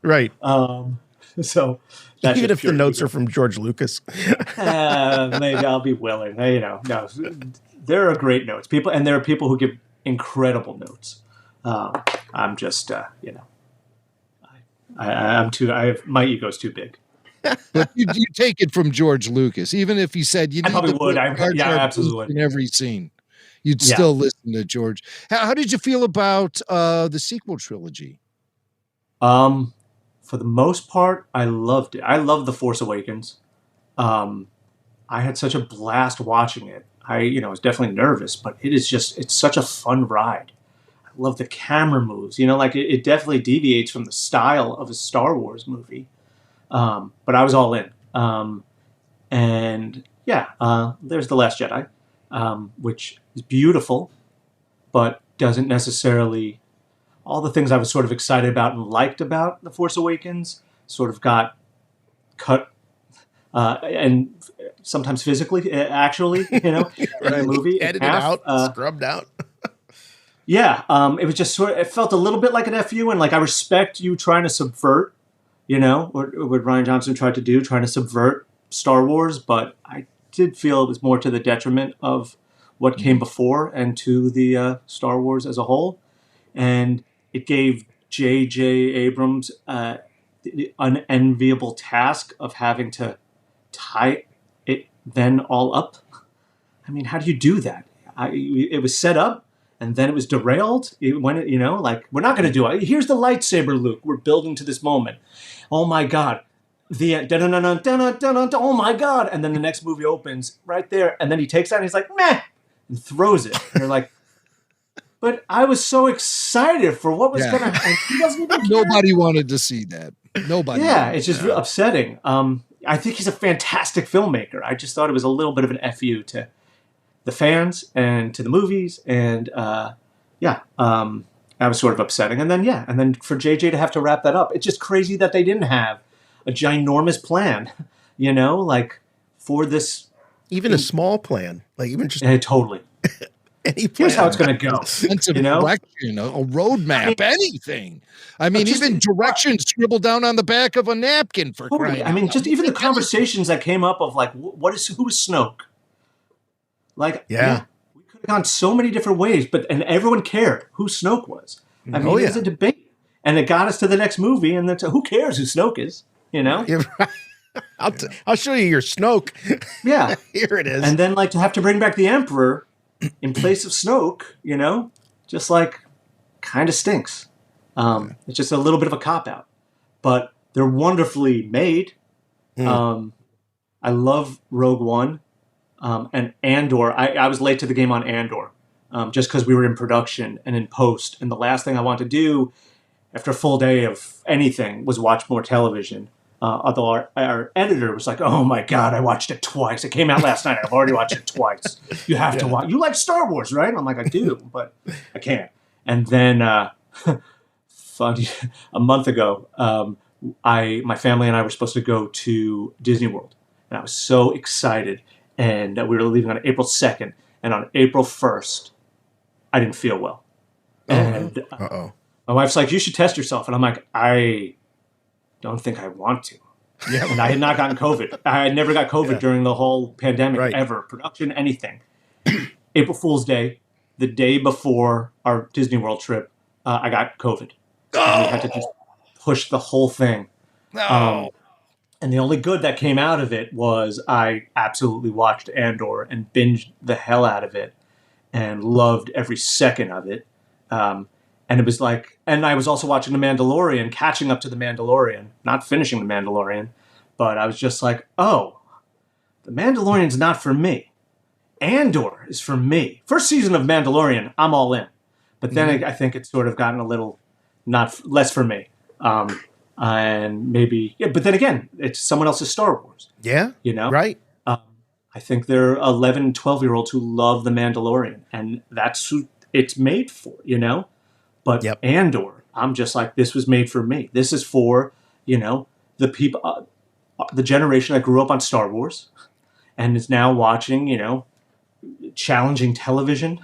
[SPEAKER 8] Right.
[SPEAKER 11] So
[SPEAKER 8] that's even if the notes are from George Lucas,
[SPEAKER 11] maybe I'll be willing. No, there are great notes, and there are people who give incredible notes. I'm just, my ego's too big.
[SPEAKER 9] But you take it from George Lucas, even if he said you need
[SPEAKER 11] probably would. Absolutely would.
[SPEAKER 9] In every scene, you'd still listen to George. How did you feel about the sequel trilogy?
[SPEAKER 11] For the most part, I loved it. I loved The Force Awakens. I had such a blast watching it. I was definitely nervous, but it's such a fun ride. I love the camera moves. It definitely deviates from the style of a Star Wars movie. But I was all in. There's The Last Jedi, which is beautiful, but doesn't necessarily... All the things I was sort of excited about and liked about The Force Awakens sort of got cut and sometimes physically, actually, in the movie.
[SPEAKER 8] Edited
[SPEAKER 11] half,
[SPEAKER 8] out, scrubbed out.
[SPEAKER 11] Yeah, it was just it felt a little bit like an FU, and like I respect you trying to subvert, what Rian Johnson tried to do, trying to subvert Star Wars, but I did feel it was more to the detriment of what came before and to the Star Wars as a whole, and it gave J.J. Abrams the unenviable task of having to tie it then all up. I mean, how do you do that? It was set up. And then it was derailed. We're not going to do it. Here's the lightsaber, Luke. We're building to this moment. Oh my God. Oh my God. And then the next movie opens right there. And then he takes that and he's like, meh, and throws it. And you're like, but I was so excited for what was going to happen. He doesn't even care.
[SPEAKER 9] Nobody wanted to see that. Nobody.
[SPEAKER 11] Yeah, it's just upsetting. I think he's a fantastic filmmaker. I just thought it was a little bit of an FU to the fans and to the movies, and I was sort of upsetting. And then for JJ to have to wrap that up, it's just crazy that they didn't have a ginormous plan, for this.
[SPEAKER 8] Even a small plan, like even just
[SPEAKER 11] totally.
[SPEAKER 8] Any plan.
[SPEAKER 11] Here's how it's going to go.
[SPEAKER 9] Sense of direction, a roadmap, anything. I mean, even directions scribbled down on the back of a napkin for crying out loud.
[SPEAKER 11] Just even the conversations that came up of who is Snoke. We could have gone so many different ways, and everyone cared who Snoke was. I mean, it was a debate, and it got us to the next movie, and then who cares who Snoke is?
[SPEAKER 8] I'll show you your Snoke.
[SPEAKER 11] Yeah,
[SPEAKER 8] here it is.
[SPEAKER 11] And then to have to bring back the Emperor in place of Snoke, just kind of stinks. It's just a little bit of a cop out, but they're wonderfully made. I love Rogue One. And Andor, I was late to the game on Andor, just because we were in production and in post. And the last thing I wanted to do after a full day of anything was watch more television. Although our editor was like, oh my God, I watched it twice. It came out last night. I've already watched it twice. You have to watch. You like Star Wars, right? I'm like, I do, but I can't. And then funny, a month ago, my family and I were supposed to go to Disney World. And I was so excited. And we were leaving on April 2nd. And on April 1st, I didn't feel well. And my wife's like, you should test yourself. And I'm like, I don't think I want to. Yeah. And I had not gotten COVID. I had never got COVID during the whole pandemic ever. Production, anything. April Fool's Day, the day before our Disney World trip, I got COVID. And we had to just push the whole thing.
[SPEAKER 9] No.
[SPEAKER 11] And the only good that came out of it was I absolutely watched Andor and binged the hell out of it and loved every second of it. And it was and I was also watching The Mandalorian, catching up to The Mandalorian, not finishing The Mandalorian, but I was just like, oh, The Mandalorian's not for me. Andor is for me. First season of Mandalorian, I'm all in. But then I think it's sort of gotten a little less for me. And maybe, but then again, it's someone else's Star Wars.
[SPEAKER 8] Yeah. Right.
[SPEAKER 11] I think there are 11, 12-year-olds who love The Mandalorian, and that's who it's made for, But Andor, I'm just like, this was made for me. This is for, the people, the generation that grew up on Star Wars and is now watching, challenging television,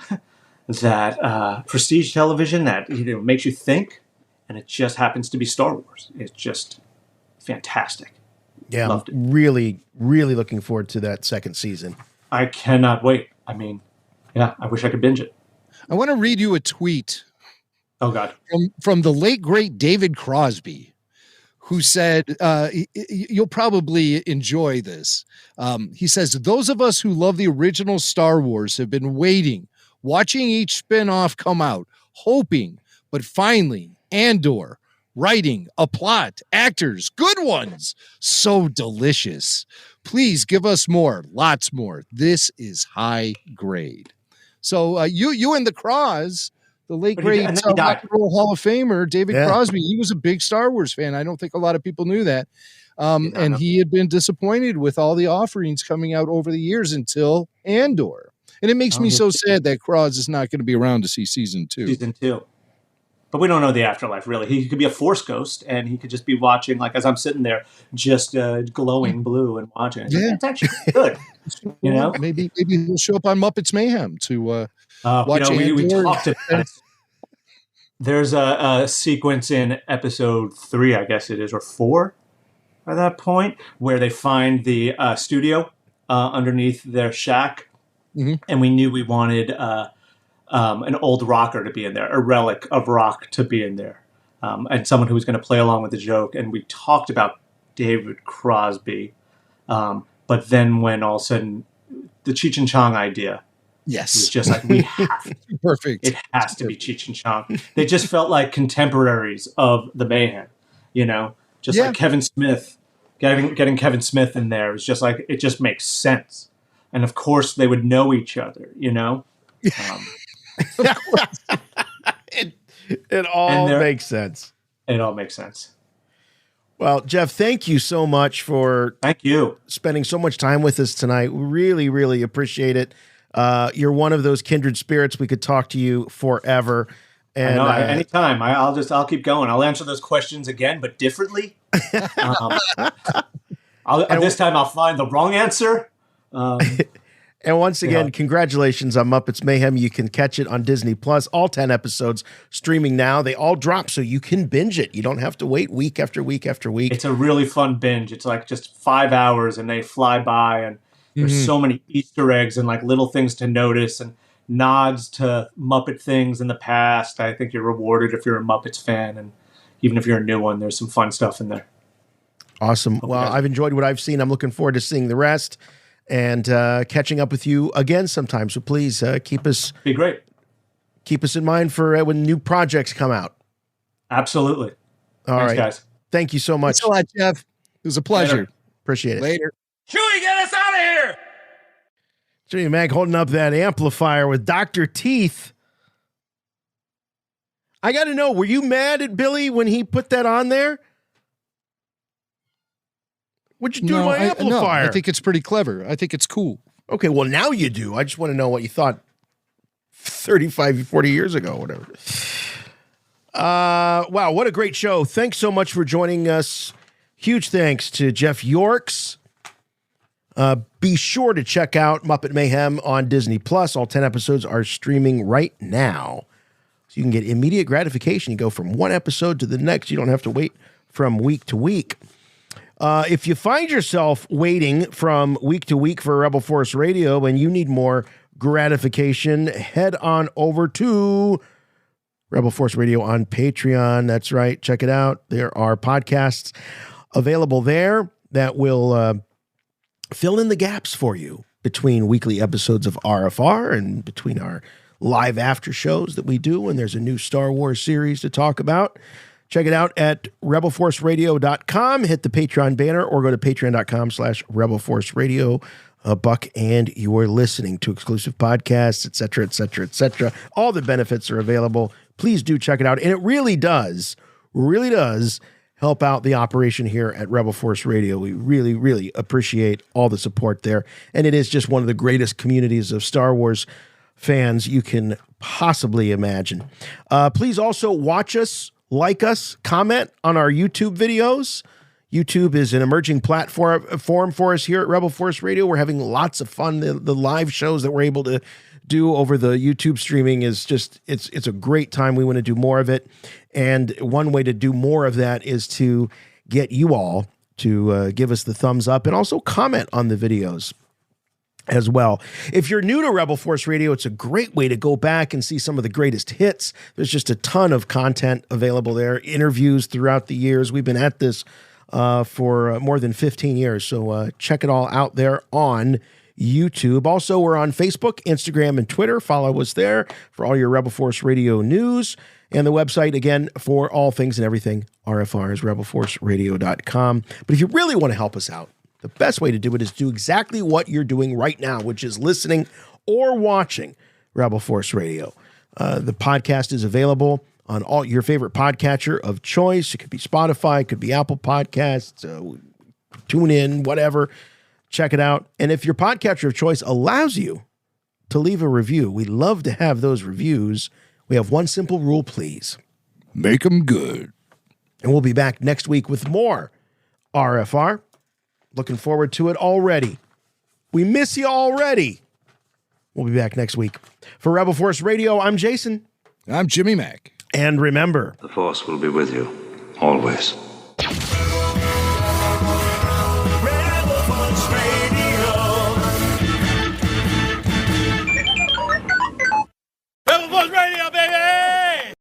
[SPEAKER 11] that prestige television that, makes you think. And it just happens to be Star Wars. It's just fantastic.
[SPEAKER 8] Yeah,
[SPEAKER 11] loved it.
[SPEAKER 8] Really, really looking forward to that second season.
[SPEAKER 11] I cannot wait. I mean, I wish I could binge it.
[SPEAKER 9] I want to read you a tweet.
[SPEAKER 11] Oh, God.
[SPEAKER 9] From the late, great David Crosby, who said, you'll probably enjoy this. He says, those of us who love the original Star Wars have been waiting, watching each spinoff come out, hoping, but finally, Andor, writing, a plot, actors, good ones, so delicious. Please give us more, lots more. This is high grade. So you and the Cross, the late great Rock and Roll Hall of Famer David Crosby, he was a big Star Wars fan. I don't think a lot of people knew that. And he had been disappointed with all the offerings coming out over the years until Andor. And it makes me so sad that Cross is not going to be around to see season 2.
[SPEAKER 11] Season 2. But we don't know the afterlife, really. He could be a Force ghost, and he could just be watching, like, as I'm sitting there, just glowing blue and watching it.
[SPEAKER 9] Yeah.
[SPEAKER 11] It's actually good. You know?
[SPEAKER 9] Maybe he'll show up on Muppets Mayhem to watch
[SPEAKER 11] we
[SPEAKER 9] Andor.
[SPEAKER 11] talked about it. There's a sequence in episode 3, I guess it is, or 4 at that point, where they find the studio underneath their shack.
[SPEAKER 9] Mm-hmm.
[SPEAKER 11] And we knew we wanted an old rocker to be in there, a relic of rock to be in there, and someone who was going to play along with the joke. And we talked about David Crosby, but then when all of a sudden the Cheech and Chong idea,
[SPEAKER 9] yes,
[SPEAKER 11] was just like, we have to.
[SPEAKER 9] Perfect.
[SPEAKER 11] It has to be Cheech and Chong. They just felt like contemporaries of the Mayhem, you know, just like Kevin Smith, getting Kevin Smith in there is just like, it just makes sense. And of course they would know each other, you know.
[SPEAKER 8] It all makes sense.
[SPEAKER 11] It all makes sense.
[SPEAKER 8] Well, Jeff, thank you so much for spending so much time with us tonight. We really, really appreciate it. You're one of those kindred spirits. We could talk to you forever. And
[SPEAKER 11] I know, anytime. I'll keep going. I'll answer those questions again, but differently. This time I'll find the wrong answer.
[SPEAKER 8] And once again, congratulations on Muppets Mayhem. You can catch it on Disney Plus. All 10 episodes streaming now. They all drop so you can binge it. You don't have to wait week after week after week.
[SPEAKER 11] It's a really fun binge. It's like just 5 hours and they fly by, and there's so many Easter eggs and like little things to notice and nods to Muppet things in the past. I think you're rewarded if you're a Muppets fan, and even if you're a new one, there's some fun stuff in there.
[SPEAKER 8] Awesome. Well, I've enjoyed what I've seen. I'm looking forward to seeing the rest and catching up with you again sometime. So please keep us in mind for when new projects come out.
[SPEAKER 11] Absolutely. Thanks, guys.
[SPEAKER 8] Thank you so much.
[SPEAKER 9] Thanks a lot, Jeff. It was a pleasure.
[SPEAKER 8] Later. Appreciate it.
[SPEAKER 9] Later.
[SPEAKER 17] Chewie, get us out of here!
[SPEAKER 8] Jimmy Mac holding up that amplifier with Dr. Teeth. I got to know, were you mad at Billy when he put that on there? What'd you do to my amplifier?
[SPEAKER 9] I think it's pretty clever. I think it's cool.
[SPEAKER 8] Okay, well, now you do. I just want to know what you thought 35, 40 years ago, whatever. Wow, what a great show. Thanks so much for joining us. Huge thanks to Jeff Yorks. Be sure to check out Muppet Mayhem on Disney Plus. All 10 episodes are streaming right now. So you can get immediate gratification. You go from one episode to the next. You don't have to wait from week to week. If you find yourself waiting from week to week for Rebel Force Radio and you need more gratification, head on over to Rebel Force Radio on Patreon. That's right. Check it out. There are podcasts available there that will fill in the gaps for you between weekly episodes of RFR and between our live after shows that we do when there's a new Star Wars series to talk about. Check it out at rebelforceradio.com. Hit the Patreon banner or go to patreon.com/rebelforceradio. Buck, and you are listening to exclusive podcasts, et cetera, et cetera, et cetera. All the benefits are available. Please do check it out. And it really does help out the operation here at Rebel Force Radio. We really, really appreciate all the support there. And it is just one of the greatest communities of Star Wars fans you can possibly imagine. Please also watch us, like us, comment on our YouTube videos. YouTube is an emerging platform for us here at Rebel Force Radio. We're having lots of fun. The live shows that we're able to do over the YouTube streaming is just, it's a great time. We want to do more of it. And one way to do more of that is to get you all to give us the thumbs up and also comment on the videos as well. If you're new to Rebel Force Radio, it's a great way to go back and see some of the greatest hits. There's just a ton of content available there, interviews throughout the years. We've been at this for more than 15 years. So check it all out there on YouTube. Also, we're on Facebook, Instagram, and Twitter. Follow us there for all your Rebel Force Radio news. And the website, again, for all things and everything, RFR is rebelforceradio.com. But if you really want to help us out, the best way to do it is do exactly what you're doing right now, which is listening or watching Rebel Force Radio. The podcast is available on all your favorite podcatcher of choice. It could be Spotify, it could be Apple Podcasts, TuneIn, whatever. Check it out. And if your podcatcher of choice allows you to leave a review, we love to have those reviews. We have one simple rule, please.
[SPEAKER 9] Make them good.
[SPEAKER 8] And we'll be back next week with more RFR. Looking forward to it already. We miss you already. We'll be back next week. For Rebel Force Radio, I'm Jason.
[SPEAKER 9] I'm Jimmy Mack.
[SPEAKER 8] And remember,
[SPEAKER 18] The Force will be with you, always.